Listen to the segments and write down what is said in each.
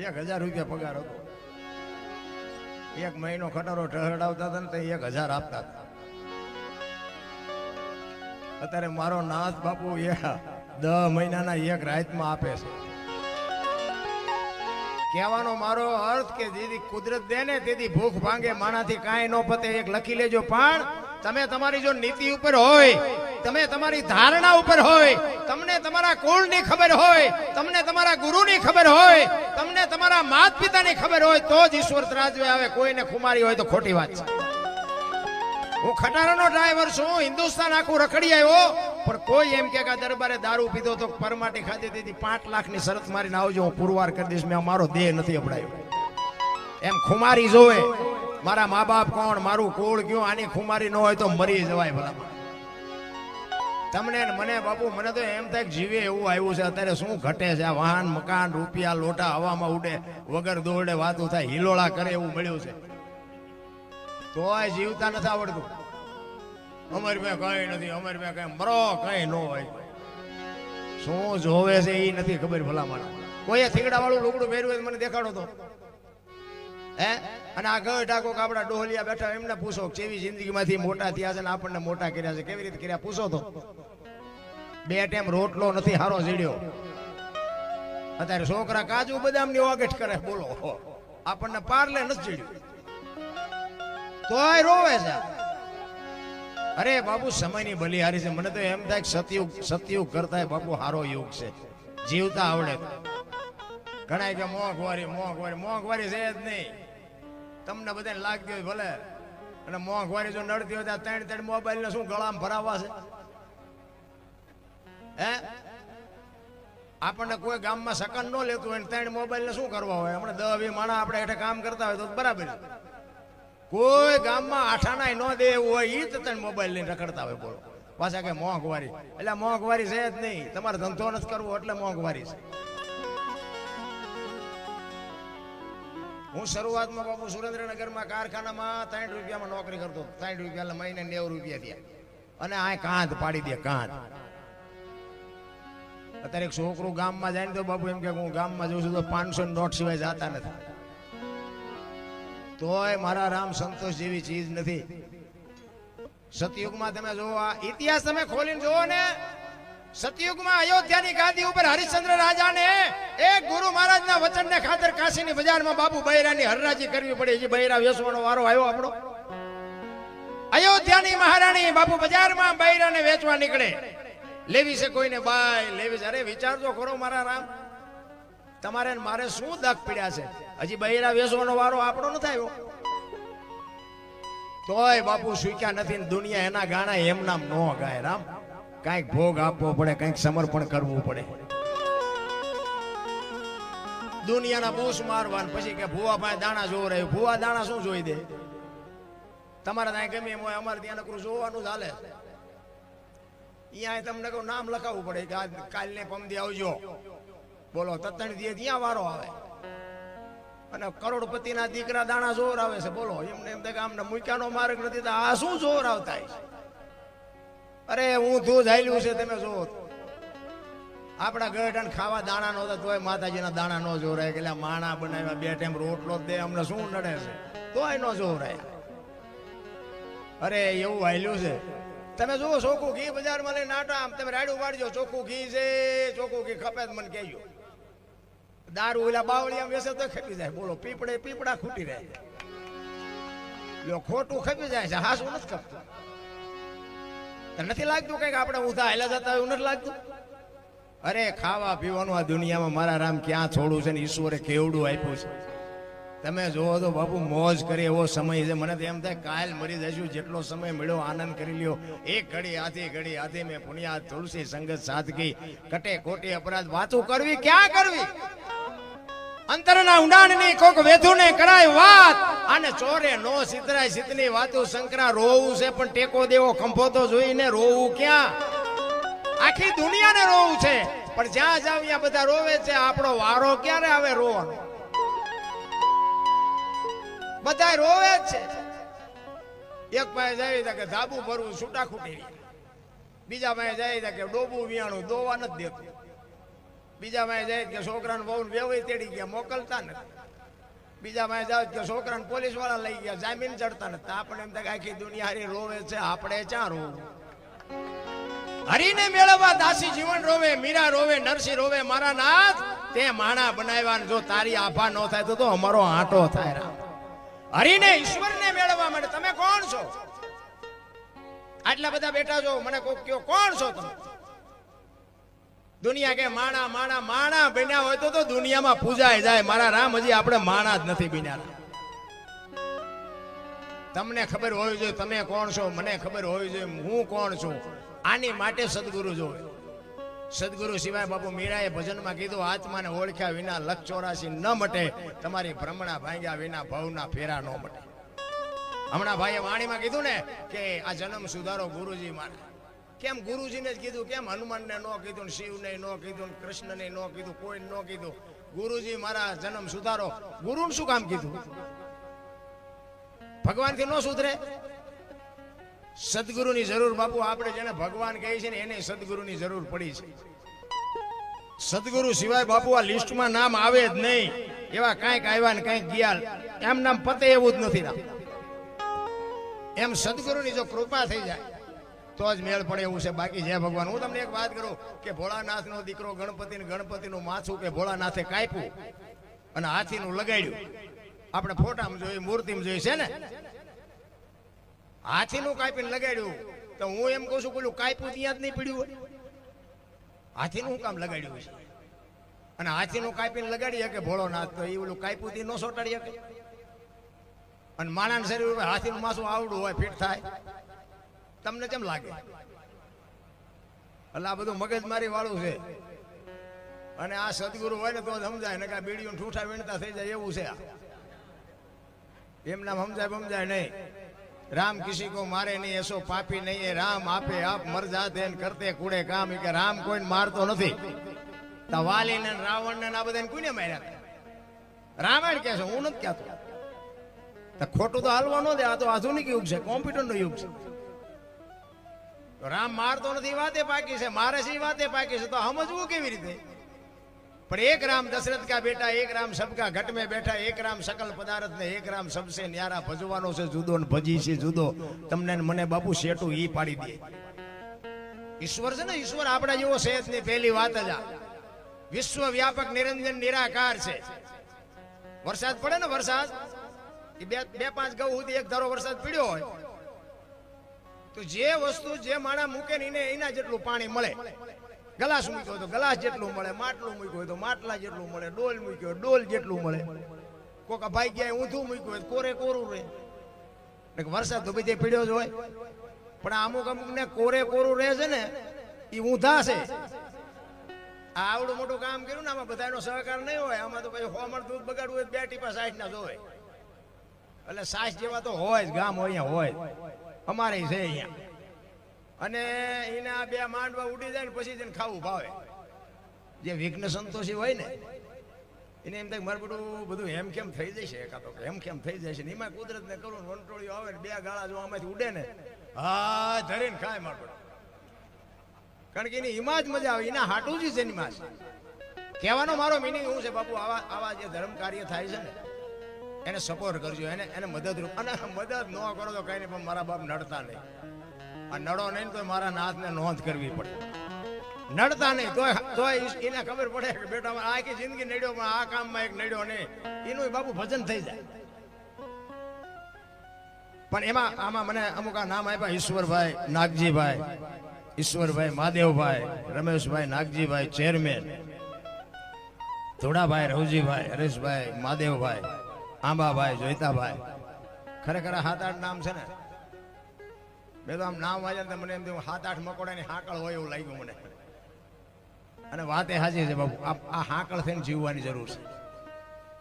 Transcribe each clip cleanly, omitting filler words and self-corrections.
1000 રૂપિયા પગાર હતો. એક મહિનો ખટારો ઠહડાવતા હતા ને તો 1000 આપતા હતા. અત્યારે મારો નાથ બાપુ 10 મહિનાના એક રાતમાં આપે છે. કહેવાનો મારો અર્થ કે જેથી કુદરત દે ને તેથી ભૂખ ભાંગે, માણાથી કાંઈ ન પતે. એક લખી લેજો. પણ તમે તમારી જો નીતિ ઉપર હોય, તમે તમારી ધારણા ઉપર હોય, તમને તમારા કુળની ખબર હોય, તમને તમારા ગુરુની ખબર હોય, તમને તમારા માતા પિતાની ખબર હોય, તો જ ઈશ્વર ત્રાજવે આવે. કોઈને ખુમારી હોય તો ખોટી વાત છે. હું ખટારાનો ડ્રાઈવર છું, હિન્દુસ્તાન આખું રખડી આવ્યો, પણ કોઈ એમ કે દરબારે દારૂ પીધો તો પરમાટી ખાધી દીધી 5 લાખની શરત મારીને આવજો, હું પુરવાર કરી દઈશ. મેં મારો દેહ નથી અપડાયો. એમ ખુમારી જોવે. મારા મા બાપ કોણ, મારું કુળ કયું, આની ખુમારી ન હોય તો મરી જવાય. ભલા તમને મને બાપુ મને તો એમ થાય જીવે એવું આવ્યું છે. અત્યારે શું ઘટે છે? આ વાહન મકાન રૂપિયા લોટા હવામાં ઉડે, વગર દોડે વાતું થાય, હિલોળા કરે એવું મળ્યું છે. તો જીવતા નથી આવડતું. અમારી પાસે કઈ નથી, અમારી પાસે કઈ મરો કઈ ન હોય. શું જોવે છે એ નથી ખબર. ભલા મને કોઈ થીગડા વાળું લુગડું પહેર્યું હોય મને દેખાડો તો. હે? અને આ ગઢ આપણા ડોહલિયા બેઠા એમને પૂછો કેવી જિંદગીમાંથી મોટા થયા છે ને આપણને મોટા કર્યા છે, કેવી રીતે કર્યા પૂછો તો. 2 ટાઈમ રોટલો નથી હારો ઝીડ્યો. અત્યારે છોકરા કાજુ બદામની વાગઠ કરે. બોલો, આપણને પાર્લે નથી ઝીડ્યું તોય રોવે છે. અરે બાબુ સમયની બલિહારી છે. મને તો એમ થાય સતયુગ કરતા બાપુ હારો યુગ છે. જીવતા આવડે. ઘણા કે મોંઘવારી છે જ નહીં. તમને બધાને લાગતી હોય ભલે, અને મોંઘવારી જો નડતી હોય તો 3 મોબાઈલ ને શું ગળામાં ભરાવા છે? હે? આપણને કોઈ ગામમાં સકન ન લેતું હોય 3 મોબાઈલ ને શું કરવા હોય? હમણાં 10-20 માણસ આપણે હેઠે કામ કરતા હોય તો બરાબર. કોઈ ગામમાં આઠાના ન દે એવું હોય એ 3 મોબાઈલ લઈને રખડતા હોય. બોલો, પાછા કે મોંઘવારી. એટલે મોંઘવારી છે જ નહીં. તમારે ધંધો નથી કરવો એટલે મોંઘવારી છે. હું શરૂઆતમાં બાપુ સુરેન્દ્રનગરમાં કારખાનામાં 3 રૂપિયામાં નોકરી કરતો. 3 રૂપિયા મહિને 90 રૂપિયા થયા. અને આ કાંધ પાડી દે, કાંધ. અત્યારે એક છોકરું ગામમાં જાય ને તો બાપુ એમ કે હું ગામમાં જઉં છું તો 500 નોટ સિવાય જતા નથી. તોય મારા રામ સંતોષ જેવી ચીજ નથી. સતયુગમાં તમે જોવો, આ ઇતિહાસ તમે ખોલીને જોવો ને. સતયુગમાં અયોધ્યાની ગાદી ઉપર હરિશ્ચંદ્ર રાજાને એક ગુરુ મહારાજના વચનને ખાતર કાશીની બજારમાં બાપુ બૈરાની હરરાજી કરવી પડી. જે બૈરા વેચવાનો વારો આવ્યો આપણો. અયોધ્યાની મહારાણી બાપુ બજારમાં બૈરાને વેચવા નીકળે. લેવી છે કોઈને બાય લેવી છે. અરે વિચારજો ખરો મારા રામ, તમારે મારે શું દક પડ્યા છે? હજી બૈરા વેચવાનો વારો આપણો ન થયો તોય બાપુ સ્વીકાર નથી. દુનિયા એના ગાણા એમ નામ ન ગાય. રામ, કઈક ભોગ આપવો પડે, કઈક સમર્પણ કરવું પડે. દુનિયાના બૂસ મારવા પછી કે ભૂવા પાસે દાણા જોવ રહ્યું. ભૂવા દાણા શું જોઈ દે? તમારે ત્યાં ગમે એમ હોય, અમારે ત્યાં નકરું જોવાનું ચાલે. અહીંયા તમને કહું નામ લખાવવું પડે કે કાલને પમદી આવજો. બોલો, તત્ણ દીએ ત્યાં વારો આવે. અને કરોડપતિના દીકરા દાણા જોર આવે છે. બોલો, એમને એમ થાય કે આમને મૂક્યાનો માર્ગ નથી તો આ શું જોર આવતા? અરે હું તું જાયલું છે. તમે જો આપણા ગઢ ખાવા દાણા નો તોય માતાજીના દાણા નો જોરાય. કે માણા બનાવ્યા 2 ટાઈમ રોટલો દે, અમને શું નડે છે? તોય નો જોરાય. અરે એવું હાલ્યું છે. તમે જુઓ ચોખ્ખું ઘી બજારમાં લઈને નાટા આમ તમે રાડું વાળજો, ચોખ્ખું ઘી છે, ચોખ્ખું ઘી ખપે મને કહેજો. દારૂ ઓલા બાવળી આમ વેસે તો ખપી જાય. બોલો, પીપડા ખૂટી રહે. ખોટું ખપી જાય છે. હાસું નથી ખપતું. નથી લાગતું કઈક આપણે ઊંધા હાલ્યા જતા હોય એવું નથી લાગતું? અરે ખાવા પીવાનું આ દુનિયામાં મારા રામ ક્યાં થોડું છે ને ઈશ્વરે કેવડું આપ્યું છે. તમે જોવો તો બાપુ મોજ કરે એવો સમય છે. મને તો એમ થાય કાલ મરી જશું. જેટલો સમય મળ્યો આનંદ કરી લ્યો. એક ઘડી આધી મેં પુણ્યા તુલસી સંગત સાદગી કટે ખોટી અપરાધ વાતું કરવી ક્યાં કરવી? અંતરના ઊંડાણની કોક વેધુને કરાય વાત. અને ચોરે નો સિતરાય સિતની વાતો. શંકરા રોવું છે પણ ટેકો દેવો ખંભો તો જોઈને રોવું ક્યાં? આખી દુનિયાને રોવું છે પણ જ્યાં જાવ ત્યાં બધા રોવે છે. આપણો વારો ક્યારે આવે રોવાનો? બધા રોવે જ છે. એક પાસે જાય કે ધાબુ ભરવું છૂટા ખૂટી, બીજા પાસે જાય કે ડોબું વિયાણું દોવા નથી દેતું. બીજા માં જાય કે છોકરાને બહુ વેવાઈ તેડી ગયા, મોકલતા નથી. બીજા માં જાવ કે છોકરાને પોલીસ વાળા લઈ ગયા, જામીન ચડતા નથી. આપણે એમ થાય આખી દુનિયા હારી રોવે છે, આપણે ચા રોવું? હરીને મેળવવા દાસી જીવન રોવે, મીરા રોવે, નરસિંહ રોવે. મારા નાથ તે માણા બનાવ્યા, જો તારી આભા ન થાય તો અમારો આંટો થાય. રામ હરીને ઈશ્વરને મેળવવા માટે તમે કોણ છો? આટલા બધા બેઠા છો, મને કોક કયો કોણ છો તમે? દુનિયા કે માણા માણા માણા બન્યા હોય તો દુનિયામાં પૂજાય જાય. મારા રામ હજી આપણે માણા જ નથી બન્યા. તમને ખબર હોવી જોઈએ તમે કોણ છો, મને ખબર હોવી જોઈએ હું કોણ છું. આની માટે સદગુરુ જોવે. સદગુરુ સિવાય બાપુ મીરાએ ભજનમાં કીધું, આત્માને ઓળખ્યા વિના લખ 84 ન મટે, તમારી ભ્રમણા ભાંગ્યા વિના ભવના ફેરા ન મટે. હમણાં ભાઈએ વાણીમાં કીધું ને કે આ જન્મ સુધારો ગુરુજી મારા. કેમ ગુરુજીને જ કીધું? કેમ હનુમાનને ન કીધું, શિવને ન કીધું, કૃષ્ણને ન કીધું, કોઈ ન કીધું? ગુરુજી મારા જન્મ સુધારો. ગુરુને શું કામ કીધું? ભગવાનથી ન સુધરે? સદગુરુની જરૂર બાપુ. આપણે જેને ભગવાન કહે છે ને એને સદગુરુની જરૂર પડી છે. સદગુરુ સિવાય બાપુ આ લિસ્ટમાં નામ આવે જ નહીં. એવા કાંઈક આવ્યા ને કાંઈક ગયા, એમ નામ પતે એવું જ નથી. એમ સદગુરુની જો કૃપા થઈ જાય તો જ મેળ પડે એવું છે. બાકી જય ભગવાન. હું તમને એક વાત કરું કે ભોળાનાથનો દીકરો ગણપતિનું માથું કે ભોળાનાથે કાપ્યું અને હાથીનું લગાડ્યું. આપણે ફોટામાં જોઈએ, મૂર્તિમાં જોઈએ છે ને, હાથીનું કાપીને લગાડ્યું. તો હું એમ કહું છું પેલું કાપ્યું ત્યાં જ નહીં પડ્યું હોય? હાથીનું કામ લગાડ્યું છે? અને હાથીનું કાપીને લગાડી શકે ભોળોનાથ, તો એ ઓલું કાપ્યું થી ન સોટાડી શકે? અને માણાના શરીર ઉપર હાથીનું માથું આવડું હોય, ફિટ થાય? તમને કેમ લાગે? એટલે આ બધું મગજમારી વાળું છે. અને આ સદગુરુ હોય ને તો સમજાય ને કે આ બીડીઓ ઠૂઠા વીણતા થઈ જાય એવું છે. એમ નામ સમજાય નહીં. राम किसी को मारे नहीं, ऐसो पापी नहीं है. राम आपे आप मर जाते हैं करते कूड़े काम. के राम कोई मारतो નથી. તો વાલી ને રાવણ ને આ બધાને કોને માર્યા? રામાયણ કહે છે, હું નથી કહેતો. તો ખોટું તો હાલવા ન દે. આ તો આધુનિક યુગ છે, કોમ્પ્યુટર નો યુગ છે. રામ મારતો નથી વાતે પાકી છે, મારે છે વાતે પાકી છે. તો સમજવું કેવી રીતે? पर एक राम दशरथ का बेटा, एक राम सबका घट में बैठा, एक राम सकल पदार्थ ने, एक राम सबसे न्यारा. भजवानो से जुदो ने भजी से जुदो. तमने મને બાપુ શેટું ઈ પાડી દે. ઈશ્વર છે ને, ઈશ્વર આપણા જેવો છે જ નહીં. પહેલી વાત જ આ વિશ્વ વ્યાપક નિરંજન નિરાકાર છે. વરસાદ પડે ને, વરસાદ એ બે પાંચ ગૌ સુધી એક ધારો વરસાદ પડ્યો હોય તો જે વસ્તુ જે માણા મૂકે ને એને એના જેટલું પાણી મળે. ગલાસ મૂક્યો તો ગલાસ જેટલું મળે, માટલું મૂક્યું તો માટલા જેટલું મળે, ડોલ મૂક્યો ડોલ જેટલું મળે. કોક ભાઈ ગયા ઊંધું મૂક્યું હોય કોરે કોરું રહે. વરસાદ તો બધે પીડ્યો જ હોય, પણ અમુક અમુક ને કોરે કોરું રહે છે ને એ ઊંધા છે. આવડું મોટું કામ કર્યું ને આમાં બધાનો સહકાર નહીં હોય. આમાં તો પછી હોમણ દૂધ બગાડવું હોય 2 ટીપા 60 ના જોવે. એટલે 60 જેવા તો હોય જ, ગામ હોય હોય અમારે છે અહીંયા. અને એના 2 માંડવા ઉડી જાય ને પછી તેને ખાવું ભાવે. જે વિઘ્ન સંતોષી હોય ને એને એમ થાય મારું બધું એમ કેમ થઈ જશે, એકાતો એમ કેમ થઈ જશે ને એમાં કુદરત ને કરું વંટોળીઓ આવે ને 2 ગાળા જો આમાંથી ઉડે ને હા ધરીને ખાય મારું. કારણ કે એની હિમાજ મજા આવે, એના હાટું જ છે એની માં. કહેવાનો મારો મિનિંગ શું છે બાપુ, આવા જે ધર્મ કાર્ય થાય છે ને એને સપોર્ટ કરજો, એને મદદરૂપ. અને મદદ ન કરો તો કઈ નહીં, પણ મારા બાપ નડતા નહીં. આ નડો નહીં તો મારા નાથને નોંધ કરવી પડે. નડતા નહીં તો એને ખબર પડે કે બેટા આખી જિંદગી નડ્યો પણ આ કામમાં એક નડ્યો નહીં, એનું બાપુ ભજન થઈ જાય. પણ એમાં આમાં મને અમુક આ નામ આપ્યા: ઈશ્વરભાઈ નાગજીભાઈ, ઈશ્વરભાઈ મહાદેવભાઈ, રમેશભાઈ નાગજીભાઈ ચેરમેન, ધોડાભાઈ રવજીભાઈ, હરેશભાઈ મહાદેવભાઈ, આંબાભાઈ જોઈતાભાઈ. ખરેખર 7-8 નામ છે ને. મેં તો આમ નામ વાંચ્યા મને એમ થયું 7-8 મકોડાની હાકળ હોય એવું લાગ્યું મને. અને વાત એ સાચી છે બાપુ, આ હાકળ થઈને જીવવાની જરૂર છે.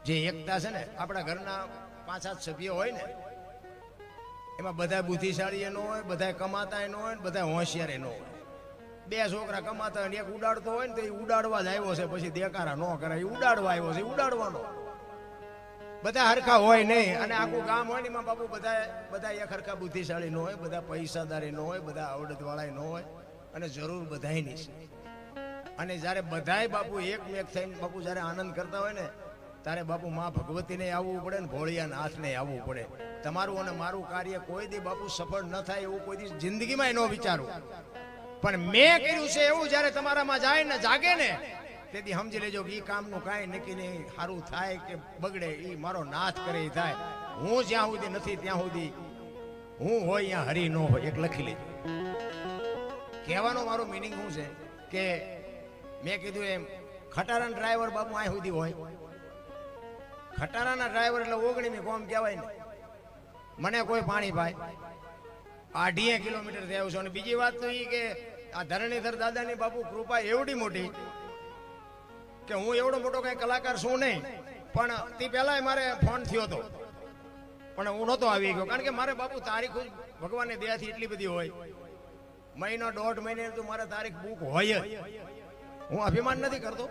જે એકતા છે ને, આપણા ઘરના 5-7 સભ્યો હોય ને એમાં બધા બુદ્ધિશાળી ન હોય, બધા કમાતા ન હોય, બધા હોશિયાર ન હોય. 2 છોકરા કમાતા હોય ને એક ઉડાડતો હોય ને તો એ ઉડાડવા જ આવ્યો છે, પછી દેકારા ન કરે. એ ઉડાડવા આવ્યો છે, ઉડાડવાનો. બધા હરખા હોય નહીં. અને આખું ગામ હોય ને એમાં બાપુ બધા એક હરખા બુદ્ધિશાળી ન હોય, બધા પૈસાદારી ન હોય, બધા આવડત વાળા ન હોય. અને જરૂર બધાની છે. અને જ્યારે બધાય બાપુ એકમેક થઈને બાપુ જ્યારે આનંદ કરતા હોય ને ત્યારે બાપુ માં ભગવતીને આવવું પડે ને ભોળિયા નાથને આવવું પડે. તમારું અને મારું કાર્ય કોઈ દી બાપુ સફળ ન થાય એવું કોઈ દી જિંદગીમાં ન વિચારું, પણ મેં કર્યું છે એવું જ્યારે તમારામાં જાય ને જાગે ને તેથી સમજી લેજો કે એ કામનું કાંઈ નક્કી નહીં, સારું થાય કે બગડે એ મારો નાથ કરે એ થાય. હું જ્યાં સુધી નથી ત્યાં સુધી હું હોય ત્યાં હરી ન હોય, એક લખી લેજો. કહેવાનો મારો મિનિંગ શું છે કે મેં કીધું એમ ખટારાના ડ્રાઈવર બાપુ અહીં સુધી હોય. ખટારાના ડ્રાઈવર એટલે ઓગણીમી કોમ કહેવાય ને. મને કોઈ પાણી પાય 2.5 કિલોમીટર થી આવ્યો છું. અને બીજી વાત તો એ કે આ ધરણીધર દાદાની બાપુ કૃપા એવડી મોટી કે હું એવડો મોટો કઈ કલાકાર છું નહીં, પણ તે પહેલા મારે ફોન થયો હતો પણ હું નહોતો આવી ગયો, કારણ કે મારે બાપુ તારીખ ભગવાનની દયાથી એટલી બધી હોય, મહિનો 1.5 મહિને તો મારે તારીખ બુક હોય જ. હું અભિમાન નથી કરતો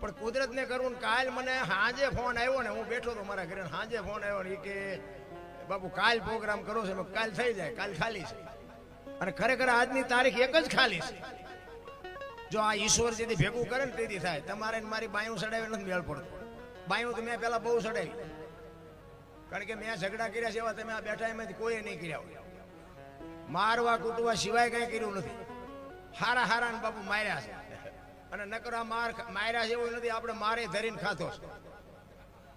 પણ કુદરતને કરું. કાલ મને સાંજે ફોન આવ્યો ને, હું બેઠો તો મારા ઘરે, સાંજે ફોન આવ્યો ને કે બાપુ કાલ પ્રોગ્રામ કરો છો. કાલ થઈ જાય, કાલ ખાલી છે. અને ખરેખર આજની તારીખ એક જ ખાલી છે. જો આ ઈશ્વર જેથી ભેગું કરે ને તેથી થાય. તમારે મારી બાયું ચડાવી નથી મેળ પડતો. બાયું તો મેં પેલા બહુ ચડાવી, કારણ કે મેં ઝઘડા કર્યા છે એવા તમે આ બેઠા એમાંથી કોઈ નહીં કર્યા હોય. મારવા કૂટવા સિવાય કઈ કર્યું નથી. હારા હારા ને બાપુ માર્યા છે, અને નકરા માર્યા છે એવું નથી. આપણે મારે ધરીને ખાતો છે.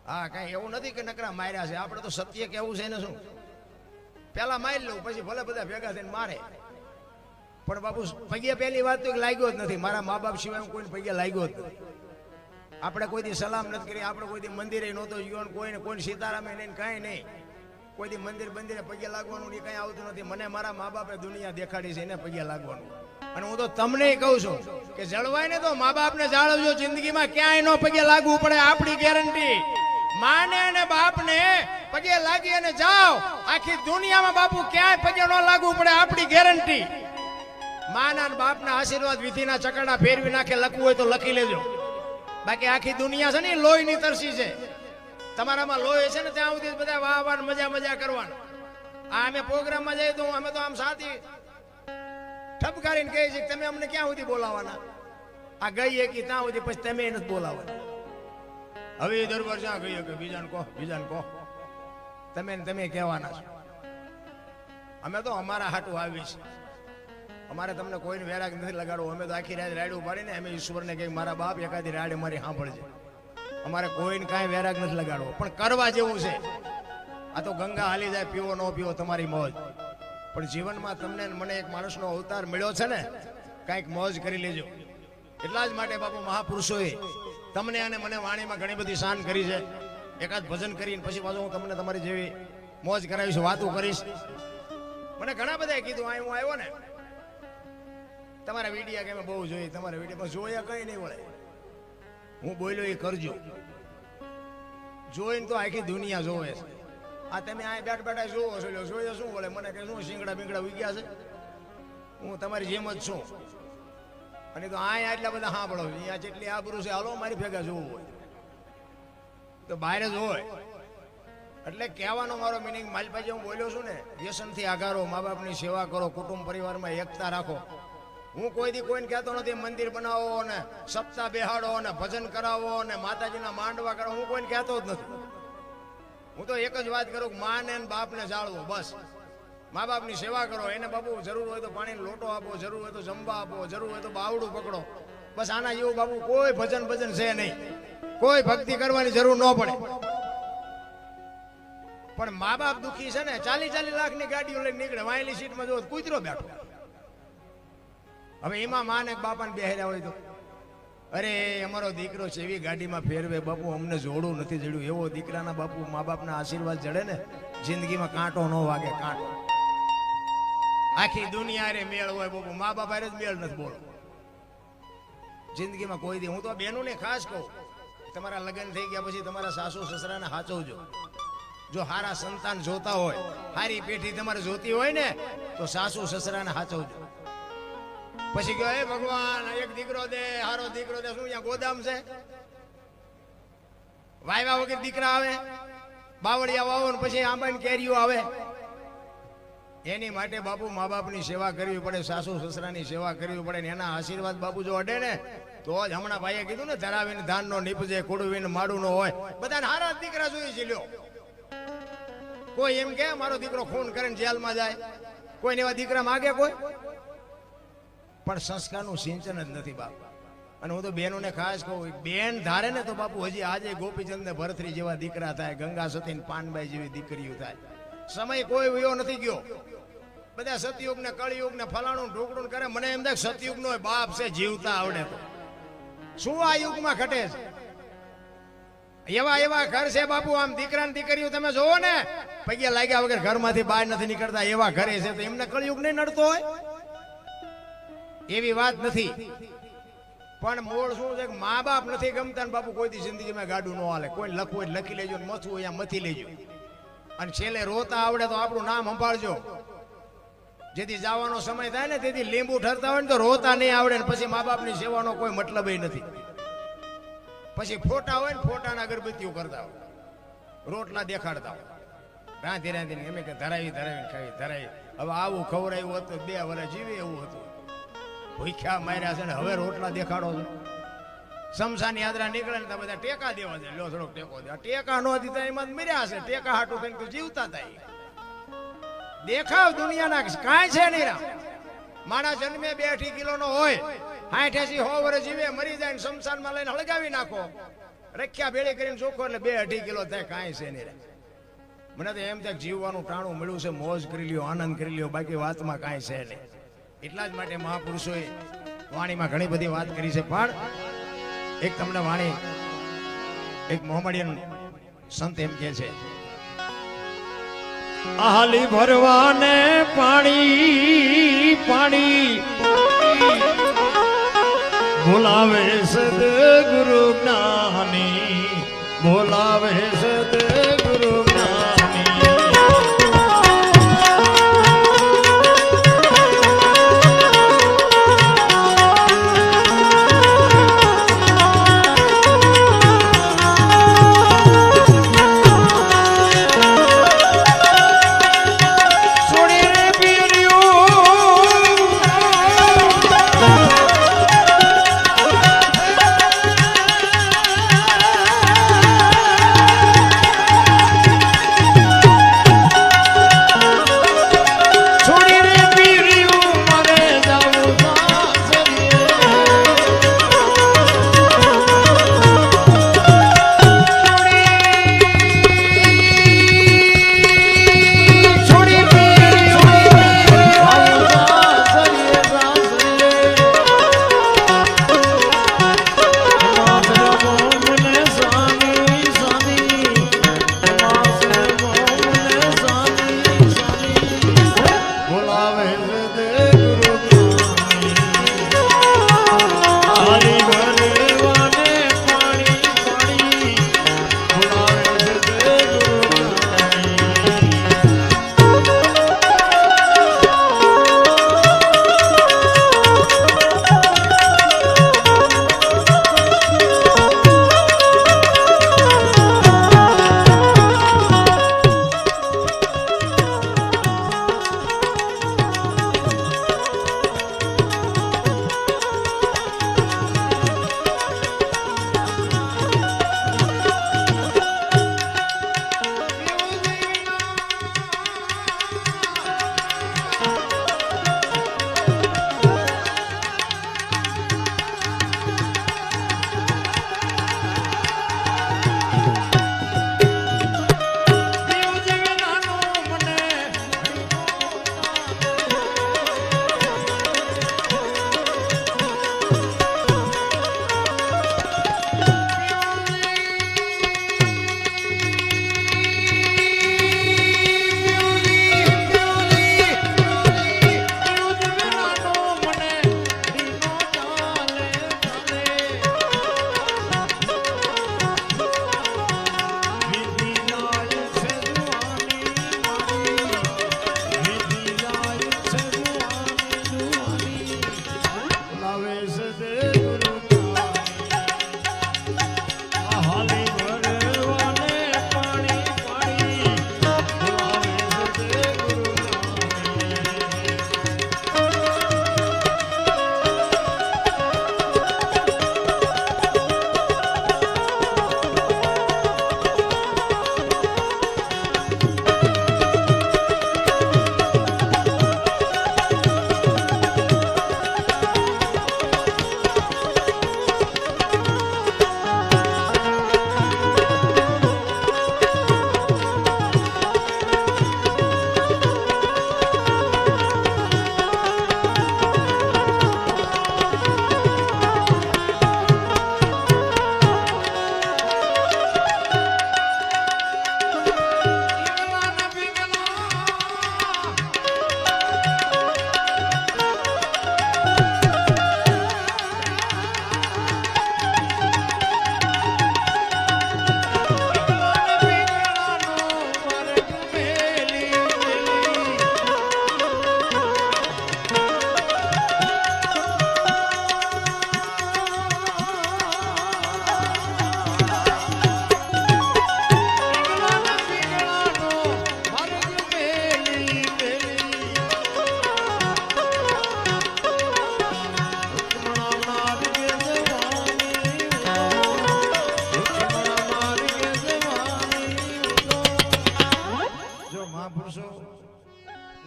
હા, કઈ એવું નથી કે નકરા માર્યા છે. આપણે તો સત્ય કેવું છે ને શું, પેલા મારી લઉં પછી ભલે બધા ભેગા થઈને મારે. પણ બાપુ પગે પહેલી વાત તો લાગ્યો જ નથી. મારા મા બાપ સિવાય કોઈને પગે લાગ્યો જ નથી. આપણે કોઈ દી સલામ નથી કરી, આપણે કોઈ દી મંદિરે નહોતો ગયો, કોઈને સીતારામે નહીં, કાંઈ નહીં. કોઈ દી મંદિરે પગે લાગવાનું એ કઈ આવતું નથી. મને મારા મા બાપે દુનિયા દેખાડી છે, એને પગે લાગવાનું. અને હું તો તમને કહું છું કે જળવાય ને તો મા બાપને જાળવજો. જિંદગીમાં ક્યાંય નો પગે લાગવું પડે, આપણી ગેરંટી. માને અને બાપને પગે લાગી અને જાઓ, આખી દુનિયામાં બાપુ ક્યાંય પગે ન લાગવું પડે, આપણી ગેરંટી. માના અને બાપના આશીર્વાદ વિધિના ચકડા ફેરવી નાખે. લખવું હોય તો લખી લેજો. બાકી આખી દુનિયા છે ને લોહીની તરસી છે. તમારામાં લોહી છે ને ત્યાં સુધી બધા વાહ વાહ મજા કરવાના. આ અમે પ્રોગ્રામમાં જઈએ તો અમે તો આમ સાથી ઠપકારીને કહે છે તમે અમને ક્યાં સુધી બોલાવાના. આ ગઈ કે ત્યાં સુધી પછી તમે નથી બોલાવવાના. હવે દરબાર જ્યાં ગયો કે બીજાને કહો તમે કહેવાના છો. અમે તો અમારા હાટું આવી છે. અમારે તમને કોઈને વેરાગ નથી લગાડવું. અમે તો આખી રાત રાડું પાડીને અમે ઈશ્વરને કહી મારા બાપ એકાદી રાડે મારી સાંભળજે. અમારે કોઈને કાંઈ વેરાગ નથી લગાડવો, પણ કરવા જેવું છે. આ તો ગંગા હાલી જાય, પીવો ન પીવો તમારી મોજ. પણ જીવનમાં તમને મને એક માણસનો અવતાર મળ્યો છે ને, કાંઈક મોજ કરી લેજો. એટલા જ માટે બાપુ મહાપુરુષોએ તમને અને મને વાણીમાં ઘણી બધી શાન કરી છે. એકાદ ભજન કરીને પછી પાછું હું તમને તમારી જેવી મોજ કરાવીશ, વાતો કરીશ. મને ઘણા બધા કીધું આ હું આવ્યો ને તમારા વિડીયા કે મેં બહુ જોઈ, તમારા વિડીયો જોયા કઈ નહીં વળે. હું બોલ્યો એ કરજો. જોઈને તો આખી દુનિયા જોવે છે. આ તમે આ બેઠા જોવો છો, જોઈએ શું બોલે મને કે શું શીંગડા બીંગડા ઉગ્યા છે. હું તમારી જેમ જ છું. અને તો આ એટલા બધા સાંભળો, અહીંયા જેટલી આબરૂ છે હાલો મારી ભેગા જોવું હોય તો બહાર જ હોય. એટલે કહેવાનો મારો મિનિંગ માલપાજી હું બોલ્યો છું ને, વ્યસનથી આગારો, મા બાપની સેવા કરો, કુટુંબ પરિવારમાં એકતા રાખો. હું કોઈ દી કોઈને કહેતો નથી મંદિર બનાવો ને સપ્તાહ બેહાડો ને ભજન કરાવો ને માતાજીના માંડવા કરો. હું કોઈને કહેતો જ નથી. હું તો એક જ વાત કરું કે માને ને બાપને જાળવો. બસ મા બાપની સેવા કરો. એને બાપુ જરૂર હોય તો પાણીનો લોટો આપો, જરૂર હોય તો જમવા આપો, જરૂર હોય તો બાવડું પકડો. બસ આના જેવું બાપુ કોઈ ભજન છે નહીં. કોઈ ભક્તિ કરવાની જરૂર ન પડે. પણ મા બાપ દુખી છે ને, 40 લાખની ગાડીઓ લઈને નીકળે, વાયલી સીટમાં જો કૂતરો બેઠો. હવે એમાં માને બાપાને બેહર્યા હોય તો અરે અમારો દીકરો છે એવી ગાડીમાં ફેરવે. બાપુ અમને જોડું નથી જડ્યું. એવો દીકરાના બાપુ મા બાપના આશીર્વાદ જડે ને જિંદગીમાં કાંટો ન વાગે. કાંટો આખી દુનિયા રે મેળ હોય બાપુ, મા બાપ હારે જ મેળ નથી. બોલો જિંદગીમાં કોઈ દી. હું તો બહેનોને ખાસ કહું, તમારા લગ્ન થઈ ગયા પછી તમારા સાસુ સસરાને સાચવજો. જો હારા સંતાન જોતા હોય, હારી પેઢી તમારે જોતી હોય ને તો સાસુ સસરાને સાચવજો. પછી કહે હે ભગવાન એક દીકરો દે, હારો દીકરો દે. શું અહીંયા ગોદામ છે? વાયવા વગર દીકરા આવે? બાવળિયા વાવો ને પછી આંબાની કેરીઓ આવે? એની માટે બાપુ મા બાપની સેવા કરવી પડે, સાસુ સસરાની સેવા કરવી પડે ને એના આશીર્વાદ બાપુ જો અડે ને તો જ હમણાં ભાઈએ કીધું ને ધરાવીને ધાન નો નીપજે, કુડવીને માડું નો હોય. બધાને હારા જ દીકરા જોઈએ છે લ્યો. કોઈ એમ કે મારો દીકરો ખૂન કરીને જેલમાં જાય, કોઈને એવા દીકરા માગે કોઈ? પણ સંસ્કારનું સિંચન જ નથી બાપ. અને હું તો બહેનોને ખાસ કહું, બેન ધારે ને તો બાપુ હજી આજે ગોપીચંદ ને ભરતરી જેવા દીકરા થાય, ગંગા સતી ને પાનબાઈ જેવી દીકરીઓ થાય. સમય કોઈ વયો નથી ગયો. બધા સતયુગ ને કળયુગ ને ફલાણું ઢોકળું કરે. મને એમ થાય સતયુગ નો બાપ છે, જીવતા આવડે તો શું આ યુગમાં ઘટે છે? એવા એવા ઘર છે બાપુ, આમ દીકરા ને દીકરીઓ તમે જોવો ને પૈયા લાગ્યા વગર ઘરમાંથી બહાર નથી નીકળતા, એવા ઘરે છે. તો એમને કળયુગ નહીં નડતો હોય? એવી વાત નથી. પણ મૂળ શું છે કે મા બાપ નથી ગમતા ને બાપુ કોઈથી જિંદગીમાં ગાડું ન હાલે. કોઈ લખવું હોય લખી લેજો, મથવું હોય મથી લેજો. અને છેલ્લે રોતા આવડે તો આપણું નામ સંભાળજો. જેથી જવાનો સમય થાય ને તેથી લીંબુ ઠરતા હોય ને તો રોતા નહીં આવડે ને પછી મા બાપની સેવાનો કોઈ મતલબ નથી. પછી ફોટા હોય ને ફોટાના અગરબત્તીઓ કરતા હોય, રોટલા દેખાડતા હોય, રાંધી રાંધીને એમ કે ધરાવી ધરાવીને ખાવી ધરાવી. હવે આવું ખવડાયું હતું 2 વર્ષ જીવે એવું હતું. ભૂખ્યા માર્યા છે ને હવે રોટલા દેખાડો છો. શમશાન યાત્રા નીકળે ને તો બધા ટેકા દેવા છે, લો થોડોક ટેકો દે. ટેકા નો દીધા એમાં મર્યા છે. ટેકા હાટું થઈને તો જીવતા થાય. દેખાવ દુનિયાના કાંઈ છે નહીં. રામ માણસ જન્મે 2-2 કિલો નો હોય, 60-80-100 વર્ષ જીવે, મરી જાય ને શમશાનમાં લઈને હળગાવી નાખો, રખ્યા ભેળી કરીને ચોખ્ખો એટલે 2-2.5 કિલો થાય. કાંઈ છે નહીં. મને તો એમ થાય જીવવાનું ટાણું મળ્યું છે, મોજ કરી લ્યો, આનંદ કરી લ્યો, બાકી વાતમાં કાંઈ છે નહીં. એટલા જ માટે મહાપુરુષોએ વાણીમાં ઘણી બધી વાત કરી છે. પણ એક તમને વાણી એક મોહમ્મડિયન સંત એમ કહે છે, આલી ભરવાને પાણી પાણી બોલાવે સદગુરુ જ્ઞાની, બોલાવે સદગુરુ જ્ઞાની.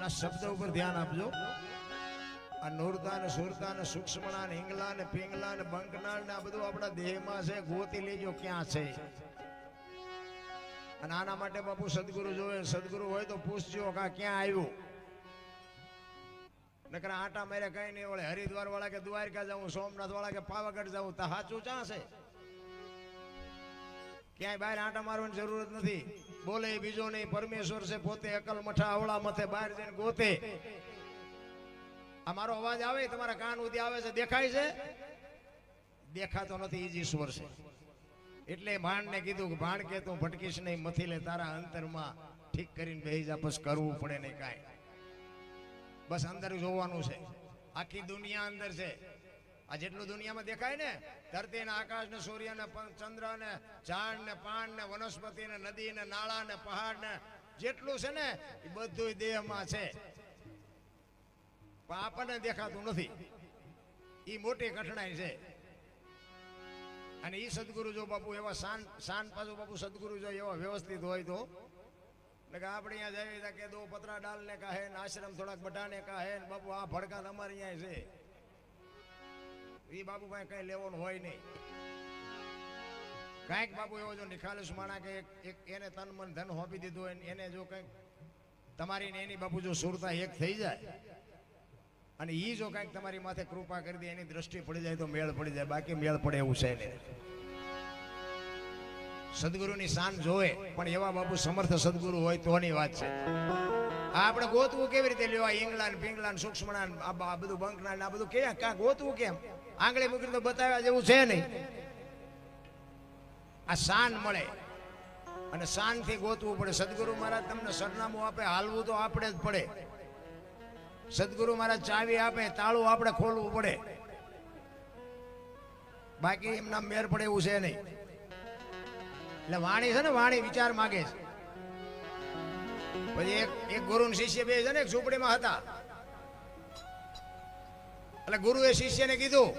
આ શબ્દ ઉપર ધ્યાન આપજો. આ નૂરતા ને સુરતા ને સૂક્ષ્મણા ને હિંગલા ને પિંગલા ને બંકનાળ ને આ બધું આપણા દેહમાં છે. ગોતી લેજો ક્યાં છે. અને આના માટે બાપુ સદગુરુ જોવે. સદગુરુ હોય તો પૂછજો કે ક્યાં આવ્યું. નકર આટા મારે કઈ નહીં વળે. હરિદ્વાર વાળા કે દ્વારકા જાઉં, સોમનાથ વાળા કે પાવાગઢ જાઉં, તો સાચું ક્યાં છે? ક્યાંય બહાર આટા મારવાની જરૂરત નથી. બોલે બીજો નહીં, પરમેશ્વર છે પોતે. અકલ મઠા અવળા મથે બહાર જઈને ગોતે. આ મારો અવાજ આવે તમારા કાન સુધી આવે છે, દેખાય છે? દેખાતો નથી. ઈ જ ઈશ્વર છે. એટલે ભાણને કીધું કે ભાણ કે તું ભટકીશ નહીં, મથી લે તારા અંતરમાં ઠીક કરીને બેહી જા. બસ કરવું પડે નહીં કાંઈ. બસ અંદર જોવાનું છે. આખી દુનિયા અંદર છે. આ જેટલું દુનિયામાં દેખાય ને, ધરતી ને આકાશ ને સૂર્ય ને ચંદ્ર ને ઝાડ ને પાન ને વનસ્પતિ ને નદી ને નાળા ને પહાડ ને જેટલું છે ને એ બધું દેહમાં છે. પણ આપણને દેખાતું નથી. એ મોટી કઠણાઈ છે. અને ઈ સદગુરુ જો બાપુ એવા શાન પાછું બાપુ સદગુરુ જો એવા વ્યવસ્થિત હોય તો આપણે અહીંયા જઈએ કે દો પતરા ડાલ ને કહે ને આશ્રમ થોડાક બટાને કહે ને બાપુ આ ભડકા અમારે અહીંયા છે. એ બાપુ ભાઈ કઈ લેવાનું હોય નહીં. કઈક બાપુ એવો જો નિખાલસ માણા કે એને તન મન ધન હોપી દીધું હોય એને જો કઈક તમારી ને એની બાપુ જો સુરતા એક થઈ જાય અને ઈ જો કઈક તમારી માથે કૃપા કરી દે, એની દ્રષ્ટિ પડી જાય તો મેળ પડી જાય. બાકી મેળ પડે એવું છે નહીં. સદગુરુની શાન જોવે પણ એવા બાપુ સમર્થ સદગુરુ હોય તોની વાત છે. આપણે ગોતવું કેવી રીતે લેવા? ઈંગલા ને પિંગલા ને સૂક્ષ્મણા આ બધું બંકના આ બધું ક્યાં ગોતવું? કેમ આંગળી મૂકીને તો બતાવ્યા જેવું છે નહીં. આ શાન મળે અને શાન થી ગોતવું પડે. સદગુરુ મહારાજ તમને સરનામું આપે, હાલવું તો આપણે જ પડે. સદગુરુ મહારાજ ચાવી આપે, તાળું આપણે ખોલવું પડે. બાકી એમના મેર પડે એવું છે નહીં. એટલે વાણી છે ને, વાણી વિચાર માગે છે. પછી એક ગુરુ શિષ્ય બે છે ને એક ઝૂંપડીમાં હતા. એટલે ગુરુએ શિષ્યને કીધું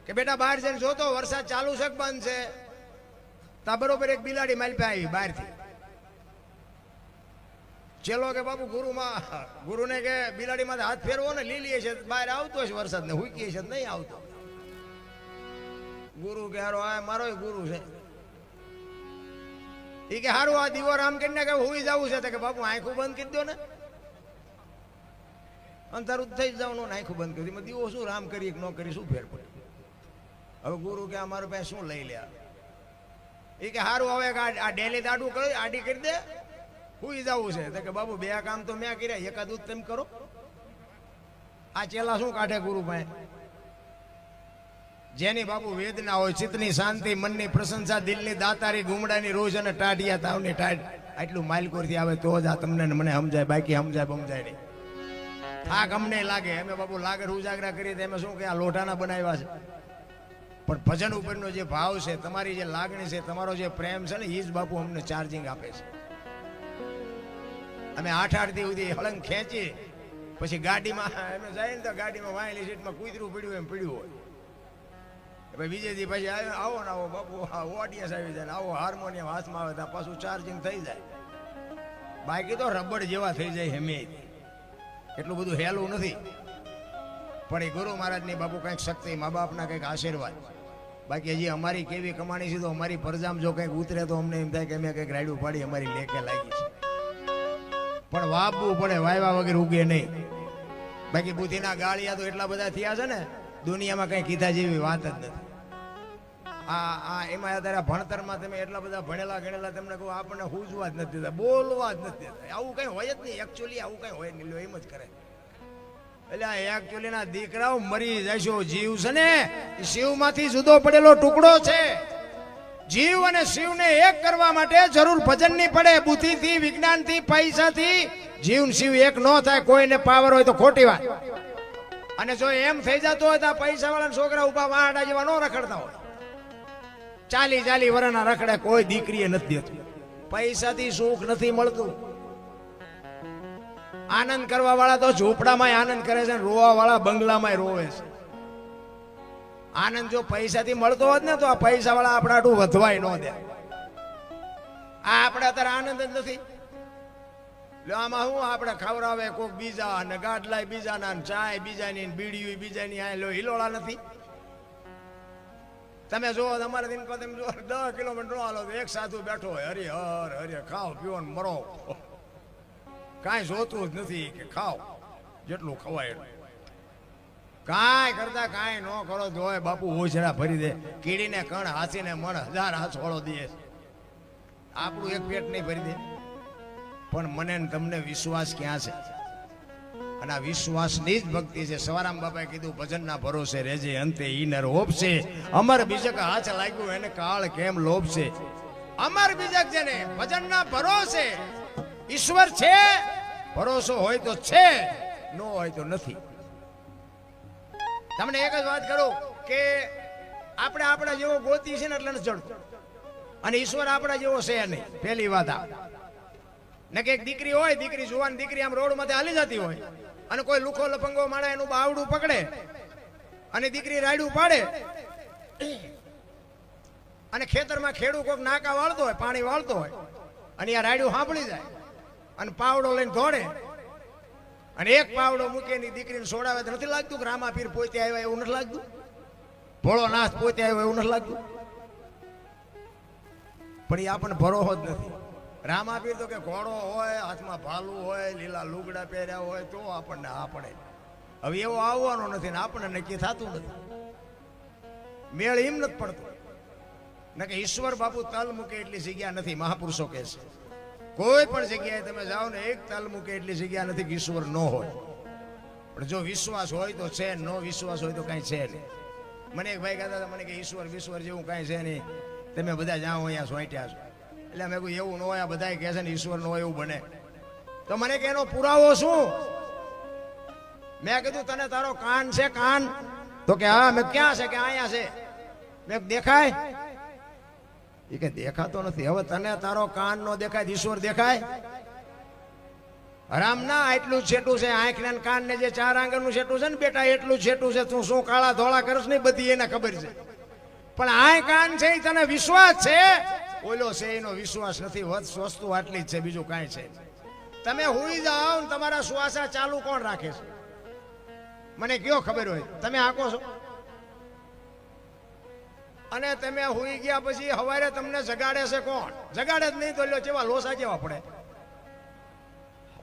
કે બેટા બહાર જઈને જોતો વરસાદ ચાલુ છે કે બંધ છે. તા બરોબર એક બિલાડી માલપે આવી બહારથી. ચેલો કે બાપુ ગુરુને કે બિલાડી માંથી હાથ ફેરવો ને, લીલી છે બહાર આવતો છે વરસાદ ને, હુકી છે નહીં આવતો. ગુરુ કે હારો આ મારો ગુરુ છે. એ કે હારું આ દીવો રામ કરીને કે હુઈ જવું છે. કે બાપુ આંખું બંધ કરી દો ને, અંધારું થઈ જ જવાનું ને આંખું બંધ કરી દીવો શું રામ કરી ન કરી શું ફેર પડે? હવે ગુરુ કે અમારો પાસે શું લઈ લે? એ કે હારું હવે આ ડેલી દાડું કરી આડી કરી દે, હુઈ જવું છે. કે બાપુ બે કામ તો મેં કર્યા, એકાદું તેમ કરો. આ ચેલા શું કાઢે ગુરુ પાસે? જેની બાપુ વેદના હોય, ચિત્તની શાંતિ, મનની પ્રશંસા, દિલની દાતારી, ગુમડાની રોજ અને ટાઢિયા તાવની ટાઢ, આટલું માઇલકોરથી આવે તો જ આ તમને મને સમજાય. બાકી સમજાય નહીં. થાક અમને લાગે. અમે બાપુ લાગર ઉજાગરા કરીએ તો અમે શું કે આ લોઢાના બનાવ્યા છે. પણ ભજન ઉપરનો જે ભાવ છે, તમારી જે લાગણી છે, તમારો જે પ્રેમ છે ને, એ જ બાપુ અમને ચાર્જિંગ આપે છે. અમે 8 દી સુધી હળંગ ખેંચી પછી ગાડીમાં અમે જાય ને તો ગાડીમાં વાયેલી સીટમાં કૂતરું પડ્યું એમ પડ્યું હોય. ભાઈ બીજે દી પછી આવો ને આવો બાપુ ઓડિયન્સ આવી જાય ને આવો હાર્મોનિયમ હાથમાં આવે ત્યાં પાછું ચાર્જિંગ થઈ જાય. બાકી તો રબડ જેવા થઈ જાય હેમે. એટલું બધું હેલું નથી. પણ એ ગુરુ મહારાજની બાપુ કંઈક શક્તિ, મા બાપના કંઈક આશીર્વાદ. બાકી હજી અમારી કેવી કમાણી છે તો અમારી પરજામ જો કંઈક ઉતરે તો અમને એમ થાય કે અમે કંઈક રાયડું પાડી અમારી લેખે લાગી છે. પણ વાવવું પડે, વાયવા વગર ઉગે નહીં. બાકી બુદ્ધિના ગાળિયા તો એટલા બધા થયા છે ને, દુનિયામાં કઈ કીધા જેવી વાત જ નથી. એમાં અત્યારે ભણતરમાં તમે એટલા બધા ભણેલા ગણેલા, તમને કહું આપણને હુજવા જ નથી દેતા, બોલવા જ નથી દેતા. આવું કઈ હોય જ નહીં. એકચ્યુઅલી આવું કઈ હોય નહીં. એમ જ કરે. એટલે એકચ્યુઅલી ના દીકરાઓ મરી જશો. જીવ છે ને એ શિવમાંથી જુદો પડેલો ટુકડો છે. જીવ અને શિવને એક કરવા માટે જરૂર ભજનની પડે. બુદ્ધિથી, વિજ્ઞાનથી, પૈસાથી જીવ ને શિવ એક ન થાય. કોઈને પાવર હોય તો ખોટી વાત. અને જો એમ થઈ જતો હોય તો પૈસા વાળા છોકરા ઉભા વાડા જેવા ન રખડતા હોય. 40 વર્ષના રખડે, કોઈ દીકરીએ નથી દેતું. પૈસાથી સુખ નથી મળતું. આનંદ કરવા વાળા તો ઝૂંપડામાં આનંદ કરે છે, રોવા વાળા બંગલામાં રોવે છે. આનંદ જો પૈસાથી મળતો હોત ને તો આ પૈસા વાળા આપણા આટલું વધવાય ન દે. આ આપણે અત્યારે આનંદ જ નથી. લે આમાં હું આપણે ખવડાવે કોક બીજા અને ગાડલાય બીજાના ને ચાય બીજાની ને બીડીયું બીજાની આ લો હિલોળા નથી. તમે જો તમારા દિન કો તમે જો 10 કિલોમીટર હાલો તો એક સાધુ બેઠો હોય હરિહર હરિ ખાઓ પીઓ ને મરો, કાંઈ જોતું જ નથી કે ખાઓ જેટલું ખવાય એટલું. કાંઈ કરતા કાંઈ ન કરો જોય બાપુ ઓછરા ભરી દે, કીડીને કણ હાસીને મણ 1000 હાસોળો દે. આપણું એક પેટ નહીં ભરી દે. પણ મને ને તમને વિશ્વાસ ક્યાં છે? અને આ વિશ્વાસની જ ભક્તિ છે. સવારામ બાપાએ કીધું ભજનના ભરોસે રેજે અંતે ઈનર હોપશે, અમર બીજક હાથ લાગ્યું એને કાળ કેમ લોભશે. અમર બીજક જેને ભજનના ભરોસે ઈશ્વર છે, ભરોસો હોય તો છે, નો હોય તો નથી. તમને એક જ વાત કરું કે આપણે આપણા જેવો ગોતી છે ને એટલે નથી જડતું, અને ઈશ્વર આપણા જેવો છે નહીં. પહેલી વાત આ ને કે એક દીકરી હોય, દીકરી જુવાન દીકરી આમ રોડ માંથી હાલી જતી હોય અને કોઈ લુખો લફંગો માણા એનું બાવડું પકડે અને દીકરી રાયડું પાડે અને ખેતરમાં ખેડૂ કોક નાકા વાળતો હોય, પાણી વાળતો હોય અને આ રાયડું સાંભળી જાય અને પાવડો લઈને દોડે અને એક પાવડો મૂકે ની દીકરીને સોડાવે તો નથી લાગતું કે રામાપીર પોતે આવ્યા એવું નથી લાગતું? ભોળોનાથ પોતે આવ્યો એવું નથી લાગતું? પણ એ આપણને ભરોસો જ નથી. રામાપીર તો કે ઘોડો હોય, હાથમાં ભાલું હોય, લીલા લુગડા પહેર્યા હોય તો આપણને આ પડે. હવે એવો આવવાનો નથી ને આપણને નક્કી થતું નથી, મેળ એમ નથી પડતો. ને કે ઈશ્વર બાપુ તલ મૂકે એટલી જગ્યા નથી. મહાપુરુષો કહે છે કોઈ પણ જગ્યાએ તમે જાઓ ને એક તલ મૂકે એટલી જગ્યા નથી કે ઈશ્વર ન હોય. પણ જો વિશ્વાસ હોય તો છે, નો વિશ્વાસ હોય તો કઈ છે નહીં. મને એક ભાઈ કહેતા હતા, મને કે ઈશ્વર જેવું કઈ છે નહીં, તમે બધા જાઓ અહીંયા સોંટ્યા છો. એટલે મેં કહ્યું એવું ન હોય, બધા કહે છે ને ઈશ્વર ન હોય એવું બને. તો મને કે એનો પુરાવો શું? મેં કીધું તને તારો કાન છે કાન? તો કે હા. મેં ક્યાં છે? કે અહીંયા છે. મેં દેખાય? એ કે દેખાતો નથી. હવે તને તારો કાન નો દેખાય, ઈશ્વર દેખાય? હરામ ના, એટલું જ છેટું છે. આંખ ને કાન ને જે 4 આંગળનું છેટું છે ને બેટા, એટલું જ છેટું છે. તું શું કાળા ધોળા કરશ નહીં, બધી એને ખબર છે. પણ આ કાન છે એ તને વિશ્વાસ છે, ઓલો છે એનો વિશ્વાસ નથી. વસ્તુ આટલી જ છે, બીજું કાંઈ છે. તમે હુઈ જાઓ ને તમારા શ્વાસા ચાલુ કોણ રાખે છે? મને કયો ખબર હોય? તમે આંકો છો અને તમે હુઈ ગયા પછી હવારે તમને જગાડે છે કોણ? જગાડે જ નહીં તો લ્યો જેવા લોસા જેવા પડે.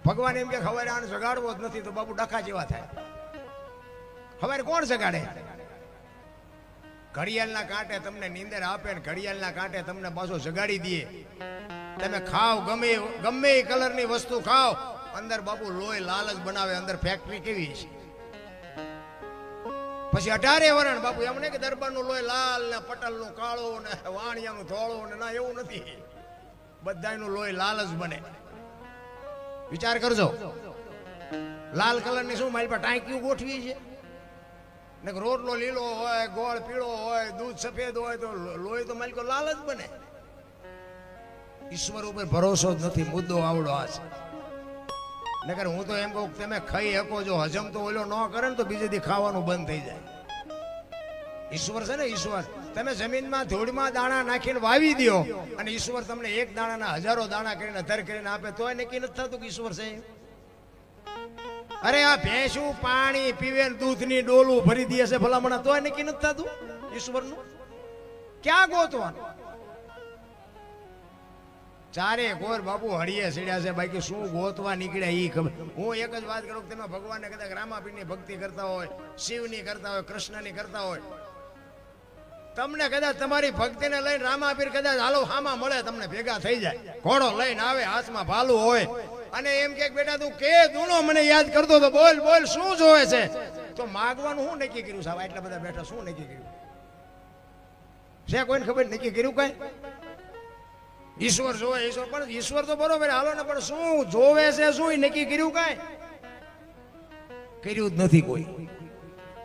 ભગવાન એમ કે હવારે આને જગાડવો જ નથી તો બાપુ ડખા જેવા થાય. હવારે કોણ જગાડે? ઘડિયાળના કાંટે તમને નીંદર આપે ને ઘડિયાળના કાંટે તમને પાછો જગાડી દે. તમે ખાવ ગમે એ કલરની વસ્તુ ખાવ, અંદર બાપુ લોહી લાલ જ બનાવે. અંદર ફેક્ટરી કેવી છે? પછી 18 વરણ બાપુ એમ નહીં કે દરબારનું લોહી લાલ ને પટલનું કાળું ને વાણિયાનું ધોળું ને, ના એવું નથી. બધાનું લોહી લાલ જ બને. વિચાર કરજો, લાલ કલરની શું મારી પાસે ટાંકીઓ ગોઠવી છે ને? રોટલો લીલો હોય, ગોળ પીળો હોય, દૂધ સફેદ હોય તો લોહી તો માલિકો લાલ જ બને. ઈશ્વર ઉપર ભરોસો જ નથી. મુદ્દો આવડો આ છે. નકર હું તો એમ કહું તમે ખાઈ શકો, જો હજમ તો ઓલો ન કરે ને તો બીજે દી ખાવાનું બંધ થઈ જાય. ઈશ્વર છે ને ઈશ્વર. તમે જમીનમાં ધૂળમાં દાણા નાખીને વાવી દો અને ઈશ્વર તમને એક દાણાના હજારો દાણા કરીને ધર કરીને આપે તોય નક્કી નથી થતું કે ઈશ્વર છે. અરે આ ભેંસું પાણી પીવે ને દૂધની ડોલું ભરી દે છે ભલામણા તોય નક્કી નથી થતું ઈશ્વરનું. ક્યાં ગોતવાનું? ચારે કોર બાપુ હળીએ સીડ્યા છે, બાકી શું ગોતવા નીકળ્યા ઈ ખબર. હું એક જ વાત કરું કે તમે ભગવાનને કદાચ રામાપીરની ભક્તિ કરતા હોય, શિવની કરતા હોય, કૃષ્ણની કરતા હોય, તમને કદાચ તમારી ભક્તિને લઈને રામાપીર કદાચ હાલો હામાં મળે, તમને ભેગા થઈ જાય, ઘોડો લઈને આવે, હાથમાં ભાલું હોય અને એમ કે બેટા તું કે દૂનો મને યાદ કરતો તો બોલ બોલ શું જોવે છે? તો માગવાનું શું નક્કી કર્યું સાહેબ? એટલા બધા બેઠા શું નક્કી કર્યું છે? કોઈને ખબર નક્કી કર્યું કઈ? ઈશ્વર જોવે, ઈશ્વર પણ ઈશ્વર તો બરોબર હાલો ને, પણ શું જોવે છે? શું નક્કી કર્યું? કઈ કર્યું જ નથી કોઈ.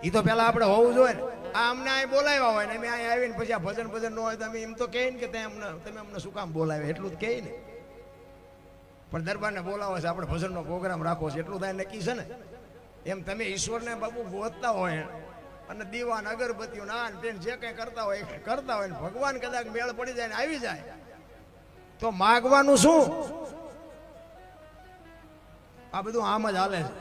એ તો પેલા આપણે હોવું જોઈએ ને. આ અમને અહીં બોલાવ્યા હોય ને અમે અહીં આવીને પછી આ ભજન ભજન ન હોય તો અમે એમ તો કહે ને કે તમે અમને શું કામ બોલાવે, એટલું જ કહે ને. પણ દરબારને બોલાવો છે, આપણે ભજનનો પ્રોગ્રામ રાખવો છે, એટલું થાય નક્કી છે ને. એમ તમે ઈશ્વરને બાપુ ગોતતા હોય અને દીવાન અગરબત્તીઓ નાન પેન જે કંઈ કરતા હોય ને ભગવાન કદાચ મેળ પડી જાય ને આવી જાય તો માગવાનું શું? આ બધું આમ જ હાલે છે.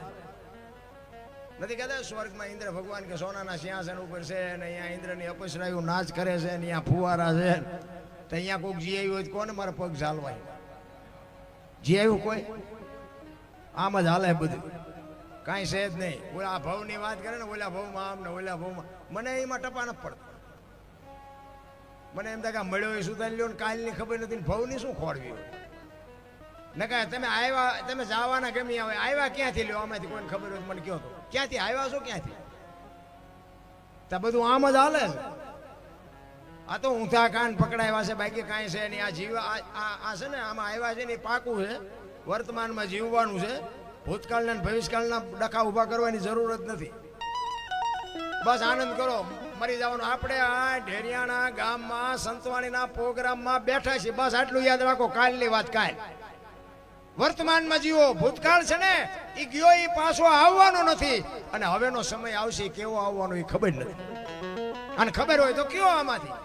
નથી કહેતા સ્વર્ગમાં ઇન્દ્ર ભગવાન કે સોનાના સિંહાસન ઉપર છે ને અહીંયા ઇન્દ્રની અપસરાયું નાચ કરે છે ને અહીંયા ફુવારા છે તો અહીંયા કોઈક જી આવ્યું હોય તો કોને મારા પગ ચાલવાય? જી આવ્યું કોઈ? આમ જ હાલે બધું, કાંઈ છે જ નહીં. ઓલા ભાવની વાત કરે ને, ઓલા ભાવમાં આમ ને ઓલા ભાવમાં, મને એમાં ટપા નથી પડતો. મને એમ થાય કે મળ્યો એ સુધારી લ્યો ને કાલની ખબર નથી ને ભાવની શું ખોળવી ને કાંઈ. તમે આવ્યા, તમે જવાના કેમ નહીં આવે? આવ્યા ક્યાંથી લ્યો? આમાંથી કોઈને ખબર હોય મને કહો તો ક્યાંથી આવ્યા છો? ક્યાંથી? તો બધું આમ જ હાલે છે. આ તો ઊંધા કાન પકડાવ્યા છે, બાકી કાંઈ છે નહીં. આ જીવ આ છે ને, આમાં આવ્યા છે ને એ પાકું છે. વર્તમાનમાં જીવવાનું છે. ભૂતકાળના ભવિષ્યકાળના ડખા ઊભા કરવાની જરૂર જ નથી. બસ આનંદ કરો, મરી જવાનું. આપણે આ ઢેરિયાણા ગામમાં સંતવાણીના પ્રોગ્રામમાં બેઠા છીએ, બસ આટલું યાદ રાખો. કાલની વાત કાલ. વર્તમાનમાં જીવો. ભૂતકાળ છે ને એ ગયો, એ પાછો આવવાનો નથી. અને હવેનો સમય આવશે, કેવો આવવાનો એ ખબર નથી. અને ખબર હોય તો કયો આમાંથી.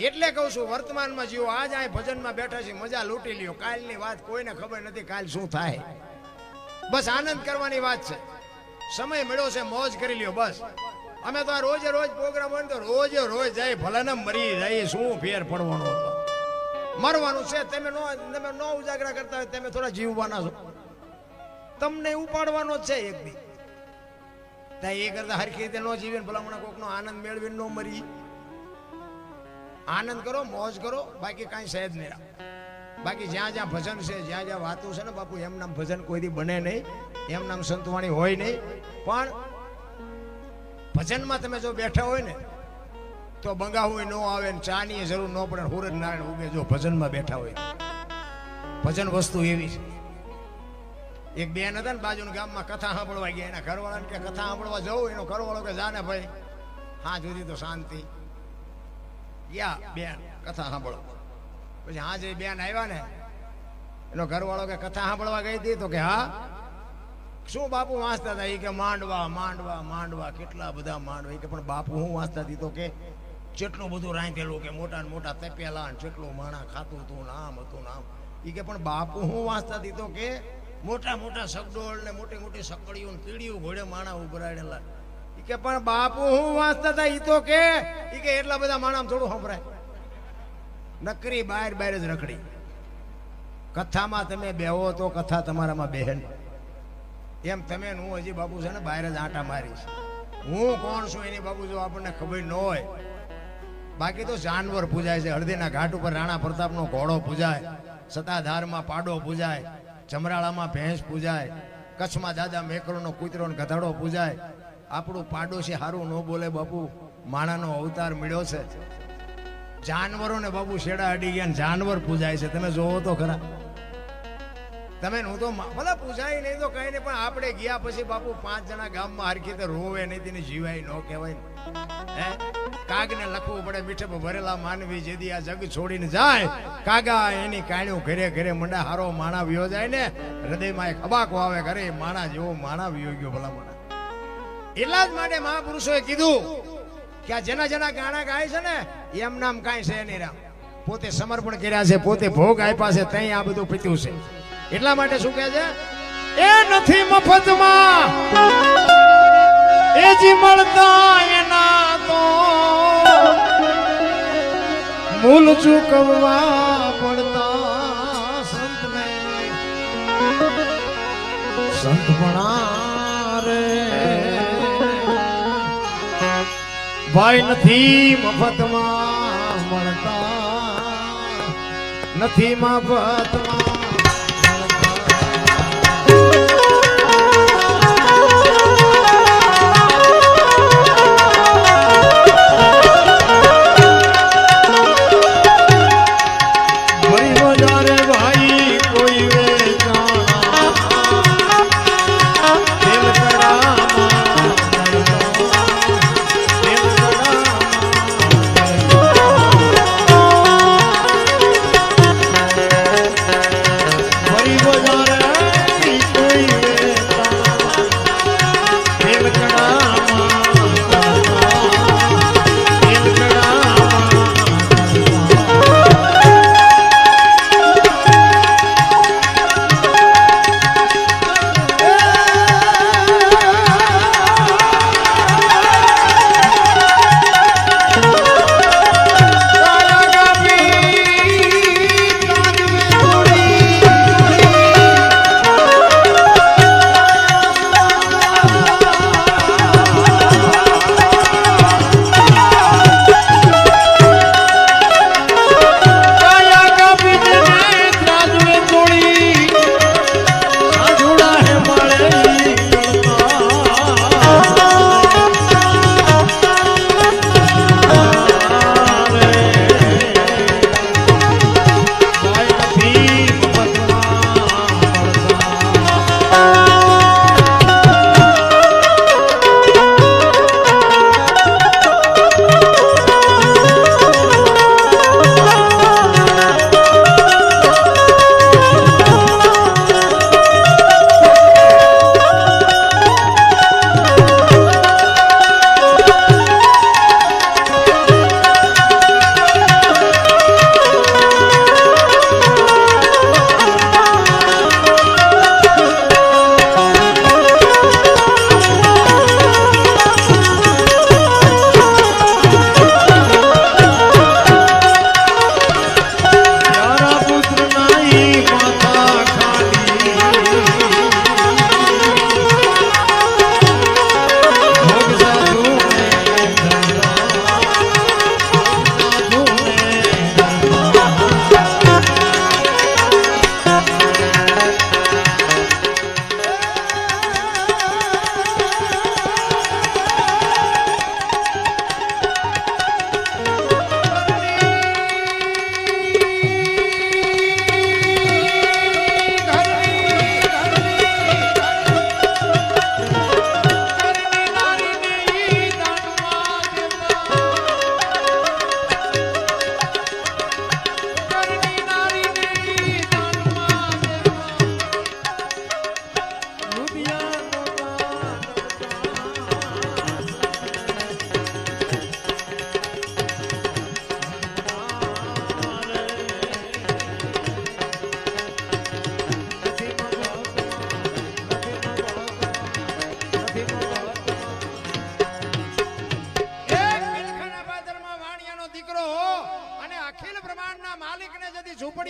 એટલે કહું છું, વર્તમાનમાં જીવો. આજ આ ભજનમાં બેઠા છીએ, મજા લૂંટી લ્યો. કાલની વાત કોઈને ખબર નથી, કાલ શું થાય. બસ આનંદ કરવાની વાત છે. સમય મળ્યો છે, મોજ કરી લ્યો. બસ અમે તો આ રોજે રોજ પ્રોગ્રામ હોય તો રોજે રોજ જાય, ભલે ને મરી જાય, શું ફેર પડવાનો હતો? મરવાનું છે. તમે નો ઉજાગરા કરતા હોય, તમે થોડા જીવવાના છો. તમને ઉપાડવાનો જ છે એક દી. ત્યાં એ કરતા હરખી રીતે નો જીવીને ભલામણા કોકનો આનંદ મેળવીને નો મરી. આનંદ કરો, મોજ કરો, બાકી કાંઈ છે જ નહીં. બાકી જ્યાં જ્યાં ભજન છે, જ્યાં જ્યાં વાતું છે ને બાપુ, એમ નામ ભજન કોઈ દી બને નહીં, એમ નામ સંતવાણી હોય નહીં. પણ ભજનમાં તમે જો બેઠા હોય ને તો બંગાવું ન આવે ને ચાની જરૂર ન પડે. સૂરજ નારાયણ ઉગે જો ભજનમાં બેઠા હોય. ભજન વસ્તુ એવી છે. એક બેન હતા ને બાજુના ગામમાં, કથા સાંભળવા ગયા. એના ઘરવાળાને કે કથા સાંભળવા જવું. એનો ઘરવાળો કે જાને ભાઈ, હા જુદી તો શાંતિ. ગયા બેન કથા સાંભળો. પછી હા જે બેન આવ્યા ને, એનો ઘરવાળો કે કથા સાંભળવા ગઈ હતી? તો કે હા. શું બાપુ વાંચતા હતા? એ કે માંડવા માંડવા માંડવા, કેટલા બધા માંડવા. એ કે પણ બાપુ હું વાંચતા હતી? તો કે કેટલું બધું રાંધેલું, કે મોટા મોટા તપેલા, કેટલું માણા ખાતું હતું, નામ હતું નામ. એ કે પણ બાપુ હું વાંચતા હતી? તો કે મોટા મોટા સગડોળ ને મોટી મોટી સકડીઓ ને કીડીઓ ઘોડે માણા ઉભરાયેલા. એ કે પણ બાપુ હું વાંચતા હતા? એ તો કે એટલા બધા માણા થોડું સંભળાય. નકરી બહાર બહાર જ રખડી. કથામાં તમે બેહો તો કથા તમારામાં બહેન. એમ તમે હું હજી બાપુ છે ને બહાર જ આંટા મારીશ. હું કોણ છું એની બાપુ જો આપણને ખબર ન હોય. બાકી તો જાનવર પૂજાય છે. હળદીના ઘાટ ઉપર રાણા પ્રતાપનો ઘોડો પૂજાય, સતાધારમાં પાડો પૂજાય, જમરાળામાં ભેંસ પૂજાય, કચ્છમાં દાદા મેકરોનો કૂતરો ને ગધાડો પૂજાય. આપણું પાડોશી હારું ન બોલે બાપુ, માણાનો અવતાર મળ્યો છે. જાનવરોને બાપુ શેડા અડી ગયા, જાનવર પૂજાય છે. તમે જોવો તો ખરા. તમે હું તો ભલે પૂજાય નહીં તો કઈ નહીં, પણ આપણે ગયા પછી બાપુ 5 જણા ગામમાં હરખી રીતે રોવે નહીં, તેને જીવાય ન કહેવાય ને. હે કાગને લખવું પડે, મીઠે ભરેલા માનવી જેદી આ જગ છોડીને જાય, કાગા એની કાણ્યું ઘરે ઘરે મંડા હારો માણા વિયો જાય ને, હૃદયમાં એક અબાકો આવે, ઘરે માણા જેવો માણા વિયો ગયો ભલા માણા. એટલા જ માટે મહાપુરુષોએ કીધું કે આ જેના જેના ગાણા ગાય છે ને, એમ નામ કાંઈ છે નહીં. રામ પોતે સમર્પણ કર્યા છે, પોતે ભોગ આપ્યા છે, ત્યાં આ બધું પીત્યું છે. એટલા માટે શું કહે છે? એ નથી મફતમાં એ જી મળતા એના તો મૂલ ચૂકવવા પડતા સંતને. સંતપણા રે ભાઈ નથી મફતમાં મળતા, નથી મફતમાં.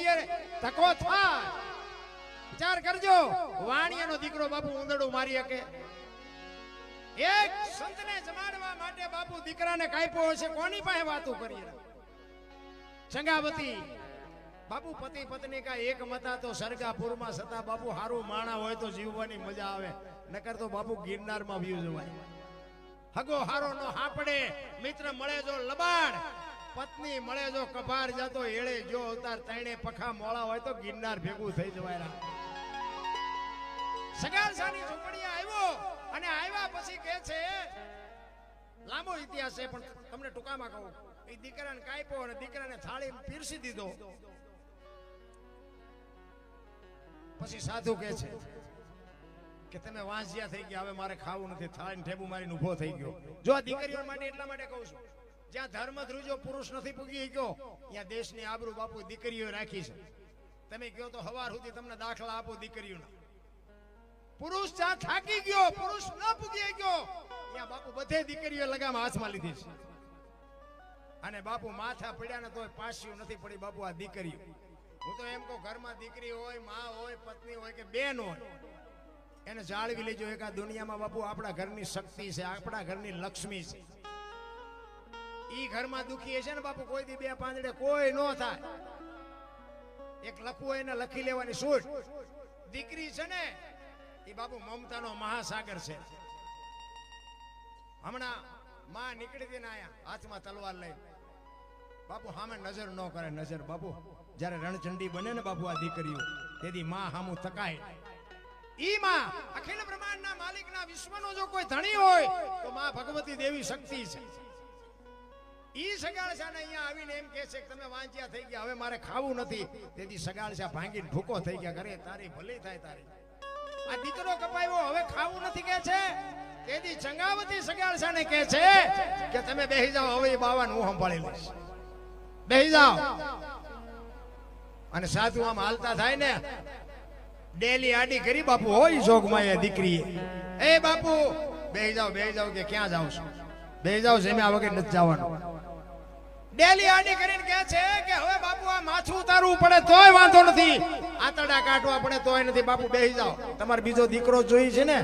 ઝૂંપડીએ ધક્કો થાય. વિચાર કરજો, વાણિયાનો દીકરો બાપુ ઉંદરડું મારી શકે? એક સંતને જમાડવા માટે બાપુ દીકરાને કાપ્યો હશે, કોની પાસે વાતો કરીએ? સંગાવતી બાપુ પતિ પત્ની કા એક મતા તો સરગાપુરમાં સતા બાપુ હારું માણા હોય તો જીવવાની મજા આવે, નકર તો બાપુ ગિરનારમાં વ્યુ જવાય. હગો હારો નો હાપડે, મિત્ર મળે જો લબાડ, પત્ની મળે જો કભાર, જાતો એળે જો અવતાર, તૈણે પખા મોળા હોય તો ગિરનાર ભેગું થઈ જવાય. સગાસાની ઝૂંપડીએ આવ્યો અને આવ્યા પછી કહે છે, લાંબો ઇતિહાસ છે પણ તમને ટૂંકામાં કહું. એ દીકરાને કાપ્યો અને દીકરાને થાળી પીરસી દીધો. પછી સાધુ કહે છે કે તમે વાંસિયા થઈ ગયા, હવે મારે ખાવું નથી. થાળીને ઠેબુ મારીને ઊભો થઈ ગયો. જો આ દીકરીઓ માટે એટલા માટે કહું છું, જ્યાં ધર્મ ધ્રુજો પુરુષ નથી પૂગી ગયો, ત્યાં દેશની આબરૂ બાપુ દીકરીઓ રાખી છે. તમે કહો તો હવાર સુધી તમને દાખલા આપો દીકરીઓના. પુરુષ જ્યાં થાકી ગયો, પુરુષ ન પૂગી ગયો, ત્યાં બાપુ બધે દીકરીઓ લગામ હાથમાં લીધી છે. અને બાપુ માથા પડ્યા ને તોય પાસ્યું નથી પડી બાપુ આ દીકરીઓ. હું તો એમ કહું, ઘરમાં દીકરી હોય, માં હોય, પત્ની હોય કે બેન હોય, એને જાળવી લેજો. એક આ દુનિયામાં બાપુ આપણા ઘરની શક્તિ છે, આપણા ઘરની લક્ષ્મી છે. ઈ ઘરમાં દુખી છે ને બાપુ, કોઈ દી બે પાંદડે કોઈ નો થાય. એક લખવું હોય એને લખી લેવાની છૂટ. દીકરી છે ને એ બાપુ મમતાનો મહાસાગર છે. હમણાં માં નીકળી હતી ને આયા હાથમાં તલવાર લઈ, બાપુ સામે નજર ન કરે. નજર બાપુ જયારે રણચંડી બને ને બાપુ આ દીકરીઓ, તેથી માં સામું તકાય. ઈ માં અખિલ બ્રહ્માંડના માલિકના વિશ્વનો જો કોઈ ધણી હોય તો માં ભગવતી દેવી શક્તિ છે. ઈ સગાળસાને અહીંયા આવીને એમ કહે છે કે તમે વાંચ્યા થઈ ગયા, હવે મારે ખાવું નથી. તેથી સગાળસા ભાંગીને ભૂકો થઈ ગયા. કરે તારી ભલી થાય તારી. આ દીકરો કપાયો, હવે ખાવું નથી કે છે. તેથી ચંગાવતી સગાળસાને કહે છે કે તમે બેહી જાઓ, હવે બાવાને હું સંભાળી લઈશ, બેહી જાઓ. અને સાધુ આમ હાલતા થાય ને, ડેલી આડી કરી બાપુ હોય જોગમાં એ દીકરીએ, એ બાપુ બેહી જાઓ કે ક્યાં જાવ છો? બેહી જાઓ, જમ્યા વગર નથી જવાનું. ડેલી આડી કરીને કહે છે કે હવે બાપુ આ માથું ઉતારવું પડે તોય વાંધો નથી, આતડા કાઢવા પડે તોય નથી. બાપુ બેહી જાઓ, તમારે બીજો દીકરો જોઈ છે ને.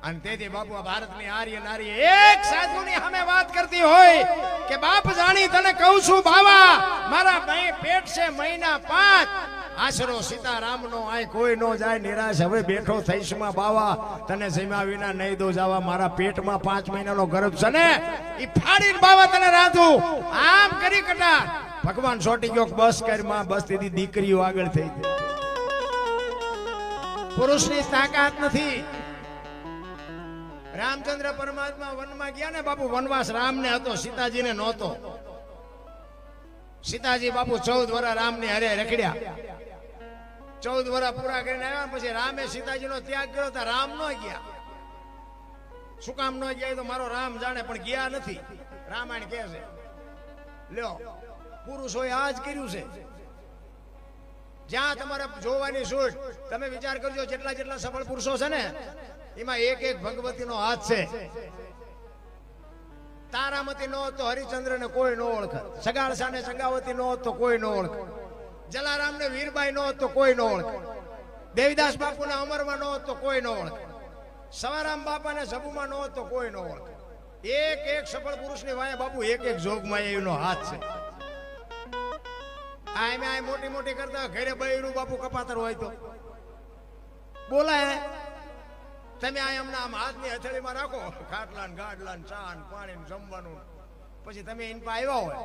અને તેથી બાપુ આ ભારતની આર્ય નારી એક સાધુની સામે વાત કરતી હોય કે બાપ જાણી તને કહું છું બાવા, મારા પેટ છે મહિના 5, આશરો સીતારામનો આય કોઈ નો જાય નિરાશ. હવે બેઠો થઈશ માં બાવા, તને જમ્યા વિના નહીં દો જાવા. મારા પેટમાં 5 મહિનાનો ગર્ભ છે ને, ઈ ફાડીને બાવા તને રાંધું. આમ કરી કટા ભગવાન છોટી ગયો, બસ કર માં, બસ. તેથી દીકરીઓ આગળ થઈ ગઈ. પુરુષની તાકાત નથી. રામચંદ્ર પરમાત્મા વનમાં ગયા ને બાપુ, વનવાસ રામને હતો, સીતાજીને નહોતો. સીતાજી બાપુ 14 વર્ષ રામની હરે રખડ્યા. 14 વર્ષ પૂરા કરીને આવ્યા પછી રામે સીતાજીનો ત્યાગ કર્યો તો રામ ન ગયા. શું કામ ન ગયા તો મારો રામ જાણે, પણ ગયા નથી. રામાયણ કહે છે, લ્યો પુરુષોએ આ જ કર્યું છે. જ્યાં તમારે જોવાની છૂટ. તમે વિચાર કરજો, જેટલા સફળ પુરુષો છે ને એમાં એક એક ભગવતીનો હાથ છે. તારામતી નો તો હરિચંદ્ર ને કોઈ નો ઓળખે, સગાળસા ને સંગાવતી નો તો કોઈ નો ઓળખે, જલારામ ને વીરબાઈ નો તો કોઈ નો ઓળખે, દેવીદાસ બાપુ ને અમરમાં નો તો કોઈ નો ઓળખે, સવારામ બાપા ને સબુમાં નો તો કોઈ નો ઓળખે. એક એક સફળ પુરુષ ની વાય બાપુ એક એક જોગમાં એનો હાથ છે. આ મોટી મોટી કરતા ઘરે બૈરું બાપુ કપાતર હોય તો બોલાય. તમે આ એમના આમ હાથની હથેળીમાં રાખો, ખાટલા ને ગાડલા ને ચા ને પાણી ને જમવાનું, પછી તમે એની પાસે આવ્યા હોય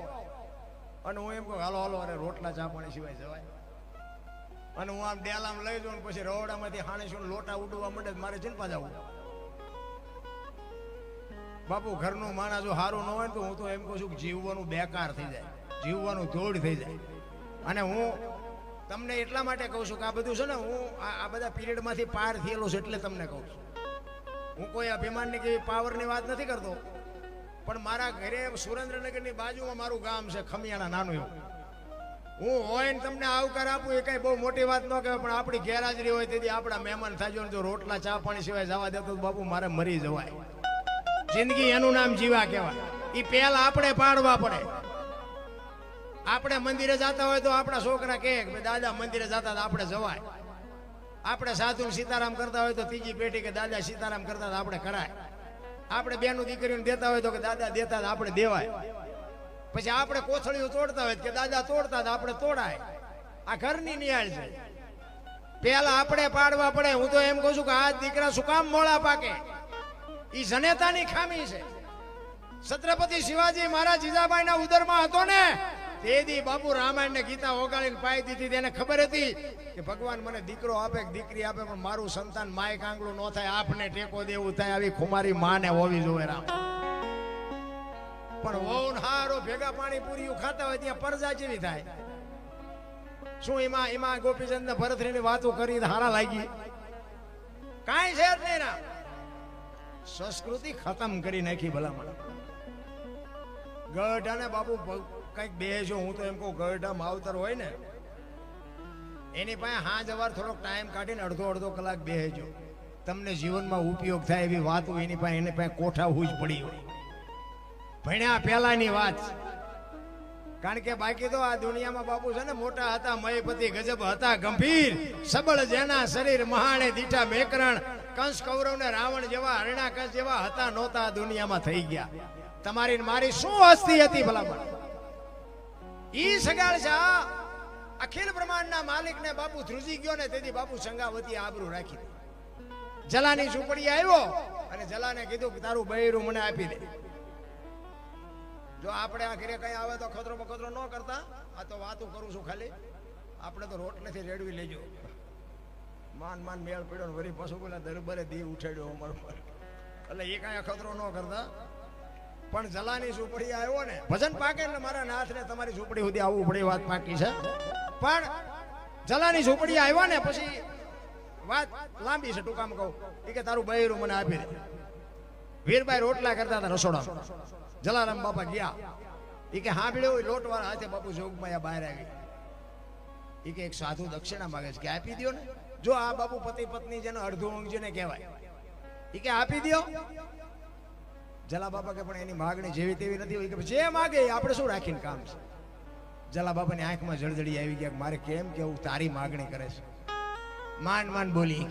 અને હું એમ કહું હાલો હાલો, અરે રોટલા ચા પાણી સિવાય જવાય. અને હું આમ ડેલામ લઈ જાઉં પછી રવડામાંથી હાણીશું લોટા ઉડવા માંડે, મારે ચિંતા જવું. બાપુ ઘરનું માણસ જો સારું ન હોય તો હું તો એમ કહું છું કે જીવવાનું બેકાર થઈ જાય, જીવવાનું ધોડ થઈ જાય. અને હું તમને એટલા માટે કહું છું કે આ બધું છે ને, હું આ બધા પીરિયડમાંથી પાર થયેલો છું એટલે તમને કહું છું. હું કોઈ અભિમાનની કે પાવરની વાત નથી કરતો, પણ મારા ઘરે સુરેન્દ્રનગરની બાજુમાં મારું ગામ છે ખમિયાણા નાનું એવું. હું હોય ને તમને આવકાર આપું એ કઈ બહુ મોટી વાત ન કહેવાય, પણ આપણી ગેરહાજરી હોય તેથી આપણા મહેમાન થાજો ને જો રોટલા ચા પાણી સિવાય જવા દેતો તો બાપુ મારે મરી જવાય. જિંદગી એનું નામ જીવા કહેવાય. એ પહેલા આપણે પાડવા પડે. આપણે મંદિરે જતા હોય તો આપણા છોકરા કહે કે દાદા મંદિરે જતા તો આપણે જવાય. આપણે સાધુ સીતારામ કરતા હોય તો ત્રીજી પેઢી કે દાદા સીતારામ કરતા તો આપણે કરાય. આપણે બેનું દીકરીઓને દેતા હોય તો કે દાદા દેતા તો આપણે દેવાય. પછી આપણે કોથળીઓ તોડતા હોય કે દાદા તોડતા તો આપણે તોડાય. આ ઘરની નિહાળ છે. પેલા આપણે પાડવા પડે. હું તો એમ કહું છું કે આ દીકરા શું કામ મોળા પાકે? ઈ જનેતાની ખામી છે. છત્રપતિ શિવાજી મહારાજ જીજાબાઈના ઉદરમાં હતો ને તેથી બાપુ રામાયણ ને ગીતા ઓગાળીને પાઈ દીધી. તેને ખબર હતી કે ભગવાન મને દીકરો આપે કે દીકરી આપે પણ મારું સંતાન માય કાંગલું ન થાય, આપને ટેકો દેવું થાય. આવી ખુમારી માને હોવી જોઈએ રામ. પણ વહુ હારો ભેગા પાણીપુરી ખાતા હોય ત્યાં પરજા જેવી થાય. શું એમાં ગોપીચંદ ને ભરતરીની વાતો કરી હારા લાગી? કાંઈ છે જ નહીં રામ. સંસ્કૃતિ ખતમ કરી નાખી ભલામણ. ગઢાને બાપુ કઈક બેસો. હું તો એમ કહું ગઢા માવતર હોય ને એની પાસે હા જવાર થોડોક ટાઈમ કાઢીને અડધો કલાક બેસજો. તમને જીવનમાં ઉપયોગ થાય એવી વાતો એની પાસે કોઠા જ પડી હોય. ભણ્યા પહેલાની વાત. કારણ કે બાકી તો આ દુનિયામાં બાપુ છે ને મોટા હતા મયપતિ ગજબ હતા ગંભીર સબળ જેના શરીર મહાણે દીઠા મેકરણ કંસ કૌરવ ને રાવણ જેવા હરણાકશ જેવા હતા નહોતા દુનિયામાં થઈ ગયા. તમારી મારી શું હસ્તી હતી ભલામણ. ઈ સગાળ છે અખિલ બ્રહ્માંડના માલિક ને બાપુ ધ્રુજી ગયો ને તેથી બાપુ સંગાવતી આબરૂ રાખી. જલાની ઝૂંપડી આવ્યો અને જલાને કીધું કે તારું બૈરું મને આપી દે. જો આપણે આ ઘરે કઈ આવે તો ખતરો બખતરો ન કરતા. આ તો વાતું કરું છું ખાલી. આપણે તો રોટ નથી રેડવી લેજો. માન મેળ પડ્યો વરી પાછું પેલા દરબારે દી ઉઠાડ્યો અમારો પર. એટલે એ કઈ ખતરો ન કરતા. પણ જલાની ઝૂંપડી આવ્યો ને ભજન પાકે એટલે મારા નાથ ને તમારી ઝૂંપડી સુધી આવવું પડે વાત પાકી છે. પણ જલાની ઝૂંપડી આવ્યા ને પછી વાત લાંબી છે ટૂંકામાં કહું. એ કે તારું બૈરું મને આપી દે. વીરબાઈ રોટલા કરતા હતા રસોડામાં. જલારામ બાપા ગયા. એ કે હા ભીડ્યો લોટ વાળા હાથે બાપુ જોગમાયા બહાર આવી. એ કે એક સાધુ દક્ષિણા માંગે છે કે આપી દો ને. જો આ બાપુ પતિ પત્ની જેનો અડધું ઊંઘ જેને કહેવાય. એ કે આપી દો. જલા બાપા કે પણ એની માગણી જેવી તેવી નથી હોય કે જે માગે આપણે શું રાખીને કામ છે. જલા બાપાની આંખમાં જળજળી આવી ગયા મારે કેમ કેવું તારી માગણી કરે છે. માંડ બોલી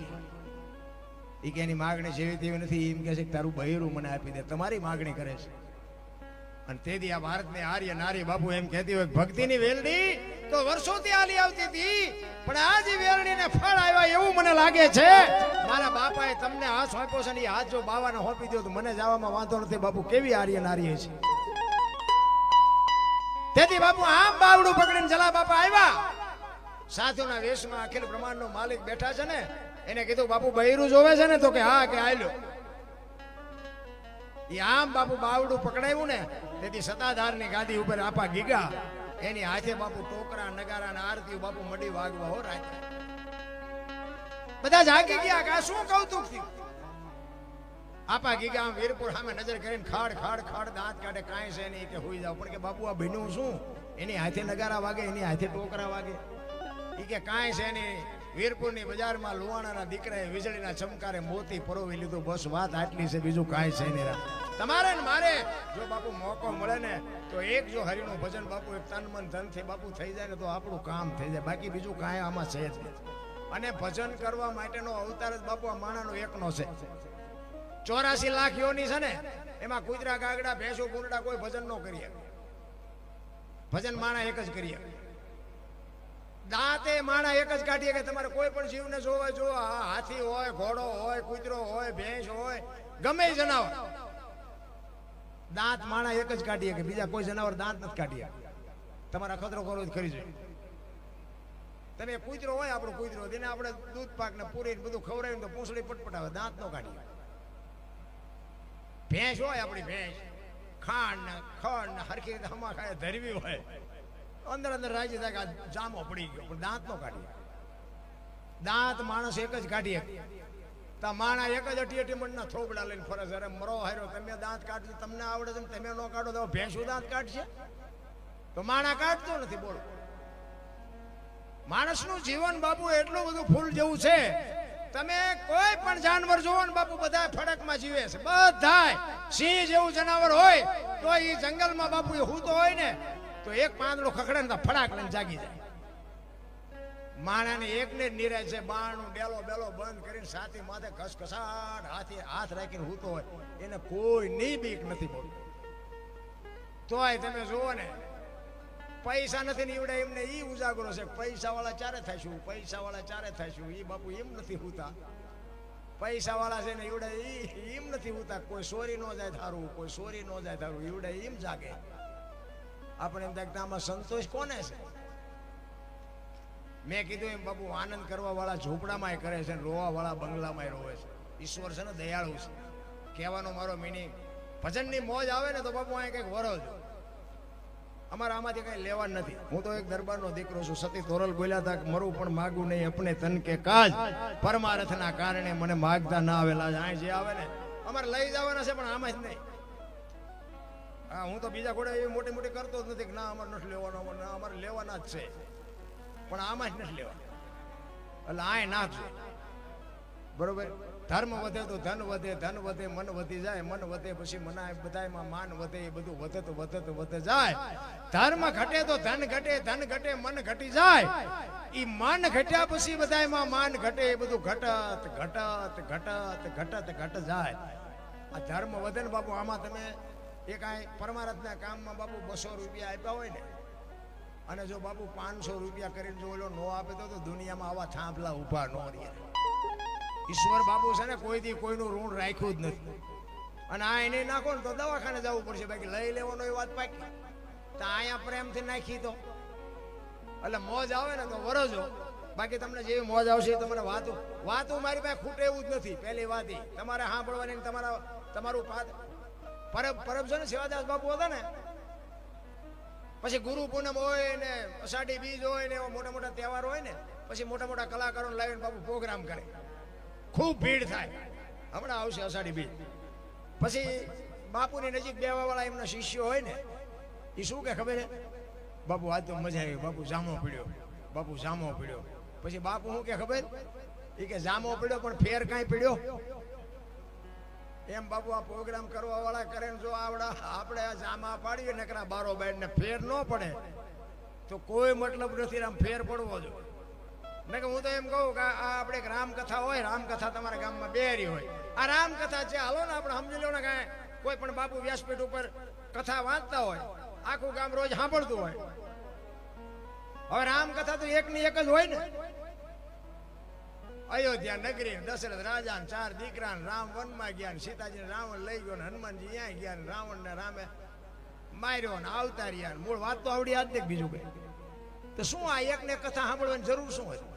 એ કે એની માગણી જેવી તેવી નથી. એમ કે છે કે તારું બૈરું મને આપી દે. તમારી માગણી કરે છે. અને તેથી આ ભારતની આર્ય નારી બાપુ એમ કહેતી હોય ભક્તિની વેલડી તો વર્ષોથી આલી આવતી હતી પણ આજ વેલડીને ફળ આવ્યા એવું મને લાગે છે. મારા બાપાએ તમને હાથ સોંપ્યો છે ને એ હાથ જો બાવાને સોંપી દો તો મને જવામાં વાંધો નથી. બાપુ કેવી આર્ય નારી છે. તેથી બાપુ આમ બાવડું પકડીને જલા બાપા આવ્યા. સાધુના વેશમાં અખિલ બ્રહ્માંડનો માલિક બેઠા છે ને એને કીધું બાપુ બૈરું જોવે છે ને તો કે હા કે આલ્યો. એ આમ બાપુ બાવડું પકડાયું ને તેથી સતાધારની ગાદી ઉપર આપા ગીગા એની હાથે બાપુ ટોકરા નગારા અને આરતી બાપુ મડી વાગવા હો રાત. બધા જાગી ગયા કે આ શું કૌતુક થયું. આપા ગીગા આમ વીરપુર સામે નજર કરીને ખાડ દાંત કાઢે કાંઈ છે નહીં કે હોઈ જાવ. પણ કે બાપુ આ ભીનું શું? એની હાથે નગારા વાગે એની હાથે ટોકરા વાગે. એ કે કાંઈ છે નહીં. વીરપુરની બજારમાં લુવાણાના દીકરાએ વીજળીના ચમકારે મોતી પરોવી લીધું. બસ વાત આટલી છે, બીજું કાંઈ છે નહીં. તમારે ને મારે જો બાપુ મોકો મળે ને તો એક જો હરિનું ભજન બાપુ એક તન મન ધનથી બાપુ થઈ જાય ને તો આપણું કામ થઈ જાય. બાકી બીજું કાંઈ આમાં છે જ નહીં. અને ભજન કરવા માટેનો અવતાર જ બાપુ આ માણાનો એકનો છે. 84 લાખ યોની છે ને એમાં કુતરા ગાગડા ભેંસો કુંડા કોઈ ભજન ન કરીએ. ભજન માણા એક જ કરીએ. દાંતે માણા એક જ કાઢીએ કે તમારે કોઈ પણ જીવને જોવા જો હાથી હોય ઘોડો હોય કૂતરો હોય ભેંસ હોય ગમે જનાવર દાંત માણા એક જ કાઢીએ કે બીજા કોઈ જનાવર દાંત નથી કાઢીએ. તમારે અખતરો કરવો જ કરી જોઈએ. તમે કૂતરો હોય આપણો કૂતરો તેને આપણે દૂધ પાક ને પૂરી બધું ખવડાવીને તો પૂંછડી પટપટાવે દાંત નો કાઢીએ. ભેંસ હોય આપણી ભેંસ ખાંડ ને ખડ ને હરખી રીતે હમા ખાય ધરવી હોય અંદર રાજી થાય કે જામો પડી ગયો પણ દાંત નો કાઢીએ. દાંત માણસ એક જ કાઢીએ. તા માણા એક જ અટી મણના થોબડા લઈને ફરે છે. અરે મરો હાર્યો તમે દાંત કાઢજો તમને આવડે છે તમે ન કાઢો તો ભેંસું દાંત કાઢશે તો માણા કાઢતો નથી. બોલો માણસનું જીવન બાપુ એટલું બધું ફૂલ જેવું છે. તમે કોઈ પણ જાનવર જોવો ને બાપુ બધા ફડકમાં જીવે છે. બધા સિંહ જેવું જનાવર હોય તો એ જંગલમાં બાપુ હૂતો હોય ને તો એક પાંદડો ખખડે ને તો ફડાક લઈને જાગી જાય. માણાને એકને જ નિરાય છે, બાણું ડેલો બેલો બંધ કરીને સાથી માથે ઘસઘસાટ હાથ રાખીને હૂતો હોય એને કોઈ ની બીક નથી બોલતું. તોય તમે જુઓ ને પૈસા નથી નીવડે એમને ઈ ઉજાગરો છે. પૈસા વાળા ચારે થઈશું, પૈસા વાળા ચારે થઈશું. ઈ બાપુ એમ નથી હોતા. પૈસા વાળા છે ને ઈવડે ઈ એમ નથી હોતા. કોઈ ચોરી નો જાય થારું, કોઈ ચોરી નો જાય થારું, ઈવડે એમ જાગે. આપણે એમ થાય કે આમાં સંતોષ કોને છે? મેં કીધું એમ બાપુ આનંદ કરવા વાળા ઝૂંપડામાં કરે છે, રોવા વાળા બંગલામાં રોવે છે. ઈશ્વર છે ને દયાળુ છે. કહેવાનો મારો મિનિંગ ભજનની મોજ આવે ને તો બાપુ અહીં કંઈક વરો છો. અમારે આમાંથી કઈ લેવા નથી. હું તો એક દરબારનો દીકરો છું. સતી તોરલ બોલ્યા હતા કે મરું પણ માગું નહીં અપને તન કે કાજ, પરમાર્થના કારણે મને માગતા ના આવેલા. અહીં જે આવે ને અમારે લઈ જવાના છે પણ આમાં જ નહીં. હા, હું તો બીજા ઘોડે એવી મોટી મોટી કરતો જ નથી કે ના અમારે નથી લેવાનો, ના અમારે લેવાના જ છે, પણ આમાં જ નથી લેવા. એટલે આ નાખજો બરોબર. ધર્મ વધે તો ધન વધે, ધન વધે મન વધી જાય, મન વધે પછી મનાય બધાયમાં માન વધે. એ બધું વધે જાય. ધર્મ ઘટે તો ધન ઘટે, ધન ઘટે મન ઘટી જાય. ઈ મન ઘટ્યા પછી બધાયમાં માન ઘટે. એ બધું ઘટત જાય. આ ધર્મ વધે ને બાપુ. આમાં તમે એક આ પરમાર્થના કામમાં બાપુ 200 રૂપિયા આપ્યા હોય ને, અને જો બાપુ 500 રૂપિયા કરીને જો ઓલો નો આપે તો દુનિયામાં આવા થાંભલા ઉભા નો રહે. ઈશ્વર બાપુ છે ને કોઈથી કોઈનું ઋણ રાખ્યું જ નથી. અને આ એને નાખો ને તો દવાખાને જવું પડશે. બાકી લઈ લેવાનો એ વાત પાકી. તો અહીંયા પ્રેમથી નાખી તો એટલે મોજ આવે ને તો વરજો. બાકી તમને જેવી મોજ આવશે એ તમારે વાતું મારી પાસે ખૂટે એવું જ નથી. પહેલી વાત તમારે સાંભળવાની તમારું પરબ છે ને સેવાદાસ બાપુ હતા ને, પછી ગુરુ પૂનમ હોય ને અષાઢી બીજ હોય ને એવા મોટા મોટા તહેવાર હોય ને, પછી મોટા મોટા કલાકારોને લાવીને બાપુ પ્રોગ્રામ કરે. ખૂબ ભીડ થાય. હમણાં આવશે અષાઢી બીજ. પછી બાપુની નજીક બેવા વાળા એમના શિષ્યો હોય ને, એ શું કે ખબર હે? બાપુ આજ તો મજા આવી, બાપુ જામો પીડ્યો, બાપુ જામો પીડ્યો. પછી બાપુ શું કે ખબર? એ કે જામો પીડ્યો પણ ફેર કાંઈ પીડ્યો. એમ બાપુ આ પ્રોગ્રામ કરવા વાળા કરે ને જો આપણે આ જામા પાડીએ નકરા બારો બાઈડ ને ફેર ન પડે તો કોઈ મતલબ નથી. આમ ફેર પડવો જોઈએ. મેં કે હું તો એમ કહું કે આ આપણે એક રામકથા હોય, રામકથા તમારા ગામમાં બેરી હોય. આ રામકથા છે, હાલો ને આપણે સમજી લો ને કાંઈ કોઈ પણ બાપુ વ્યાસપીઠ ઉપર કથા વાંચતા હોય, આખું ગામ રોજ સાંભળતું હોય. હવે રામકથા તો એકની એક જ હોય ને. અયોધ્યા નગરી, દશરથ રાજા ને 4 દીકરા, રામ વનમાં ગયા, સીતાજી રાવણ લઈ ગયો, હનુમાનજી ત્યાં ગયા, રાવણ ને રામે માર્યો ને આવતા રહ્યા. મૂળ વાત તો આવડી આજ દેખ. બીજું કઈ તો શું આ એકને કથા સાંભળવાની જરૂર શું હતી?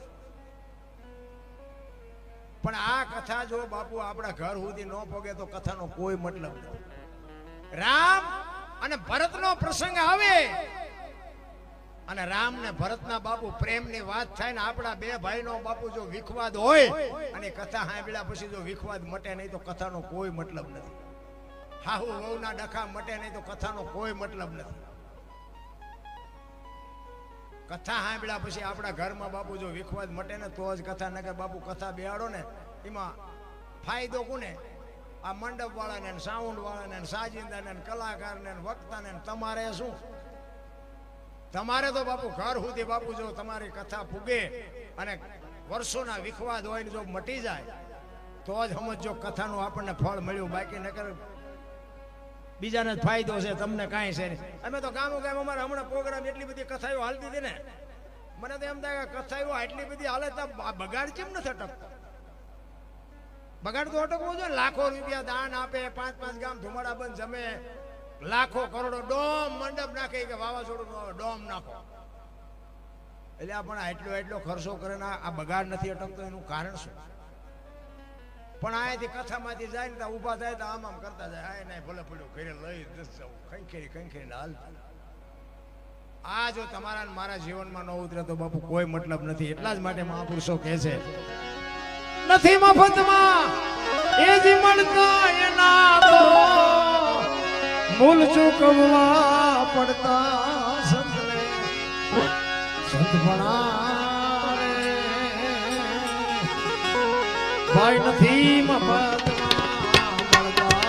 પણ આ કથા જો બાપુ આપણા ઘર સુધી ન પોગે તો કથાનો કોઈ મતલબ નથી. રામ અને ભરતનો પ્રસંગ આવે અને રામ ને ભરતના બાપુ પ્રેમની વાત થાય ને આપણા બે ભાઈનો બાપુ જો વિખવાદ હોય અને કથા સાંભળ્યા પછી જો વિખવાદ મટે નહીં તો કથાનો કોઈ મતલબ નથી. હાહુ વહુના ડખા મટે નહીં તો કથાનો કોઈ મતલબ નથી. કથા સાંભળ્યા પછી આપણા ઘરમાં બાપુ જો વિખવાદ મટે ને તો જ કથા. નકર બાપુ કથા બેહાડો ને એમાં ફાયદો કોને? આ મંડપ વાળાને, સાઉન્ડ વાળાને, સાજિંદાને, કલાકારને, વક્તાને. તમારે શું? તમારે તો બાપુ ઘર સુધી બાપુ જો તમારી કથા ફૂગે અને વર્ષોના વિખવાદ હોય ને જો મટી જાય તો જ સમજો કથાનું આપણને ફળ મળ્યું. બાકી નકર બીજાને જ ફાયદો છે, તમને કાંઈ છે નહીં. અમે તો ગામો ગામ અમારે હમણાં પ્રોગ્રામ એટલી બધી કથાઓ હાલતી હતી ને, મને તો એમ થાય કે કથાઓ આટલી બધી હાલે તો બગાડ કેમ નથી અટકતો? બગાડ તો અટકવો જોઈએ. લાખો રૂપિયા દાન આપે, 5-5 ગામ ધુમાડા બંધ જમે, લાખો કરોડો ડોમ મંડપ નાખે કે વાવાઝોડું ડોમ નાખો. એટલે આ પણ એટલો ખર્ચો કરે ને આ બગાડ નથી અટકતો એનું કારણ શું? પણ અહીંયાથી કથામાંથી જાય ને ઉભા થાય તો આમ કરતા જાય. આ નહીં ભલે પડ્યું ઘરે લઈ જવું, કંઈ હાલ. આ જો તમારા મારા જીવનમાં ન ઉતરે તો બાપુ કોઈ મતલબ નથી. એટલા જ માટે મહાપુરુષો કહે છે નથી મફતમાં એ જ મળતા એના તો મૂલ ચૂકવવા પડતા સંતને સંતપણા રે ભાઈ નથી મફતમાં મળતા.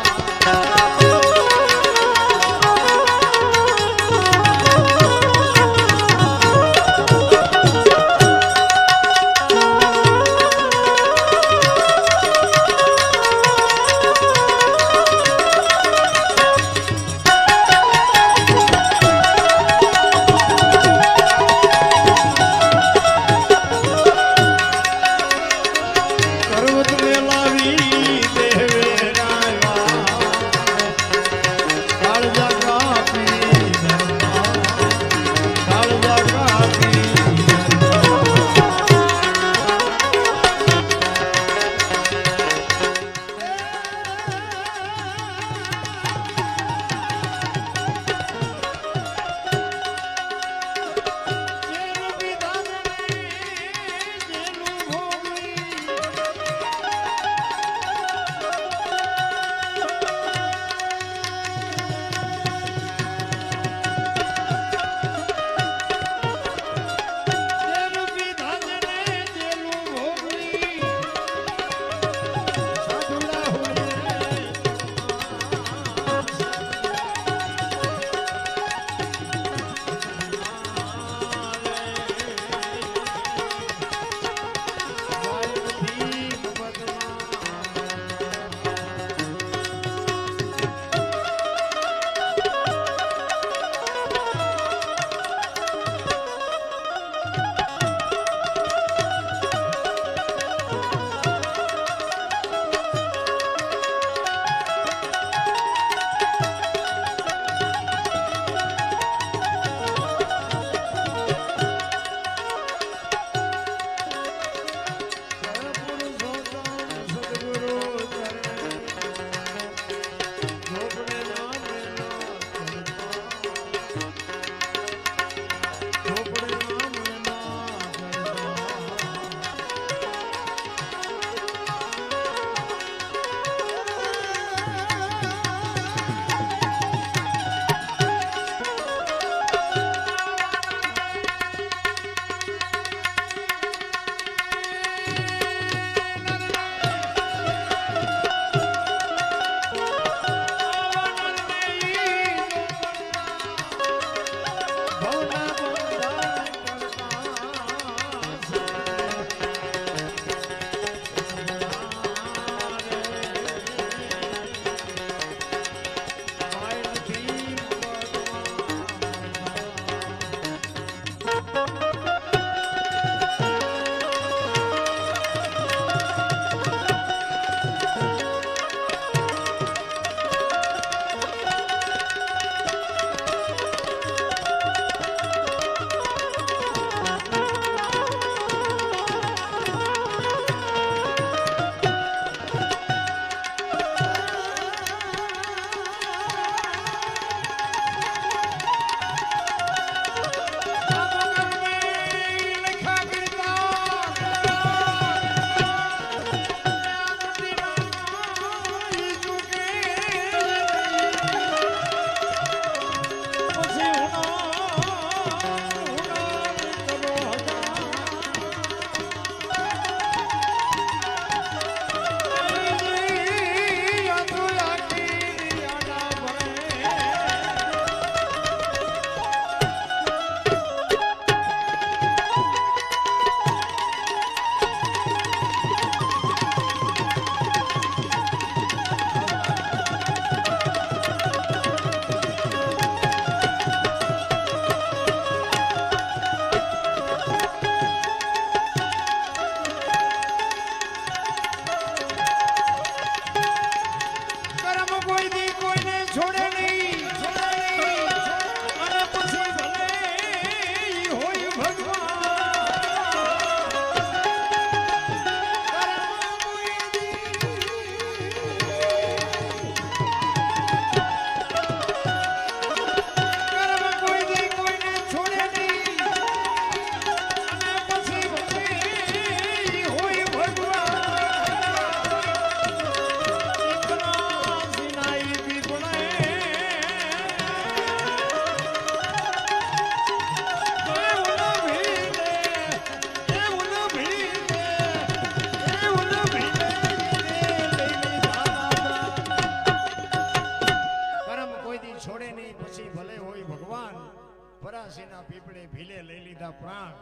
પરાસીના પીપળે ભીલે લઈ લીધા પ્રાણ.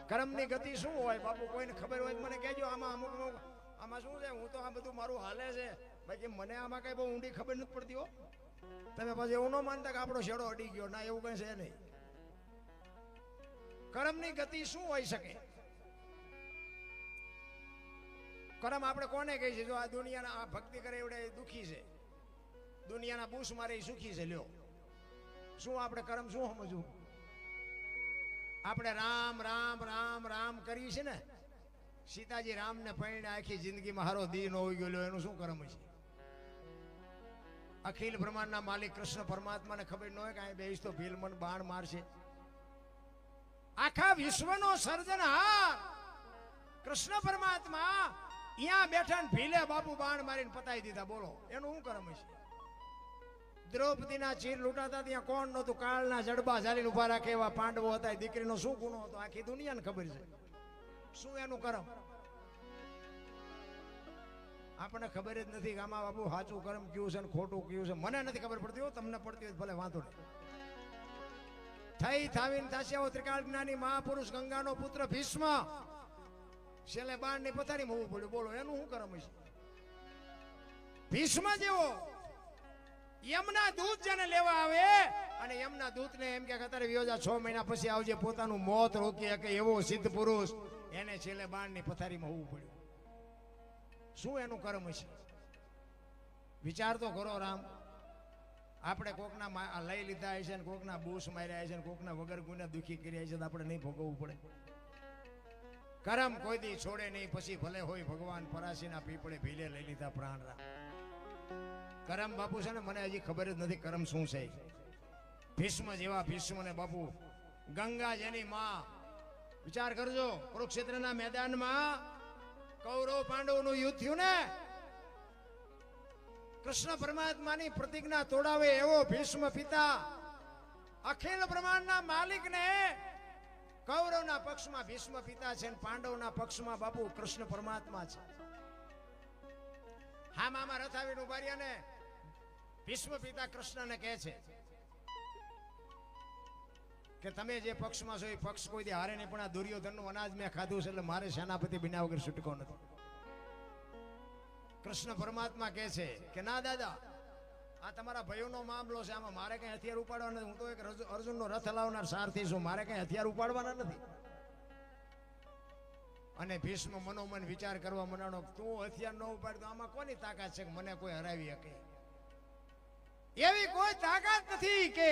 કર્મની ગતિ શું હોય બાપુ, કોઈને ખબર હોય તો મને કહેજો. આમાં અમુક આમાં શું છે, હું તો આ બધું મારું હાલે છે બાકી મને આમાં કઈ બહુ ઊંડી ખબર નથી પડતી હો. તમે પછી એવું ન માનતા કે આપણો શેડો અડી ગયો, ના એવું કઈ છે નહીં. કર્મની ગતિ શું હોઈ શકે? કર્મ આપણે કોને કહી છે? જો આ દુનિયાના આ ભક્તિ કરે એવડે દુખી છે, દુનિયાના બૂસ મારે સુખી છે. લ્યો શું આપણે કર્મ શું સમજવું? આપણે રામ રામ રામ રામ કરીએ છીએ ને. સીતાજી રામને પરણે આખી જિંદગીમાં હારો દી ન હોઈ ગયો, એનું શું કર્મ છે? અખિલ બ્રહ્માંડના માલિક કૃષ્ણ પરમાત્માને ખબર ન હોય કે અહીં બેસ તો ભીલ મન બાણ મારશે. આખા વિશ્વનો સર્જનહાર કૃષ્ણ પરમાત્મા અહીંયા બેઠા ને ભીલે બાપુ બાણ મારીને પતાવી દીધા. બોલો એનું શું કર્મ છે? દ્રૌપદીના ચીર લૂંટાતા ત્યાં કોણ નહોતું? કાળના જડબા ઝાલીને ઉભા રાખે એવા પાંડવો હતા. દીકરીનો શું ગુનો હતો આખી દુનિયાને ખબર છે. શું એનું કર્મ? આપણને ખબર જ નથી કે આમાં બાપુ સાચું કર્મ કયું છે ને ખોટું કયું છે. મને નથી ખબર પડતી હો, તમને પડતી હોય ભલે વાંધો નહીં. થઈ થાવીને થાસ્યાઓ ત્રિકાળ જ્ઞાની મહાપુરુષ ગંગાનો પુત્ર ભીષ્મ છેલ્લે બાણની પથારીમાં હોવું પડ્યું. બોલો એનું શું કર્મ છે? ભીષ્મ જેવો યમના દૂત જેને લેવા આવે અને એમના દૂતને એમ કે અત્યારે વિયોજા 6 મહિના પછી આવજે, પોતાનું મોત રોકી શકે એવો સિદ્ધ પુરુષ એને છેલ્લે બાણની પથારીમાં હોવું પડ્યું. શું એનું કર્મ છે? વિચાર તો કરો રામ. આપણે કોકના લઈ લીધા હશે ને કોકના બૂસ માર્યા હશે ને કોકના વગર ગુના દુખી કર્યા હશે તો આપણે નહીં ભોગવવું પડે? કરમ કોઈ દી છોડે નહીં, પછી ભલે હોય ભગવાન પરાશીના પીપળે ભીલે લઈ લીધા પ્રાણ રામ. કરમ બાપુ છે ને, મને હજી ખબર જ નથી કરમ શું છે. ભીષ્મ જેવા ભીષ્મ ને બાપુ, ગંગા જેની માં. વિચાર કરજો, કુરુક્ષેત્રના મેદાનમાં કૌરવ પાંડવોનું યુદ્ધ થયું ને, કૃષ્ણ પરમાત્માની પ્રતિજ્ઞા તોડાવે એવો ભીષ્મ પિતા, અખિલ બ્રહ્માંડના માલિકને કૌરવના પક્ષમાં ભીષ્મ પિતા છે ને પાંડવના પક્ષમાં બાપુ કૃષ્ણ પરમાત્મા છે. હા મામા રથ આવીને ઉભા રહ્યા ને ભીષ્મ પિતા કૃષ્ણને કહે છે કે તમે જે પક્ષમાં છો એ પક્ષ કોઈ દી હારે નહીં, પણ આ દુર્યોધનનું અનાજ મેં ખાધું છે એટલે મારે સેનાપતિ બન્યા વગર છૂટકો નથી. કૃષ્ણ પરમાત્મા કહે છે કે ના દાદા, આ તમારા ભાઈઓનો મામલો છે, આમાં મારે કઈ હથિયાર ઉપાડવા નથી. હું તો એક અર્જુનનો રથ હલાવનાર સારથી છું, મારે કઈ હથિયાર ઉપાડવાના નથી. અને ભીષ્મ મનોમન વિચાર કરવા માંડ્યો, તું હથિયાર ન ઉપાડ તો આમાં કોની તાકાત છે કે મને કોઈ હરાવી શકે? એવી કોઈ તાકાત નથી કે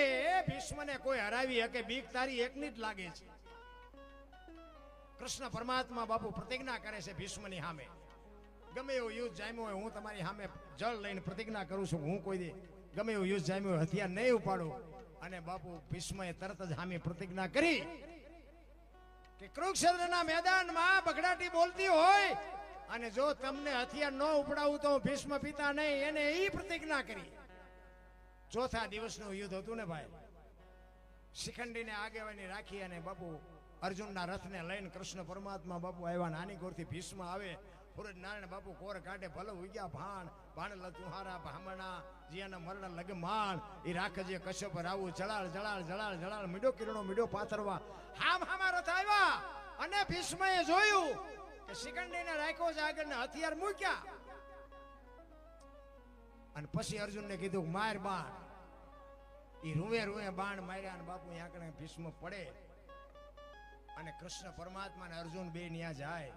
ભીષ્મને કોઈ હરાવી શકે. બીક તારી એકની જ લાગે છે. કૃષ્ણ પરમાત્મા બાપુ પ્રતિજ્ઞા કરે છે ભીષ્મની સામે, ગમે એવું યુદ્ધ જામ્યું હોય હું તમારી સામે જળ લઈને પ્રતિજ્ઞા કરું છું, હું કોઈ દે ગમે એવું યુદ્ધ જામ્યું હોય હથિયાર નહીં ઉપાડું. અને બાપુ ભીષ્મએ તરત જ સામે પ્રતિજ્ઞા કરી કે કુરુક્ષેત્રના મેદાનમાં બગડાટી બોલતી હોય અને જો તમને હથિયાર ન ઉપડાવું તો ભીષ્મ પિતા નહીં, એને એ પ્રતિજ્ઞા કરી. ચોથા દિવસનું યુદ્ધ હતું ને ભાઈ, શિખંડીને આગેવાની રાખી અને બાપુ અર્જુનના રથને લઈને કૃષ્ણ પરમાત્મા બાપુ આવ્યા. નાની કોરથી ભીષ્મ આવે, સૂરજ નારાયણ બાપુ કોર કાઢે, ભલે ઉગ્યા ભાણ ભાણ તુહારા ભામણા જીયાના મરણ લગે માણ, એ રાખજે કશ્યપ રાવું જળાળ જળાળ જળાળ જળાળ મીડો કિરણો મીડો પાથરવા. હામા રથ આવ્યા અને ભીષ્મએ જોયું કે શિખંડીને રાખ્યો છે આગળ ને હથિયાર મૂક્યા. અને પછી અર્જુનને કીધું માર બાણ. એ રૂવે રૂવે બાણ માર્યા અને બાપુ આંકડે ભીષ્મ પડે. અને કૃષ્ણ પરમાત્મા ને અર્જુન બે ન્યા જાય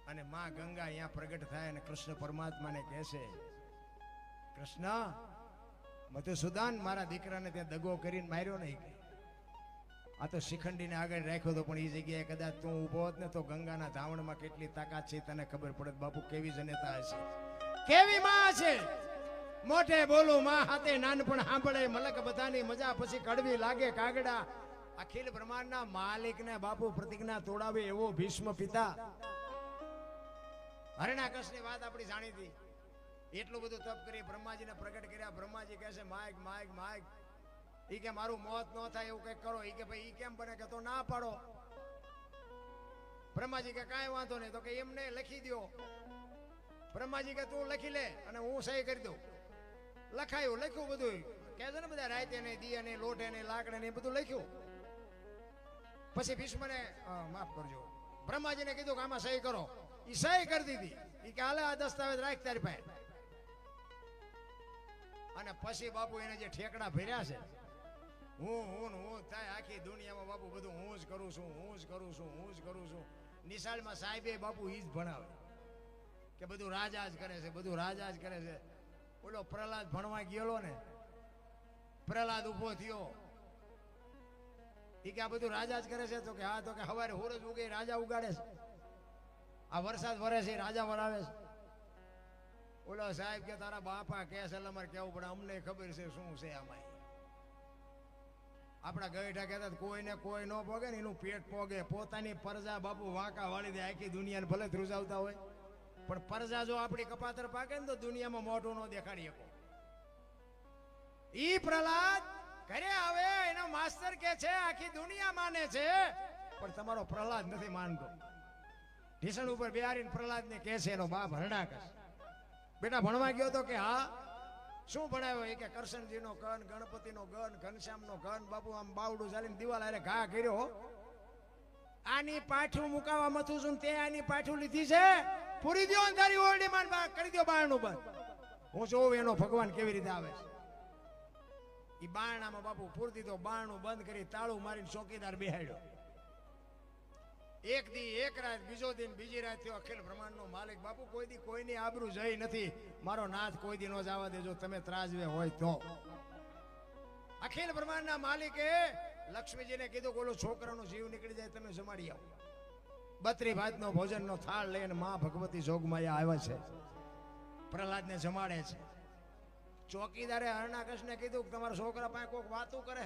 અને માં ગંગા અહીંયા પ્રગટ થાય અને કૃષ્ણ પરમાત્માને કહે છે, કૃષ્ણ મધુસૂદન મારા દીકરાને ત્યાં દગો કરીને માર્યો નહીં. આ તો શિખંડીને આગળ રાખ્યો હતો, પણ એ જગ્યાએ કદાચ તું ઊભો હોત ને તો ગંગાના ધાવણમાં કેટલી તાકાત છે તને ખબર પડે. બાપુ કેવી જનેતા હશે, કેવી માં છે. મોઢે બોલું માં હાથે નાનપણ સાંભળે, મલક બધાની મજા પછી કડવી લાગે કાગડા. અખિલ બ્રહ્માંડના માલિકને બાપુ પ્રતિજ્ઞા તોડાવે એવો ભીષ્મ પિતા. હરણાકશની વાત આપણી જાણીતી. એટલું બધું તપ કરી બ્રહ્માજીને પ્રગટ કર્યા. બ્રહ્માજી કહે છે માયક માયક માયક, ઈ કે મારું મોત ન થાય એવું કઈક કરો. ઈ કે ભાઈ ઈ કેમ બને કે તો ના પાડો. બ્રહ્માજી કે કાંઈ વાંધો નહીં, તો કે એમને લખી દો. બ્રહ્માજી કે તું લખી લે અને હું સહી કરી દઉં. લખાયું, લખ્યું બધું. કહે છે ને બધા રાતે નહીં, દિયા નહીં, લોટે નહીં, લાકડે નહીં, બધું લખ્યું. પછી ભીષ્મને માફ કરજો, બ્રહ્માજીને કીધું કે આમાં સહી કરો. ઈ સહી કરી દીધી. ઈ કે હાલે આ દસ્તાવેજ રાખ તારી પાસે. અને પછી બાપુ એને જે ઠેકડા ભર્યા છે, હું થાય આખી દુનિયામાં બાપુ બધું હું જ કરું છું, હું જ કરું છું, હું જ કરું છું. નિશાળમાં સાહેબે બાપુ ઈ જ ભણાવે કે બધું રાજા જ કરે છે, બધું રાજા જ કરે છે. ઓલો પ્રહલાદ ભણવા ગયેલો ને, પ્રહલાદ ઉભો થયો. ઈ કે આ બધું રાજા જ કરે છે. તો કે હા. તો કે સવારે સૂરજ ઉગે રાજા ઉગાડે છે, આ વરસાદ વરે છે રાજા વરાવે છે. ઓલો સાહેબ કે તારા બાપા કે છે એટલે અમારે કેવું પડે, અમને ખબર છે શું છે આમાં. આપણા ગઈઢા કહેતા કોઈને કોઈ ન પોગે ને એનું પેટ પોગે. પોતાની પરજા બાપુ વાંકા વાળી દે આખી દુનિયાને, ભલે ધ્રુજાવતા હોય પણ પરજા જો આપણી કપાતર પાકે ને તો દુનિયામાં મોઢું ન દેખાડી શકો. ઈ પ્રહલાદ ઘરે આવે, એનો માસ્ટર કે છે આખી દુનિયા માને છે, પણ તમારો પ્રહલાદ નથી માનતો. ઢીસણ ઉપર બેહારીને પ્રહલાદને કહે છે એનો બાપ હરણાકશ, બેટા ભણવા ગયો તો કે હા. શું ભણાવ્યો? એ કે કરશનજીનો ગન, ગણપતિનો ગન, ઘનશ્યામનો ગન. બાપુ આમ બાવડું ચાલીને દિવાલ હારે ઘા કર્યો. આની પાછું મુકાવા મથું છું, તે આની પાછું લીધી છે. પૂરી દો અંધારી ઓરડી માં, કરી દો બારણું બંધ. હું જોઉં એનો ભગવાન કેવી રીતે આવે છે. ઈ બારણામાં બાપુ પૂરતી તો બારણું બંધ કરી તાળું મારીને ચોકીદાર બેહાડ્યો. એક દી એક રાત, બીજો દિન બીજી રાત થયો. અખિલ બ્રહ્માંડનો માલિક બાપુ કોઈ દી કોઈની આબરૂ જઈ નથી. મારો નાથ કોઈ દી નો જવા દેજો, તમે ત્રાજવે હોય તો. અખિલ બ્રહ્માંડના માલિકે લક્ષ્મીજીને કીધું કે ઓલો છોકરાનો જીવ નીકળી જાય, તમે જમાડી આવો. 32 ભાતનો ભોજનનો થાળ લઈને માં ભગવતી જોગમાયા આવ્યા છે, પ્રહલાદને જમાડે છે. ચોકીદારે હરણાકશને કીધું કે તમારા છોકરા પાસે કોઈક વાતું કરે.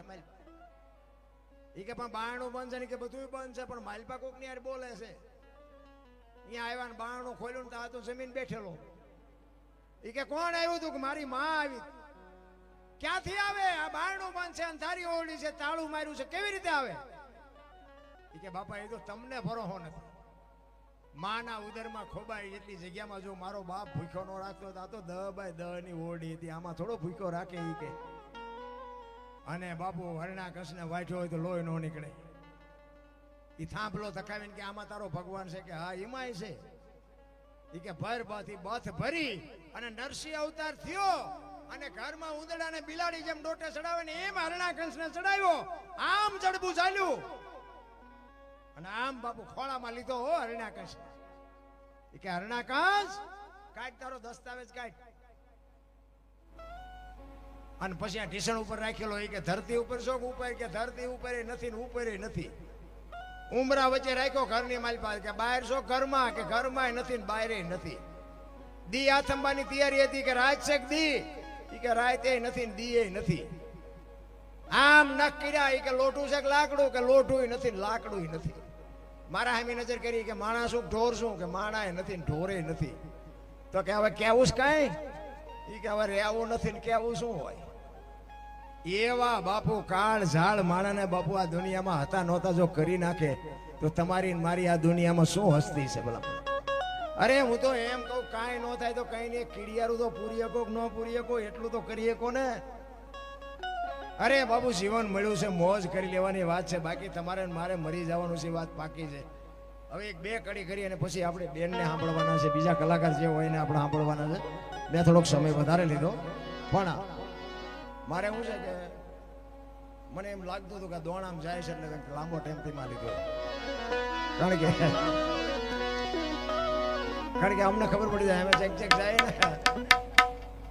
એ કે પણ બારણું બંધ છે ને, કે બધું બંધ છે, પણ માલપા કોક ની યાર બોલે છે. અહીંયા આવ્યા ને બારણું ખોલ્યું ને તો જમીન બેઠેલો. એ કે કોણ આવ્યું તું? કે મારી માં આવી. ક્યાંથી આવે? આ બારણું બંધ છે, અંધારી ઓરડી છે, તાળું માર્યું છે, કેવી રીતે આવે? એ કે બાપા એ તો તમને ભરોસો નથી. માના ઉદરમાં ખોબાઈ એટલી જગ્યામાં જો મારો બાપ ભૂખ્યો નો રાખતો હતો, આ તો 10 બાય 10 ની ઓરડી હતી, આમાં થોડો ભૂખ્યો રાખે. એ કે અને બાપુ હરણાકશને વાંચ્યો હોય તો લોહી નો નીકળે. એ થાંભલો ધકાવીને કે આમાં તારો ભગવાન છે? કે હા એમાંય છે. એ કે ભર બાથી બથ ભરી અને નરસિંહ અવતાર થયો અને ઘરમાં ઉંદડાને બિલાડી જેમ ડોટે ચડાવે ને એમ હરણાકશને ચડાવ્યો. આમ જડબું ચાલ્યું અને આમ બાપુ ખોળામાં લીધો હો હરણાકશ. એ કે હરણાકશ કાઢ તારો દસ્તાવેજ કાઢ. અને પછી આ ઢીસણ ઉપર રાખેલો. એ કે ધરતી ઉપર શોખ ઉપર? કે ધરતી ઉપર નથી ને ઉપર નથી. ઉમરા વચ્ચે રાખ્યો ઘરની માલપા. કે બહાર શોખ? ઘરમાં. કે ઘરમાં નથી ને બહાર નથી. દી આથંબાની તૈયારી હતી કે રાત છે દી? એ કે રાત એ નથી ને દી એ નથી. આમ નખ કર્યા. એ કે લોઠું છે કે લાકડું? કે લોઠું નથી ને લાકડું નથી. મારા હામી નજર કરી કે માણસ શું ઢોર શું? કે માણા નથી ને ઢોરે નથી. તો કે હવે કેવું કઈ? એ કે હવે રહેવું નથી ને કેવું શું હોય? એવા બાપુ કાળ ઝાડ માણાને બાપુ આ દુનિયામાં હતા નહોતા જો કરી નાખે તો તમારી મારી આ દુનિયામાં શું હસ્તી છે ભલા? અરે હું તો એમ કહું કાંઈ ન થાય તો કઈ નહીં, કીડિયારું તો પૂરી શકો ન પૂરી શકો એટલું તો કરી શકો ને. અરે બાબુ જીવન મળ્યું છે, મોજ કરી લેવાની વાત છે, બાકી તમારે મારે મરી જવાનું છે, વાત પાકી છે. હવે એક બે કડી કરી અને પછી આપણે બેનને સાંભળવાના છે, બીજા કલાકાર જે હોય એને આપણે સાંભળવાના છે. મેં થોડોક સમય વધારે લીધો પણ મારે શું છે કે મને એમ લાગતું હતું કે દોણામ જાય છે એટલે લાંબો ટાઈમથી માં લીધો. કારણ કે અમને ખબર પડી જાય અમે ચેક જાય ને.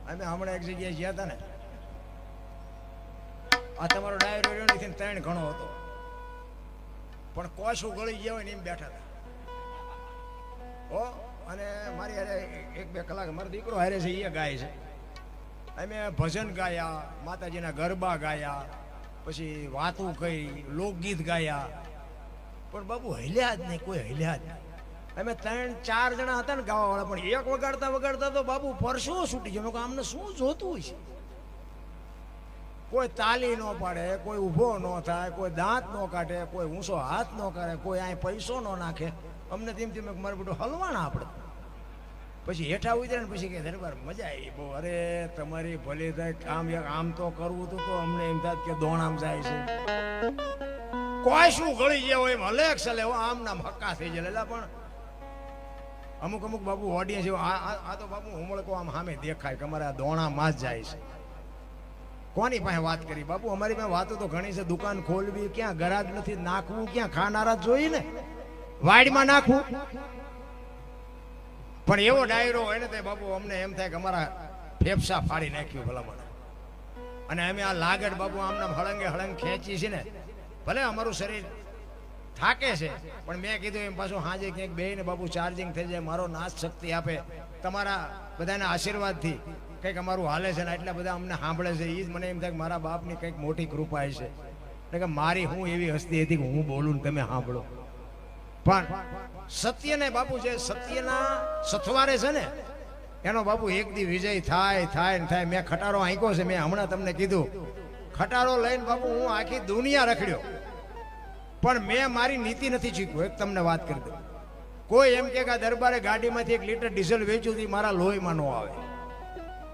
અમે હમણાં એક જગ્યાએ ગયા હતા ને, આ તમારો ડાયરો રહ્યો નથી 3 ઘણો હતો પણ કોશું ગળી ગયા હોય ને એમ બેઠા હતા. ઓ અને મારી હારે 1-2 કલાક મારો દીકરો હારે છે, એ ગાય છે. અમે ભજન ગાયા, માતાજીના ગરબા ગાયા, પછી વાતું કરી, લોકગીત ગાયા, પણ બાબુ હલ્યા જ નહીં, કોઈ હલ્યા જ નહીં. અમે 3-4 જણા હતા ને ગાવા વાળા, પણ એક વગાડતા તો બાબુ પરસો છૂટી ગયો. આમને શું જોતું હોય છે? કોઈ તાલી ન પાડે, કોઈ ઊભો ન થાય, કોઈ દાંત ન કાઢે, કોઈ ઊંચો હાથ ન કરે, કોઈ અહીં પૈસો ન નાખે. અમને તેમ મારું બધું હલવાના આપણે. પછી હેઠા ઉતરે ને પછી કે દરબાર મજા આવી બહુ. અરે તમારી ભલે થાય કામ આમ તો કરવું તો અમને એમ થાય કે દોણામ જાય છે. કોઈ શું ગળી જેવો એમ હલે ચલે આમ નામ હક્કા થઈ જાય. પણ અમુક બાબુ ઓડિયન્સ એવો આ તો બાબુ હુમળકો આમ સામે દેખાય કે અમારે આ દોણામાં જ જાય છે. કોની પાસે વાત કરી બાબુ? અમારી પાસે વાતો તો ઘણી છે. દુકાન ખોલવી ક્યાં, ગરાગ નથી, નાખવું ક્યાં, ખાનારા જોઈ ને વાડીમાં નાખવું. પણ એવો ડાયરો હોય ને તે બાબુ અમને એમ થાય કે અમારા ફેફસા ફાડી નાખ્યું ભલામણ. અને અમે આ લાગડ બાબુ આમના હળંગ ખેંચી છે ને, ભલે અમારું શરીર થાકે છે પણ મેં કીધું એમ પાછું હાજે ક્યાંક બેહીને બાબુ ચાર્જિંગ થઈ જાય, મારો નાશ શક્તિ આપે તમારા બધાના આશીર્વાદથી કંઈક અમારું હાલે છે ને એટલા બધા અમને સાંભળે છે. એ જ મને એમ થાય કે મારા બાપની કંઈક મોટી કૃપા છે. એટલે કે મારી હું એવી હસ્તી હતી કે હું બોલું ને તમે સાંભળો. પણ સત્યને બાપુ જે સત્યના સથવારે છે ને એનો બાપુ એક દી વિજય થાય. મેં ખટારો આંક્યો છે, મેં હમણાં તમને કીધું ખટારો લઈને બાપુ હું આખી દુનિયા રખડ્યો પણ મેં મારી નીતિ નથી ચીક્યું. એક તમને વાત કરી દઉં, કોઈ એમ કે દરબારે ગાડીમાંથી 1 લીટર ડીઝલ વેચ્યું હતી, મારા લોહીમાં ન આવે.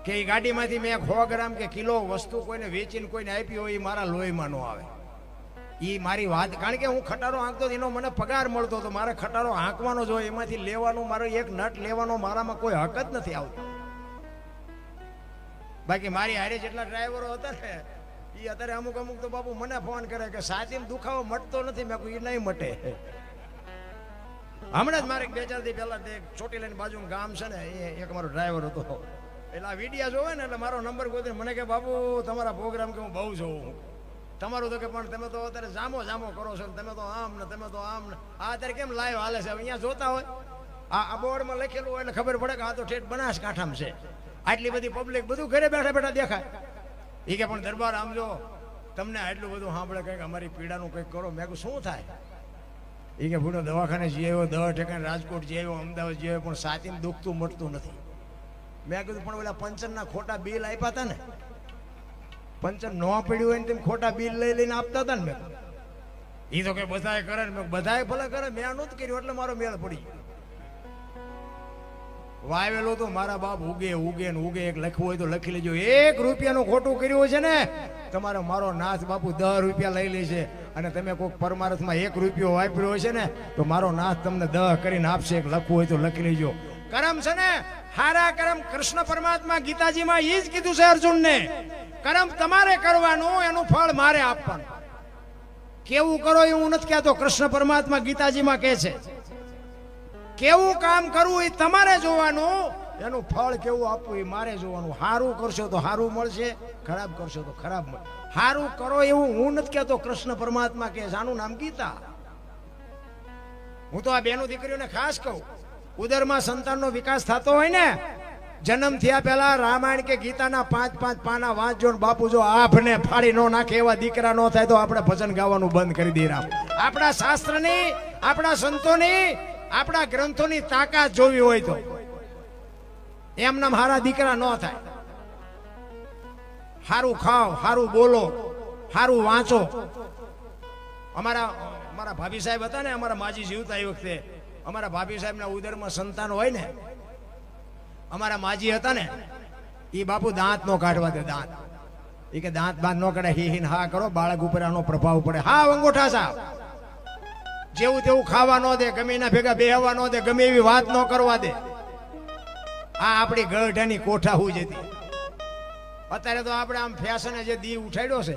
કે એ ગાડીમાંથી મેં 100 ગ્રામ કે કિલો વસ્તુ કોઈને વેચીને કોઈને આપી હોય એ મારા લોહીમાં ન આવે. એ મારી વાત, કારણ કે હું ખટારો હાંકતો એનો મને પગાર મળતો હતો, મારે ખટારો હાંકવાનો જ હોય, એમાંથી લેવાનો મારો એક નટ લેવાનો મારામાં કોઈ હક જ નથી આવતો. બાકી મારી હારે જેટલા ડ્રાઈવરો હતા ને એ અત્યારે અમુક અમુક તો બાપુ મને ફોન કરે કે સાદીમ દુખાવો મટતો નથી. મેં કહ્યું એ નહીં મટે. હમણાં જ મારે 2-4 દી પહેલા ચોટી લઈને બાજુ ગામ છે ને, એ એક મારો ડ્રાઈવર હતો, એટલે આ વિડીયા જોવે ને એટલે મારો નંબર ગોતીને મને કે બાપુ તમારા પ્રોગ્રામ કે હું બહુ જોઉં તમારું. તો કે પણ તમે તો અત્યારે જામો કરો છો, તમે તો આમ ને તમે તો આમ ને. આ અત્યારે કેમ લાઈવ હાલે છે, અહીંયા જોતા હોય આ બોર્ડમાં લખેલું હોય એટલે ખબર પડે કે આ તો ઠેઠ બનાસકાંઠામાં છે. આટલી બધી પબ્લિક બધું ઘરે બેઠા બેઠા દેખાય. એ કે પણ દરબાર આમ જો તમને આટલું બધું સાંભળે કંઈક અમારી પીડાનું કંઈક કરો. મેં કહું શું થાય? એ કે ભૂડો દવાખાને જઈ આવ્યો, દવા ઠેકાણે રાજકોટ જઈ આવ્યો, અમદાવાદ જઈ આવ્યો, પણ સાચીને દુખતું મટતું નથી. મેં કીધું પણ ઓલા પંચરના ખોટા બિલ આપ્યા હતા ને, પંચર ન પડ્યું હોય ને તેમ ખોટા બિલ લઈને આપતા હતા ને. મેં એ તો કે બધાએ કરે ને, બધાએ ભલે કરે, મેં નહોતું કર્યું એટલે મારો મેળ પડી ગયો. વાવેલો તો મારા બાપ ઉગે ઉગે ને ઉગે. એક લખવું હોય તો લખી લેજો. 1 રૂપિયાનું ખોટું કર્યું હોય છે ને તમારે મારો નાથ બાપુ 10 રૂપિયા લઈ લે છે. અને તમે કોઈક પરમાર્થમાં 1 રૂપિયો વાપર્યો હોય છે ને તો મારો નાથ તમને 10 કરીને આપશે. એક લખવું હોય તો લખી લેજો. કરમ છે ને હારા કરમ કૃષ્ણ પરમાત્મા ગીતાજીમાં એ જ કીધું છે અર્જુનને, કરમ તમારે કરવાનું, એનું ફળ મારે આપવાનું. કેવું કરો એવું નથી કહેતો, કૃષ્ણ પરમાત્મા ગીતાજીમાં કહે છે કેવું કામ કરવું એ તમારે જોવાનું, એનું ફળ કેવું આપવું એ મારે જોવાનું. સારું કરશો તો સારું મળશે, ખરાબ કરશો તો ખરાબ મળશે. સારું કરો એવું હું નથી કહેતો, કૃષ્ણ પરમાત્મા કહે છે. આનું નામ ગીતા. હું તો આ બેનો દીકરીઓને ખાસ કહું, ઉદરમાં સંતાનનો વિકાસ થતો હોય ને, જન્મ થયા પહેલા રામાયણ કે ગીતાના 5-5 પાના વાંચજો ને બાપુ જો આભને ફાડી નો નાખે એવા દીકરા નો થાય તો આપણે ભજન ગાવાનું બંધ કરી દઈએ. આપણા શાસ્ત્રની, આપણા સંતોની, આપણા ગ્રંથોની તાકાત જોવી હોય તો એમના હારા દીકરા ન થાય. હારું ખાઓ, હારું બોલો, હારું વાંચો. અમારા ભાભી સાહેબ હતા ને, અમારા માજી જીવતા એ વખતે અમારા ભાભી સાહેબના ઉદરમાં સંતાન હોય ને, અમારા માજી હતા ને એ બાપુ દાંત નો કાઢવા દે. દાંત એ કે દાંત બાંત નો કાઢે, હી હા કરો, બાળક ઉપર આનો પ્રભાવ પડે. હા અંગોઠા સાહેબ જેવું તેવું ખાવા ન દે, ગમે એના ભેગા બેહવા ન દે, ગમે એવી વાત ન કરવા દે. આ આપણી ગઢાની કોઠા હું જતી. અત્યારે તો આપણે આમ ફેશને જે દી ઉઠાડ્યો છે,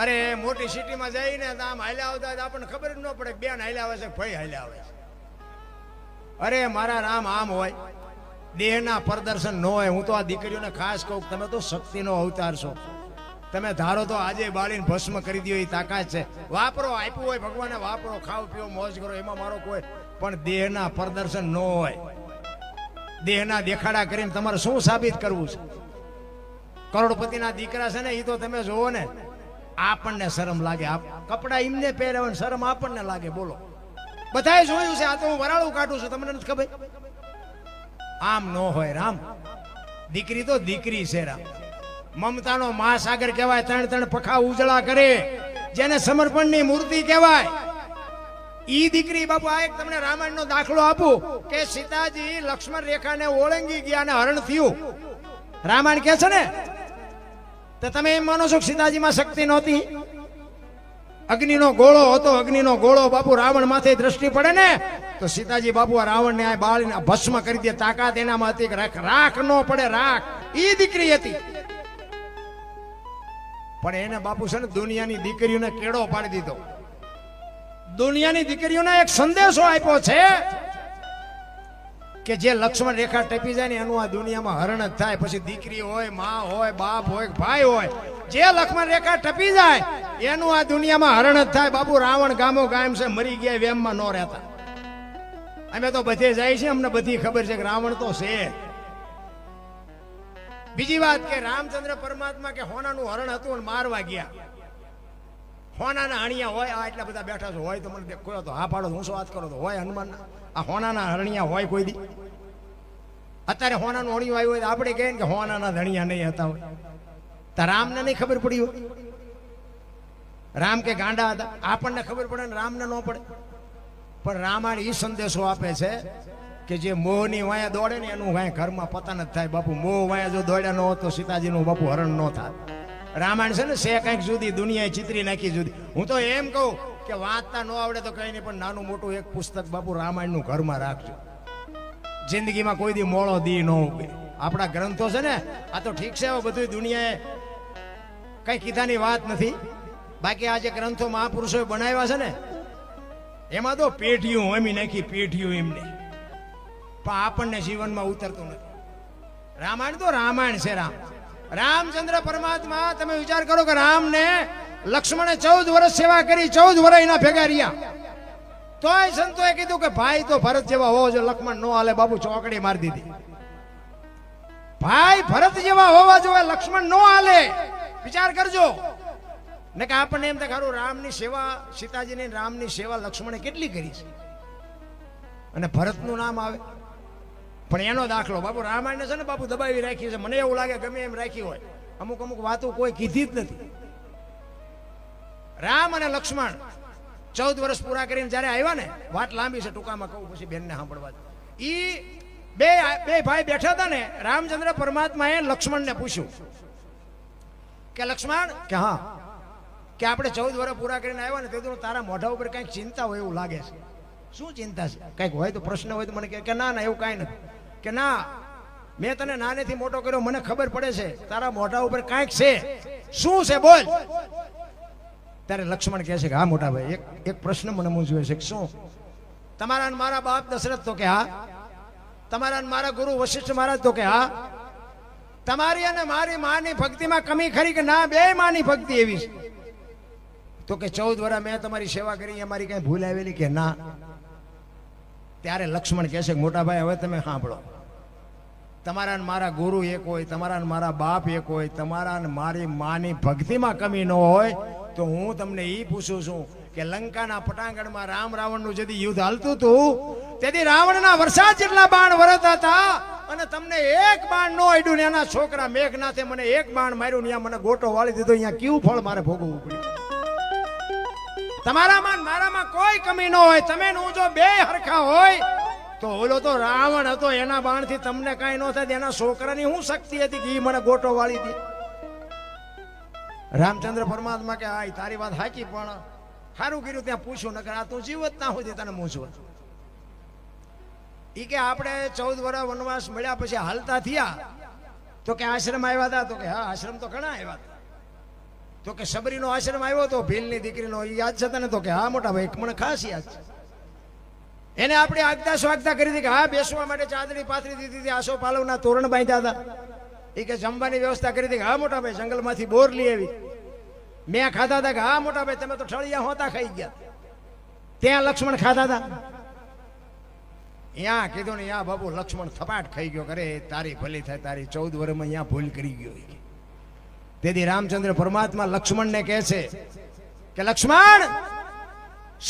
અરે મોટી સિટીમાં જઈને આમ હાલ્યા આવતા આપણને ખબર જ ન પડે બેન હાલ્યા આવે છે, ભાઈ હાલ્યા આવે છે. અરે મારા રામ આમ હોય, દેહના પ્રદર્શન ન હોય. હું તો આ દીકરીઓને ખાસ કહું, તમે તો શક્તિનો અવતાર છો. તમે ધારો તો આજે બાળીને ભસ્મ કરી દો એ તાકાત છે. વાપરો, આપ્યું હોય ભગવાને, વાપરો, ખાઓ પીઓ મોજ કરો, એમાં મારો કોઈ પણ દેહના પ્રદર્શન ન હોય. દેહના દેખાડા કરીને તમારે શું સાબિત કરવું છે? કરોડપતિના દીકરા છે ને એ તો તમે જોવો ને, આપણને શરમ લાગે. કપડા એમને પહેરવા શરમ આપણને લાગે. બોલો, બધાએ જોયું છે. આ તો હું વરાળું કાઢું છું, તમને નથી ખબર? આમ ન હોય રામ. દીકરી તો દીકરી છે રામ. મમતાનો મહાસાગર કહેવાય. 3 પખા ઉજળા કરે, જેને સમર્પણની મૂર્તિ કહેવાય. ઈ દીકરી બાપુ, આ એક તમને રામાયણનો દાખલો આપું કે સીતાજી લક્ષ્મણ રેખાને ઓળંગી ગયા અને હરણ થયું. રામાયણ કહે છે ને, તો તમે એમ માનો છો કે સીતાજીમાં શક્તિ નહોતી? અગ્નિનો ગોળો હતો, અગ્નિનો ગોળો બાપુ રાવણ માથે દ્રષ્ટિ પડે ને તો સીતાજી બાપુ આ રાવણને આ બાળીને ભસ્મ કરી દે. તાકાત એનામાં હતી, રાખ ન પડે, રાખ. ઈ દીકરી હતી. પણ એને બાપુ છે ને દુનિયાની દીકરીઓને કેળો પાડી દીધો. દુનિયાની દીકરીઓને એક સંદેશો આપ્યો છે કે જે લક્ષ્મણ રેખા ટપી જાય ને એનું આ દુનિયામાં હરણ જ થાય. પછી દીકરી હોય, માં હોય, બાપ હોય, ભાઈ હોય, જે લક્ષ્મણ રેખા ટપી જાય એનું આ દુનિયામાં હરણ જ થાય. બાપુ રાવણ ગામો ગામ છે, મરી ગયા વેમમાં ન રહેતા. અમે તો બધે જાય છે, અમને બધી ખબર છે કે રાવણ તો છે. બીજી વાત કે રામચંદ્ર પરમાત્મા કે હોનાનું હરણ હતું અને મારવા ગયા. હોનાના હણિયા હોય, આ એટલા બધા બેઠા છો, હોય તો મને કોઈ તો હા પાડો, હું શું વાત કરો તો હોય હનુમાન. આ હોનાના હરણિયા હોય કોઈ દી? અત્યારે હોનાનું હણિયું આવ્યું હોય તો આપણે કહીએ ને કે હોનાના ધણિયા નહીં હતા હોય. તો રામને નહીં ખબર પડી હોય? રામ કે ગાંડા હતા? આપણને ખબર પડે ને રામને ન પડે? પણ રામાયણ ઈ સંદેશો આપે છે કે જે મોહની વાયા દોડે ને એનું વાય ઘરમાં પતન જ થાય. બાપુ મોહ વાયા જો દોડ્યા ન હોત તો સીતાજીનું બાપુ હરણ ન થાય. રામાયણ છે ને સે કંઈક જુદી, દુનિયાએ ચિત્રી નાખી જુદી. હું તો એમ કહું કે વાંચતા ન આવડે તો કઈ નહીં, પણ નાનું મોટું એક પુસ્તક બાપુ રામાયણનું ઘરમાં રાખજો. જિંદગીમાં કોઈ દી મોળો દી ન ઉગે. આપણા ગ્રંથો છે ને, આ તો ઠીક છે, બધું દુનિયાએ કઈ કીધાની વાત નથી. બાકી આ જે ગ્રંથો મહાપુરુષોએ બનાવ્યા છે ને એમાં તો પેઢીઓ એમી નાખી, પેઢીઓ એમને, પણ આપણને જીવનમાં ઉતરતું નથી. રામાયણ તો રામાયણ છે. રામચંદ્ર પરમાત્મા, તમે વિચાર કરો કે રામને લક્ષ્મણે 14 વર્ષ સેવા કરી, 14 વર્ષ એના ભેગા રહ્યા, તોય સંતોએ કીધું કે ભાઈ તો ભરત જેવા હોવો જોઈએ. લક્ષ્મણ નો હાલે બાબુ, ચોકડી મારી દીધી. ભાઈ ભરત જેવા હોવા જોઈએ, લક્ષ્મણ નો હાલે. વિચાર કરજો ને કે આપણને એમ થાય ખરું રામની સેવા, સીતાજીની રામની સેવા લક્ષ્મણે કેટલી કરી છે અને ભરતનું નામ આવે. પણ એનો દાખલો બાપુ રામાયણ છે ને બાપુ દબાવી રાખી છે. મને એવું લાગે ગમે એમ રાખી હોય, અમુક અમુક વાતો કોઈ કીધી જ નથી. રામ અને લક્ષ્મણ 14 વર્ષ પૂરા કરીને જયારે આવ્યા ને, વાત લાંબી છે, ટૂંકામાં કહું પછી બેનને સાંભળવા. ઈ બે ભાઈ બેઠા હતા ને, રામચંદ્ર પરમાત્માએ લક્ષ્મણને પૂછ્યું કે લક્ષ્મણ, કે હા, કે આપણે 14 વર્ષ પૂરા કરીને આવ્યા ને, તે તારા મોઢા ઉપર કઈક ચિંતા હોય એવું લાગે છે. શું ચિંતા છે? કઈક હોય તો પ્રશ્ન હોય તો મને કે ના ના એવું કાંઈ નથી. કે ના, મેં તને નાનેથી મોટો કર્યો, મને ખબર પડે છે તારા મોઢા ઉપર કાંઈક છે. શું છે બોલ? ત્યારે લક્ષ્મણ કહે છે કે હા મોટા ભાઈ, એક પ્રશ્ન મને મૂંઝવે છે. શું? તમારા મારા બાપ દશરથ તો કે હા, તમારા મારા ગુરુ વશિષ્ઠ મહારાજ તો કે હા, તમારી અને મારી માની ભક્તિમાં કમી ખરી કે ના? બે માની ભક્તિ એવી છે. તો કે 14 વર્ષ મેં તમારી સેવા કરી, અમારી કઈ ભૂલ આવેલી કે ના? ત્યારે લક્ષ્મણ કહે છે કે મોટા ભાઈ હવે તમે સાંભળો, તમારા મારા ગુરુ એક હોય, તમારા મારા બાપ એક હોય, તમારા મારી માની ભક્તિમાં કમી ન હોય, તો હું તમને એ પૂછું છું કે લંકાના પટાંગણમાં રામ રાવણનું જેથી યુદ્ધ હાલતું હતું, તેથી રાવણના વરસાદ જેટલા બાણ વરસતા હતા અને તમને એક બાણ નો અડ્યું ને એના છોકરા મેઘનાથે મને એક બાણ માર્યું ને મને ગોટો વાળી દીધો. અહીંયા કેવું ફળ મારે ભોગવવું પડ્યું? તમારામાં મારામાં કોઈ કમી ન હોય, તમે હું જો બે હરખા હોય તો ઓલો તો રાવણ હતો, એના બાણથી તમને કાંઈ ન થાય, એના છોકરાની શું શક્તિ હતી કે મને ગોટો વાળી દે? રામચંદ્ર પરમાત્મા કે હા તારી વાત સાચી, પણ સારું કર્યું ત્યાં પૂછ્યું, નકર આ તું જીવત ના હોય તને મૂંઝવત. ઈ કે આપણે 14 વર્ષ વનવાસ મળ્યા પછી હાલતા થયા તો કે આશ્રમ આવ્યા હતા? તો કે હા આશ્રમ તો ઘણા આવ્યા હતા. તો કે સબરીનો આશ્રમ આવ્યો તો ભીલની દીકરીનો, યાદ છે તને? તો કે હા મોટા ભાઈ મને ખાસ યાદ છે. એને આપણે આગતા સ્વાગતા કરી હતી કે હા બેસવા માટે ચાદરી પાથરી દીધી હતી, આસો પાલવના તોરણ બાંધ્યા હતા. એ કે જમવાની વ્યવસ્થા કરી હતી કે હા મોટા ભાઈ જંગલમાંથી બોર લઈ આવી, મેં ખાધા હતા કે હા મોટા ભાઈ તમે તો ઠળિયા હોતા ખાઈ ગયા. ત્યાં લક્ષ્મણ ખાધા હતા. ત્યાં કીધું ને યા બાબુ લક્ષ્મણ થપાટ ખાઈ ગયો. કરે તારી ભલી થાય, તારી 14 વર્ષમાં અહીંયા ભૂલ કરી ગયો. તેથી રામચંદ્ર પરમાત્મા લક્ષ્મણને કહે છે કે લક્ષ્મણ,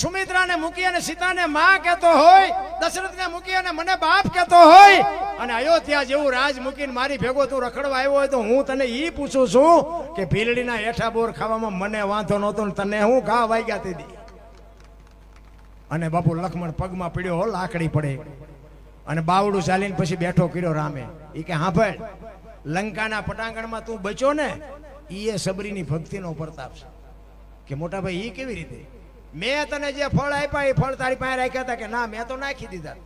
સુમિત્રાને મૂકી અને સીતાને માં કહેતો હોય, દશરથને મૂકી અને મને બાપ કહેતો હોય, અને અયોધ્યા જેવું રાજ મૂકીને મારી ભેગો તું રખડવા આવ્યો હોય, તો હું તને ઈ પૂછું છું કે ભીલડીના હેઠા બોર ખાવામાં મને વાંધો નહોતો ને તને હું ઘા વાગ્યા તે દી? અને બાપુ લક્ષ્મણ પગમાં પડ્યો, લાકડી પડે, અને બાવડું ચાલીને પછી બેઠો કર્યો રામે. ઈ કે હા ભાઈ, લંકાના પટાંગણમાં તું બચ્યો ને, ઈ સબરીની ભક્તિનો પ્રતાપ છે. કે મોટા ભાઈ ઈ કેવી રીતે? મેં તને જે ફળ આપ્યા એ ફળ તારી પાસે રાખ્યા હતા? કે ના મેં તો નાખી દીધા.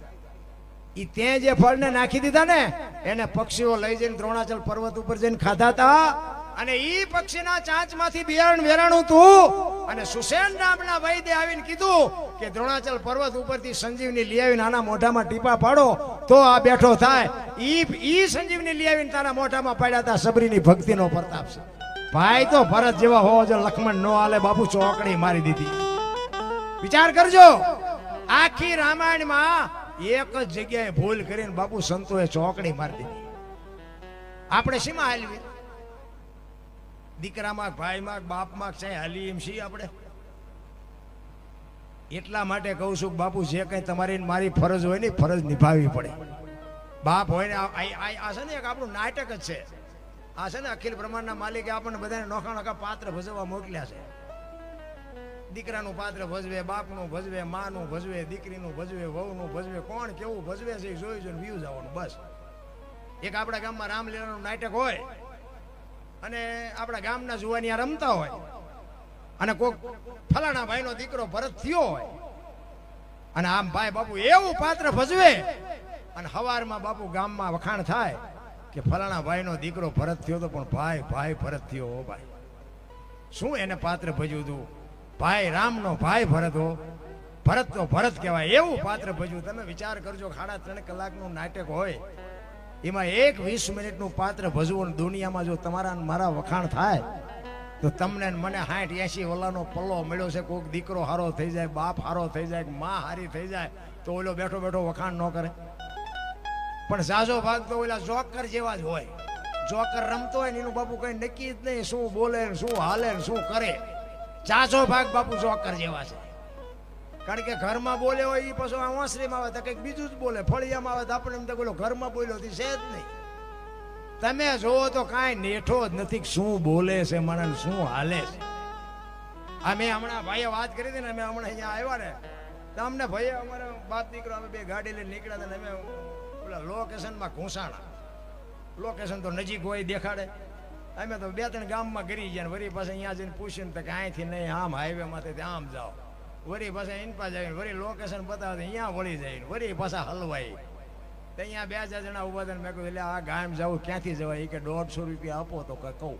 ઈ તે જે ફળને નાખી દીધા ને એને પક્ષીઓ લઈ જઈને દ્રોણાચલ પર્વત ઉપર જઈને ખાધા હતા, અને ઈ પક્ષીના ચાંચમાંથી બિયારણ વેરાણું તું, અને સુસેન નામના વૈદ્ય આવીને કીધું કે દ્રોણાચલ પર્વત ઉપરથી સંજીવની લઈ આવીને આના મોઢામાં ટીપા પાડો તો આ બેઠો થાય. ઈ સંજીવની લઈ આવીને તારા મોઢામાં પાડ્યા હતા. સબરીની ભક્તિનો પ્રતાપ છે. ભાઈ તો ભરત જેવા હોવો જો, લક્ષ્મણ નો હાલે બાપુ, ચોકડી મારી દીધી. વિચાર કરજો, આખી રામાયણમાં એક જ જગ્યાએ ભૂલ કરીને બાપુ સંતોએ ચોકડી મારી દીધી. આપણે શીમાં હાલવી? દીકરામાં, ભાઈમાં, બાપમાં છે હાલી એમ છીએ આપણે? એટલા માટે કહું છું બાપુ, જે કઈ તમારી મારી ફરજ હોય ને ફરજ નિભાવવી પડે. બાપ હોય ને આ છે ને એક આપણું નાટક જ છે. આ છે ને અખિલ બ્રહ્માંડના માલિકે આપણને બધાને નોખા નોખા પાત્ર ભજવવા મોકલ્યા છે. દીકરાનું પાત્ર ભજવે, બાપનું ભજવે, માનું ભજવે, દીકરીનું ભજવે, વહુનું ભજવે, કોણ કેવું ભજવે છે જોઈ જોઈને વ્યૂ જવાનું બસ. એક આપણા ગામમાં રામલીલાનું નાટક હોય અને આપણા ગામના જુવાનિયા રમતા હોય, અને કોક ફલાણા ભાઈનો દીકરો ભરત થયો હોય, અને આમ ભાઈ બાપુ એવું પાત્ર ભજવે, અને હવારમાં બાપુ ગામમાં વખાણ થાય કે ફલાણા ભાઈનો દીકરો ભરત થયો તો, પણ ભાઈ ભરત થયો હો ભાઈ. શું એને પાત્ર ભજ્યું હતું? ભાઈ રામનો ભાઈ ભરત હો, ભરત તો ભરત કહેવાય એવું પાત્ર ભજ્યું. તમે વિચાર કરજો, 3.5 કલાકનું નાટક હોય, એમાં 20 મિનિટનું પાત્ર ભજવું, દુનિયામાં જો તમારા મારા વખાણ થાય તો તમને મને 60-80 ઓલાનો પલ્લો મળ્યો છે. કોઈક દીકરો હારો થઈ જાય, બાપ હારો થઈ જાય, માં હારી થઈ જાય, તો ઓલો બેઠો બેઠો વખાણ ન કરે. પણ ઝાઝો ભાગ તો ઓલા જોકર જેવા જ હોય. જોકર રમતો હોય ને એનું બાપુ કઈ નક્કી જ નહીં, શું બોલે ને શું હાલે ને શું કરે. ઝાઝો ભાગ બાપુ જોકર જેવા છે. કારણ કે ઘરમાં બોલે હોય એ પાછો ઓસરીમાં આવે તો કંઈક બીજું જ બોલે, ફળિયામાં આવે તો આપણે એમ તો બોલો ઘરમાં બોલ્યો છે જ નહીં. તમે જોવો તો કાંઈ નેઠો જ નથી, શું બોલે છે મને શું હાલે છે. આ મેં હમણાં ભાઈએ વાત કરી હતી ને, અમે હમણાં અહીંયા આવ્યા ને તો અમને ભાઈએ અમારે બાપ દીકરો અમે 2 ગાડી લઈને નીકળ્યા હતા ને અમે ઓલા લોકેશનમાં ઘૂંસાણા. લોકેશન તો નજીક હોય દેખાડે, અમે તો 2-3 ગામમાં ગરી ગયા ને વરી પાસે અહીંયા જઈને પૂછ્યું ને કે અહીંથી નહીં, આમ હાઈવે માંથી આમ જાઓ, વરી પાછા ઇનપા જાય, વરી લોકેશન બતાવે અહીંયા વળી જાય, વરી પાછા હલવાઈ. અહીંયા 2-4 જણા ઉભા હતા. મેં કહ્યું એટલે આ ગામ જવું ક્યાંથી જવાય? કે 150 રૂપિયા આપો તો કહું.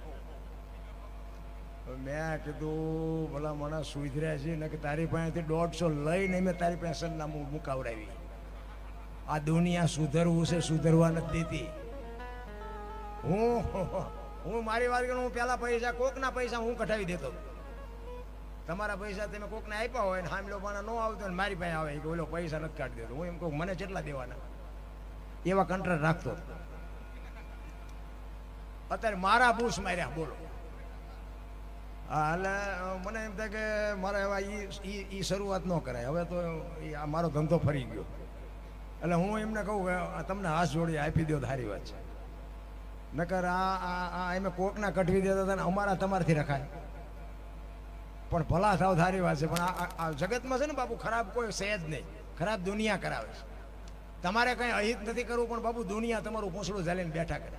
મેં કીધું ભલા મને સુધર્યા છે ને કે તારી પાસેથી 150 લઈને મેં તારી પાસે સરનામું મુકાવડાવી. આ દુનિયા સુધરવું છે, સુધરવા નથી દેતી. હું મારી વાત કરું, હું પેલા પૈસા કોકના પૈસા હું કઢાવી દેતો. તમારા પૈસા તમે કોકને આપ્યા હોય ને હામલો પાના ન આવતો ને મારી પાસે આવે કે ઓલો પૈસા નથી કાઢી દેતો, હું એમ કહું મને કેટલા દેવાના, એવા કંટ્રાક્ટ રાખતો. અત્યારે મારા બૂસ માર્યા બોલો. હા, એટલે મને એમ થાય કે મારે એવા ઈ શરૂઆત ન કરાય. હવે તો આ મારો ધંધો ફરી ગયો. એટલે હું એમને કહું કે તમને હાથ જોડી આપી દો સારી વાત છે. નકર આ એમ કોકના કઢવી દેતા હતા ને અમારા તમારથી રખાય. પણ ભલા થાવ સારી વાત છે. પણ આ જગતમાં છે ને બાપુ ખરાબ કોઈ છે જ નહીં, ખરાબ દુનિયા કરાવે છે. તમારે કંઈ અહિત નથી કરવું પણ બાપુ દુનિયા તમારું પૂંછડું ઝાલીને બેઠા કરે.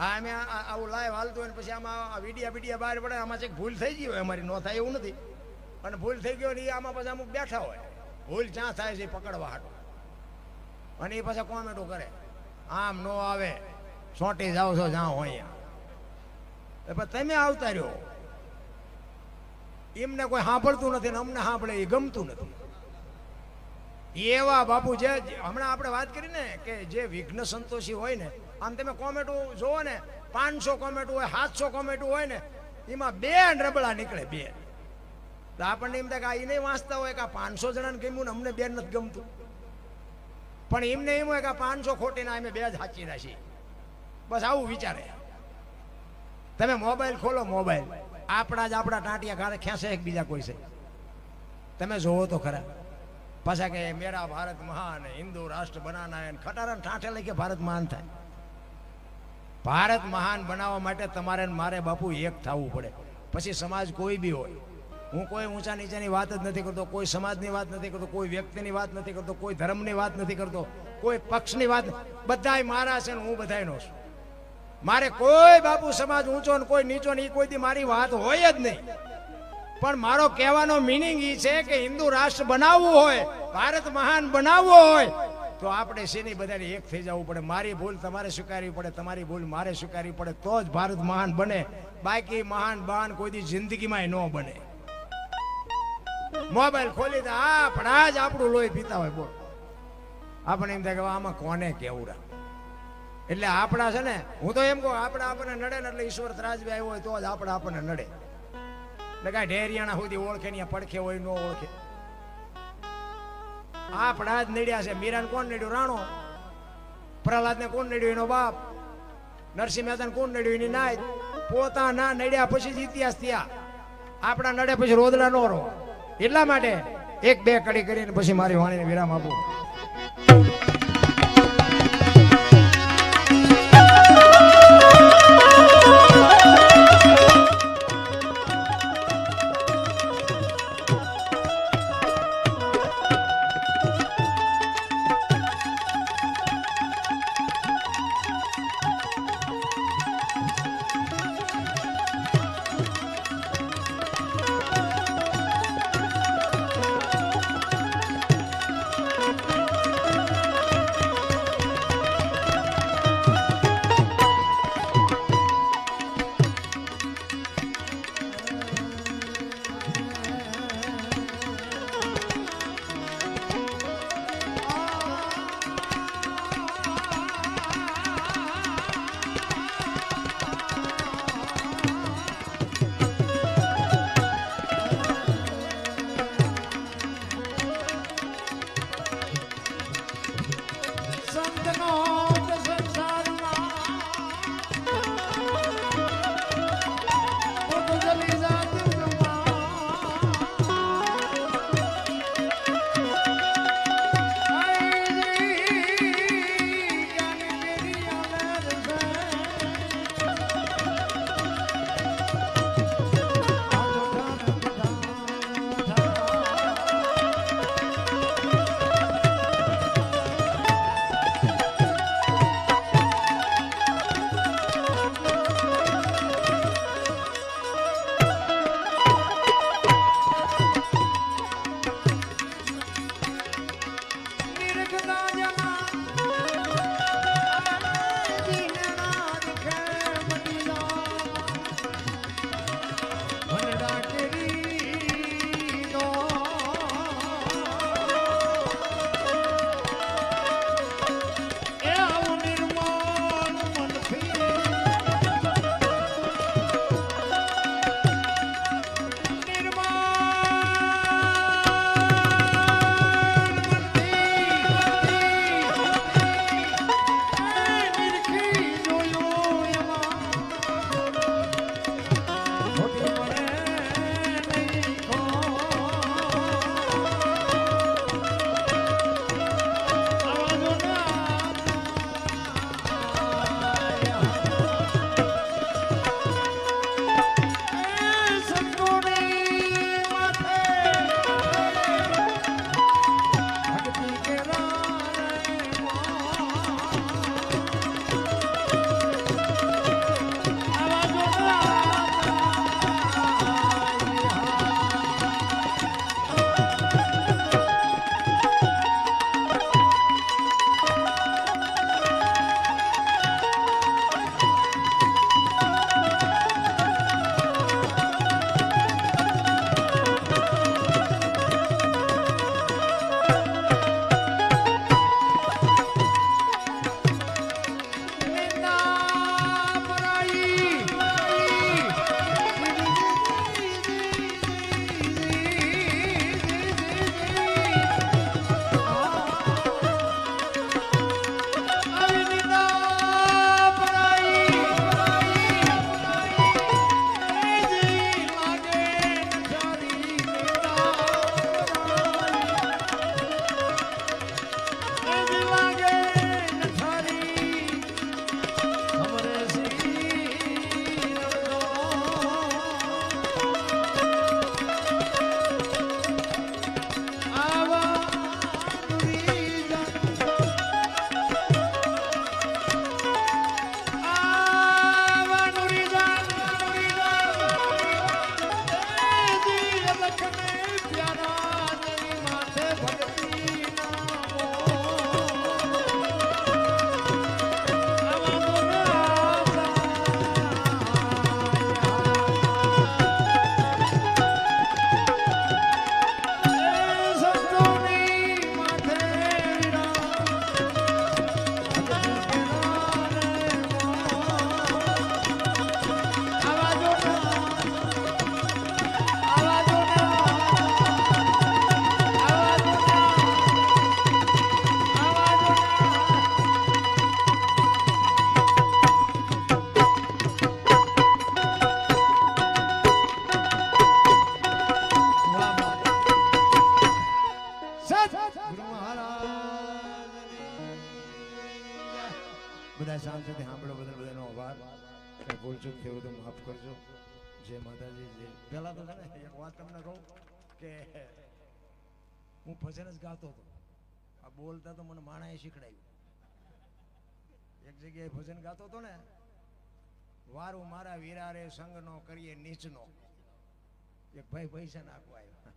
આ અમે આવું લાઈવ હાલતું હોય ને પછી આમાં વિડીયા બહાર પડે, આમાં છે ભૂલ થઈ ગઈ હોય અમારી, ન થાય એવું નથી. અને ભૂલ થઈ ગયો ને એ આમાં પછી અમુક બેઠા હોય, ભૂલ ક્યાં થાય છે પકડવા હાટો, અને એ પાછા કોમેન્ટો કરે આમ નો આવે, સોટી જાઓ છો જ્યાં હોય અહીંયા. તમે આવતા રહ્યો, એમને કોઈ સાંભળતું નથી ને અમને સાંભળે એ ગમતું નથી. એવા બાપુ જે હમણાં આપણે વાત કરી ને કે જે વિઘ્ન સંતોષી હોય ને, આમ તમે કોમેન્ટો જોવો ને 500 કોમેન્ટો હોય, 700 કોમેન્ટો હોય ને, એમાં 2 રબળા નીકળે, 2. તો આપણને એમ થાય કે આ એ નહીં વાંચતા હોય કે આ 500 જણાને ગમ્યું ને અમને 2 નથી ગમતું. પણ એમને એમ હોય કે આ 500 ખોટીને અમે 2 જ સાચી રાખી. બસ આવું વિચારે. તમે મોબાઈલ ખોલો, મોબાઈલ આપણા જ આપણા ટાંટિયા ઘારે ખેંચે એકબીજા કોઈ છે. તમે જોવો તો ખરા. પાછા કે મેરા ભારત મહાન, હિન્દુ રાષ્ટ્ર બનાના, ખટારા ઠાઠે લઈ કે ભારત મહાન થાય. ભારત મહાન બનાવવા માટે તમારે મારે બાપુ એક થવું પડે. પછી સમાજ કોઈ બી હોય, હું કોઈ ઊંચા નીચાની વાત જ નથી કરતો, કોઈ સમાજની વાત નથી કરતો, કોઈ વ્યક્તિની વાત નથી કરતો, કોઈ ધર્મની વાત નથી કરતો, કોઈ પક્ષની વાત. બધાય મારા છે ને હું બધાયનો છું. મારે કોઈ બાપુ સમાજ ઊંચો ને કોઈ નીચો ને એ કોઈ દી મારી વાત હોય જ નહીં. પણ મારો કહેવાનો મિનિંગ એ છે કે હિન્દુ રાષ્ટ્ર બનાવવું હોય, ભારત મહાન બનાવવો હોય તો આપણે શેની બધાને એક થઈ જવું પડે. મારી ભૂલ તમારે સ્વીકારવી પડે, તમારી ભૂલ મારે સ્વીકારવી પડે, તો જ ભારત મહાન બને. બાકી મહાન બહાન કોઈ દી જિંદગીમાં ન બને. મોબાઈલ ખોલી તો આપણા જ આપણું લોહી પીતા હોય. બોલ, આપણે એમ થાય કે આમાં કોને કેવું. એટલે આપણા છે ને, હું તો એમ કહું આપણે આપણને નડે ને એટલે ઈશ્વર ત્રાજવી આવ્યો હોય તો જ આપણે આપણને નડે. એટલે કાંઈ ઢેરિયાણા સુધી ઓળખે ને પડખે હોય ન ઓળખે. આપણા જ નડ્યા છે. મીરાને કોણ નડ્યું? રાણો. પ્રહલાદને કોણ નડ્યું? એનો બાપ. નરસિંહ મહેતાને કોણ નડ્યું? એની નાય. પોતાના નડ્યા પછી જ ઇતિહાસ થયા. આપણા નડે પછી રોદડા નો રહો. એટલા માટે 1-2 કડી કરીને પછી મારી વાણીને વિરામ આપું. બધા શાંતિથી સાંભળો, બધાનો આભાર. કંઈ ભૂલચૂક થયું તો માફ કરજો. જય માતાજી. જય. પહેલા તો છે ને એક વાત તમને કહું કે હું ભજન જ ગાતો હતો. આ બોલતા તો મને માણાએ શીખડાયું. એક જગ્યાએ ભજન ગાતો હતો ને, વારું મારા વીરા રે સંગનો કરીએ નીચનો. એક ભાઈ પૈસા નાખવા આવ્યો.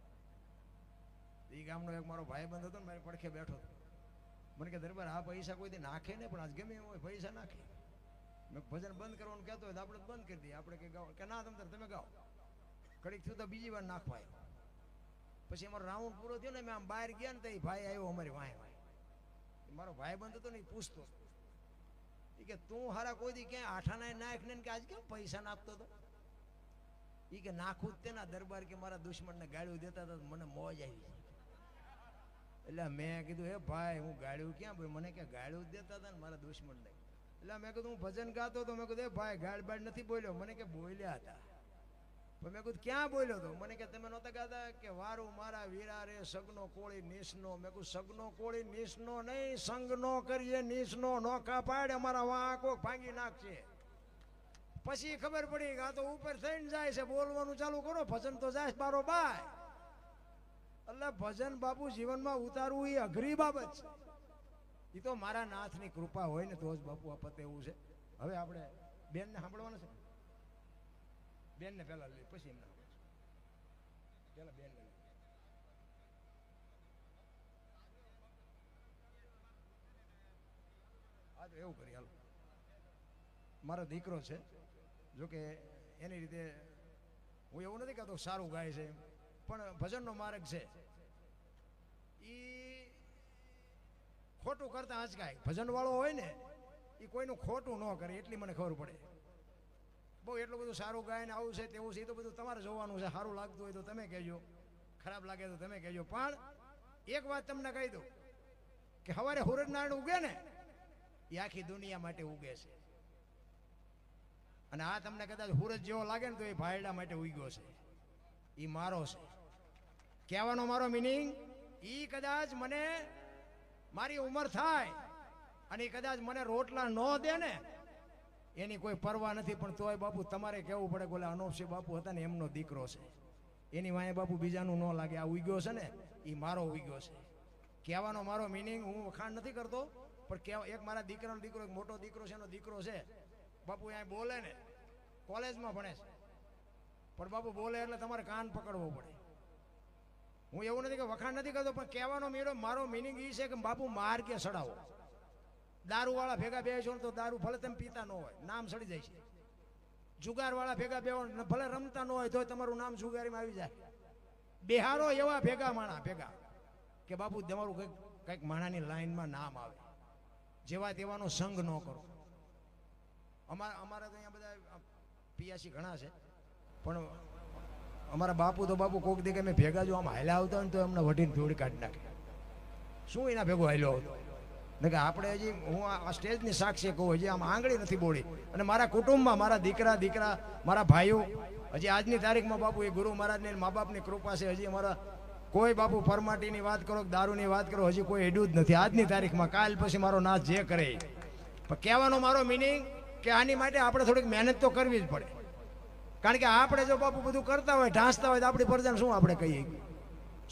એ ગામનો એક મારો ભાઈબંધ હતો ને, મારી પડખે બેઠો હતો. મને કે દરબાર આ પૈસા કોઈ દી નાખે ને, પણ આજ ગમે એમ હોય પૈસા નાખે. મેં ભજન બંધ કરવાનું કહેતો હોય તો આપણે બંધ કરી દઈએ. આપણે કે ગાઓ કે ના તમે ગાઓ. કડીક થયું તો બીજી વાર નાખવા આવ્યો. પછી અમારો રાઉન્ડ પૂરો થયો ને, મેં આમ બહાર ગયા ને તો એ ભાઈ આવ્યો અમારી વાંહે. મારો ભાઈબંધ હતો ને, એ પૂછતો એ કે તું હારા કોઈ દી ક્યાંય આઠાના નાખ ને કે આજ કેમ પૈસા નાખતો હતો? એ કે નાખું જ તેના દરબાર કે મારા દુશ્મનને ગાળ્યું દેતા હતા, મને મોજ આવી. એટલે મેં કીધું હે ભાઈ હું ગાળ્યું ક્યાં ભાઈ? મને કે ગાળ્યું જ દેતા હતા ને મારા દુશ્મનને. એટલે મેં કીધું હું ભજન ગાતો હતો. મેં કીધું એ ભાઈ ગાળ બાળ નથી બોલ્યો. મને કે બોલ્યા હતા. પણ મેં કીધું ક્યાં બોલ્યો હતો? મને કે તમે નહોતા ગાતા કે વારું મારા વીરા રે સગનો કોળી નીસનો. મેં કીધું સગનો કોળી નીસનો નહીં, સંગનો કરીએ નીસનો. નોખા પાડે અમારા વાંકો ભાંગી નાખશે. પછી ખબર પડી કે આ તો ઉપર થઈને જાય છે. બોલવાનું ચાલુ કરો, ભજન તો જાય બારો બાય. એટલે ભજન બાપુ જીવનમાં ઉતારવું એ અઘરી બાબત છે. એ તો મારા નાથની કૃપા હોય ને તો જ બાપુ આ પતે એવું છે. હવે આપણે બેનને સાંભળવાનું છે. બેનને પહેલા લઈ, પછી એમને પેલા બેનને લઈ. હા તો એવું કરી હાલો. મારો દીકરો છે, જોકે એની રીતે હું એવું નથી કહેતો સારું ગાય છે, પણ ભજનનો માર્ગ છે. એ ખોટું કરતા હચકાય. ભજન વાળો હોય ને એ કોઈનું ખોટું ન કરે, એટલી મને ખબર પડે. બહુ એટલું બધું સારું ગાય ને આવું છે તેવું છે, એ તો બધું તમારે જોવાનું છે. સારું લાગતું હોય તો તમે કહેજો, ખરાબ લાગે તો તમે કહેજો. પણ એક વાત તમને કહી દઉં કે સવારે સૂરજનારાયણ ઉગે ને, એ આખી દુનિયા માટે ઉગે છે. અને આ તમને કદાચ સૂરજ જેવો લાગે ને તો એ ભાયડા માટે ઉગ્યો છે. એ મારો છે. કહેવાનો મારો મિનિંગ, એ કદાચ મને મારી ઉંમર થાય અને એ કદાચ મને રોટલા ન દે ને, એની કોઈ પરવા નથી. પણ તોય બાપુ તમારે કહેવું પડે કે ઓલા અનોપસિંહ બાપુ હતા ને એમનો દીકરો છે. એની વાંહે બાપુ બીજાનું ન લાગે. આ ઉગ્યો છે ને એ મારો ઉગ્યો છે. કહેવાનો મારો મિનિંગ, હું વખાણ નથી કરતો, પણ એક મારા દીકરાનો દીકરો, એક મોટો દીકરો છે, એનો દીકરો છે બાપુ. અહીંયા બોલે ને, કોલેજમાં ભણે છે, પણ બાપુ બોલે એટલે તમારે કાન પકડવો પડે. હું એવું નથી કે વખાણ નથી કરતો, પણ કહેવાનો મારો મિનિંગ એ છે કે બાપુ માર કે સડાવો. દારૂ વાળા ભેગા બે છો તો દારૂ ભલે તમે પીતા ન હોય, નામ સડી જાય છે. જુગાર વાળા ભેગા બે ભલે રમતા ન હોય તો તમારું નામ જુગારીમાં આવી જાય. બિહારો એવા ભેગા માણા ભેગા કે બાપુ તમારું કંઈક માણાની લાઈનમાં નામ આવે. જેવા તેવાનો સંગ ન કરો. અમારા તો અહીંયા બધા પિયાસી ઘણા છે, પણ અમારા બાપુ તો બાપુ કોક દી કે મેં ભેગા જો આમ હાલ્યા આવતા હોય ને તો એમને વઢીને ધૂળ કાઢી નાખે. શું એના ભેગો હાલ્યો આવતો? ને કે આપણે હજી, હું આ સ્ટેજની સાક્ષી કહું, હજી આમ આંગળી નથી બોળી. અને મારા કુટુંબમાં મારા દીકરા મારા ભાઈઓ, હજી આજની તારીખમાં બાપુ એ ગુરુ મહારાજની મા બાપની કૃપા છે. હજી અમારા કોઈ બાપુ પરમાટીની વાત કરો, દારૂની વાત કરો, હજી કોઈ એડું જ નથી આજની તારીખમાં. કાલ પછી મારો નાથ જે કરે. પણ કહેવાનો મારો મિનિંગ કે આની માટે આપણે થોડીક મહેનત તો કરવી જ પડે. કારણ કે આપણે જો બાપુ બધું કરતા હોય, ઢાંસતા હોય, તો આપણી પ્રજાને શું આપણે કહીએ?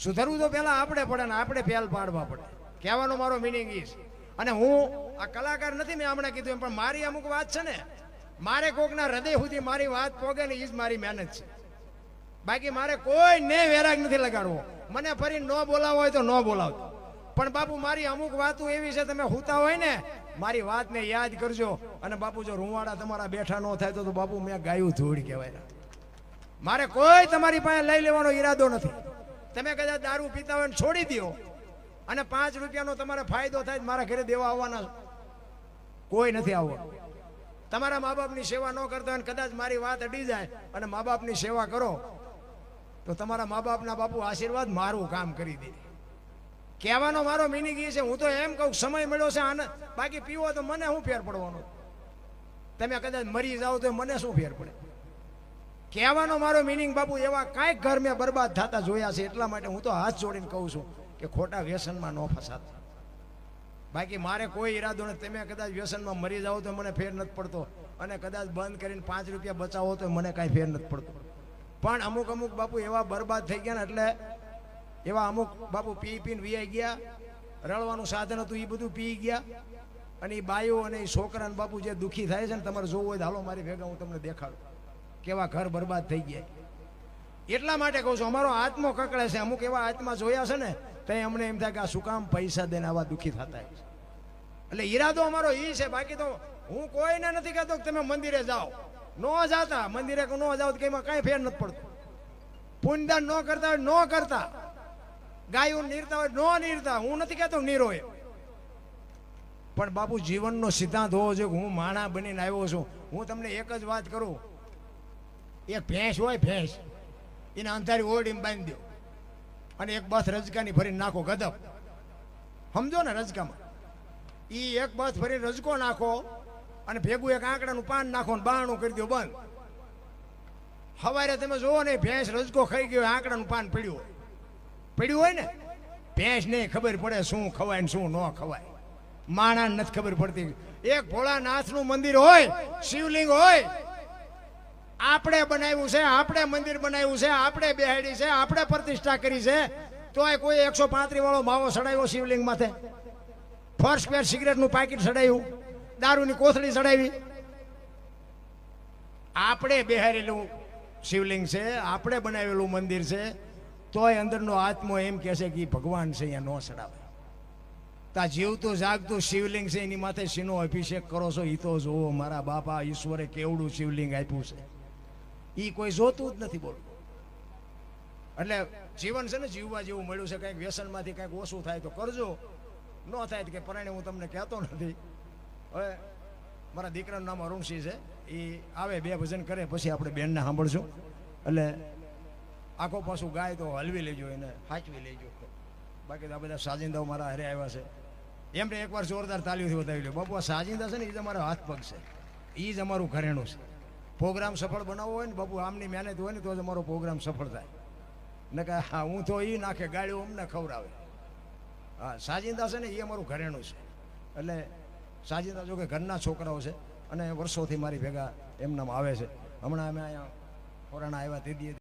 સુધરવું તો પહેલા આપણે પડે ને આપણે પહેલ પાડવા પડે. કહેવાનો મારો મિનિંગ એ છે. અને હું આ કલાકાર નથી, મેં હમણાં કીધું એમ, પણ મારી અમુક વાત છે ને, મારે કોકના હૃદય સુધી મારી વાત પોગે ને, એ જ મારી મહેનત છે. બાકી મારે કોઈને વેરાગ નથી લગાડવો. મને ફરી ન બોલાવો હોય તો ન બોલાવતો, પણ બાપુ મારી અમુક વાતો એવી છે, તમે હુતા હોય ને મારી વાતને યાદ કરજો. અને બાપુ જો રૂવાડા તમારા બેઠા ન થાય તો બાપુ મેં ગાયું ધૂળ કહેવાય. મારે કોઈ તમારી પાસે લઈ લેવાનો ઈરાદો નથી. તમે કદાચ દારૂ પીતા હોય ને છોડી દો અને 5 રૂપિયાનો તમારે ફાયદો થાય, મારા ઘરે દેવા આવવાના કોઈ નથી આવવાનું. તમારા મા બાપની સેવા ન કરતા હોય, કદાચ મારી વાત અડી જાય અને મા બાપની સેવા કરો તો તમારા મા બાપના બાપુ આશીર્વાદ મારું કામ કરી દે. કહેવાનો મારો મિનિંગ એ છે, હું તો એમ કહું સમય મળ્યો છે આનંદ. બાકી પીવો તો મને શું ફેર પડવાનો? તમે કદાચ મરી જાઓ તો મને શું ફેર પડે? કહેવાનો મારો મિનિંગ બાપુ, એવા કાંઈક ઘર મેં બરબાદ થતા જોયા છે. એટલા માટે હું તો હાથ જોડીને કહું છું કે ખોટા વ્યસનમાં ન ફસાતા. બાકી મારે કોઈ ઈરાદો નથી. તમે કદાચ વ્યસનમાં મરી જાઓ તો મને ફેર નથી પડતો, અને કદાચ બંધ કરીને 5 રૂપિયા બચાવો તો મને કાંઈ ફેર નથી પડતો. પણ અમુક અમુક બાપુ એવા બરબાદ થઈ ગયા ને, એટલે એવા અમુક બાપુ પી પીને વિયાઈ ગયા, રળવાનું સાધન હતું એ બધું પી ગયા, અને એ બાઈઓ અને એ છોકરાને બાપુ જે દુઃખી થાય છે ને, તમારે જોવું હોય તો હાલો મારી ભેગા, હું તમને દેખાડું કેવા ઘર બરબાદ થઈ ગયા. એટલા માટે કહું છું, અમારો આત્મો કકળે છે. અમુક એવા આત્મા જોયા છે ને, તો અમને એમ થાય કે આ શું કામ પૈસા દઈને આવા દુઃખી થતા. એટલે ઈરાદો અમારો એ છે. બાકી તો હું કોઈને નથી કહેતો કે તમે મંદિરે જાઓ, ન જાતા મંદિરે ન જાઓ તો એમાં કાંઈ ફેર નથી પડતો. પુણ્યદાન ન કરતા હોય ન કરતા, ગાયું નીરતા હોય ન નીરતા, હું નથી કહેતો નીરો એ, પણ બાપુ જીવનનો સિદ્ધાંત હોવો જોઈએ. હું માણા બનીને આવ્યો છું. હું તમને એક જ વાત કરું, એક ભેંસ હોય, ભેંસ એને અંધારી ઓરડીમાં બાંધી દો અને એક બસ રજકાની ભરીને નાખો ગદપ, સમજો ને, રજકામાં ઈ એક બસ ભરીને રજકો નાખો અને ભેગું એક આંકડાનું પાન નાખો ને બારણું કરી દો બંધ. સવારે તમે જોવો ને, ભેંસ રજકો ખાઈ ગયો, આંકડાનું પાન પડ્યું હોય ને, ભેંસ નહીં ખબર પડે શું ખવાય ને શું ન ખવાય. માણસ નથી ખબર પડતી. એક ભોળાનાથનું મંદિર હોય, શિવલિંગ હોય, આપણે બનાવ્યું છે, આપણે મંદિર બનાવ્યું છે, આપણે બેહાડી છે, આપણે પ્રતિષ્ઠા કરી છે, તોય કોઈ 135 વાળો માવો સડાવ્યો શિવલિંગ માથે, ફર્સ્ટ સ્ક્વેર સિગરેટનું પાકીટ સડાવ્યું, દારૂની કોથળી સડાવી. આપણે બેહારેલું શિવલિંગ છે, આપણે બનાવેલું મંદિર છે, તોય અંદરનો આત્મો એમ કહે છે કે ભગવાન છે, અહીંયા ન સડાવે. તા જીવતું જાગતું શિવલિંગ છે, એની માથે શીનો અભિષેક કરો છો, એ તો જોવો મારા બાપા ઈશ્વરે કેવડું શિવલિંગ આપ્યું છે, એ કોઈ જોતું જ નથી. બોલ, એટલે જીવન છે ને જીવવા જેવું મળ્યું છે. કંઈક વ્યસનમાંથી કંઈક ઓછું થાય તો કરજો, ન થાય કે પરણે હું તમને કહેતો નથી. હવે મારા દીકરાનું નામ અરુણસિંહ છે, એ આવે 2 ભજન કરે પછી આપણે બેનને સાંભળશું. એટલે આખો પાછું ગાય તો હલવી લેજો, એને સાચવી લેજો. બાકી તો આ બધા સાજિંદાઓ મારા હારે આવ્યા છે, એમને એકવાર જોરદાર તાલીઓથી વધાવી લો. બાપુ આ સાજિંદા છે ને, એ જ અમારો હાથ પગ છે, એ જ અમારું ઘરેણું છે. પ્રોગ્રામ સફળ બનાવવો હોય ને બાપુ, આમની મહેનત હોય ને તો જ અમારો પ્રોગ્રામ સફળ થાય. ને કે હા હું તો એ નાખે ગાડીઓ અમને ખવડાવે. હા, સાજિંદા છે ને એ અમારું ઘરેણું છે. એટલે સાજિંદા જો કે ઘરના છોકરાઓ છે અને વર્ષોથી મારી ભેગા એમનામાં આવે છે. હમણાં અમે અહીંયા કોરોના આવ્યા તે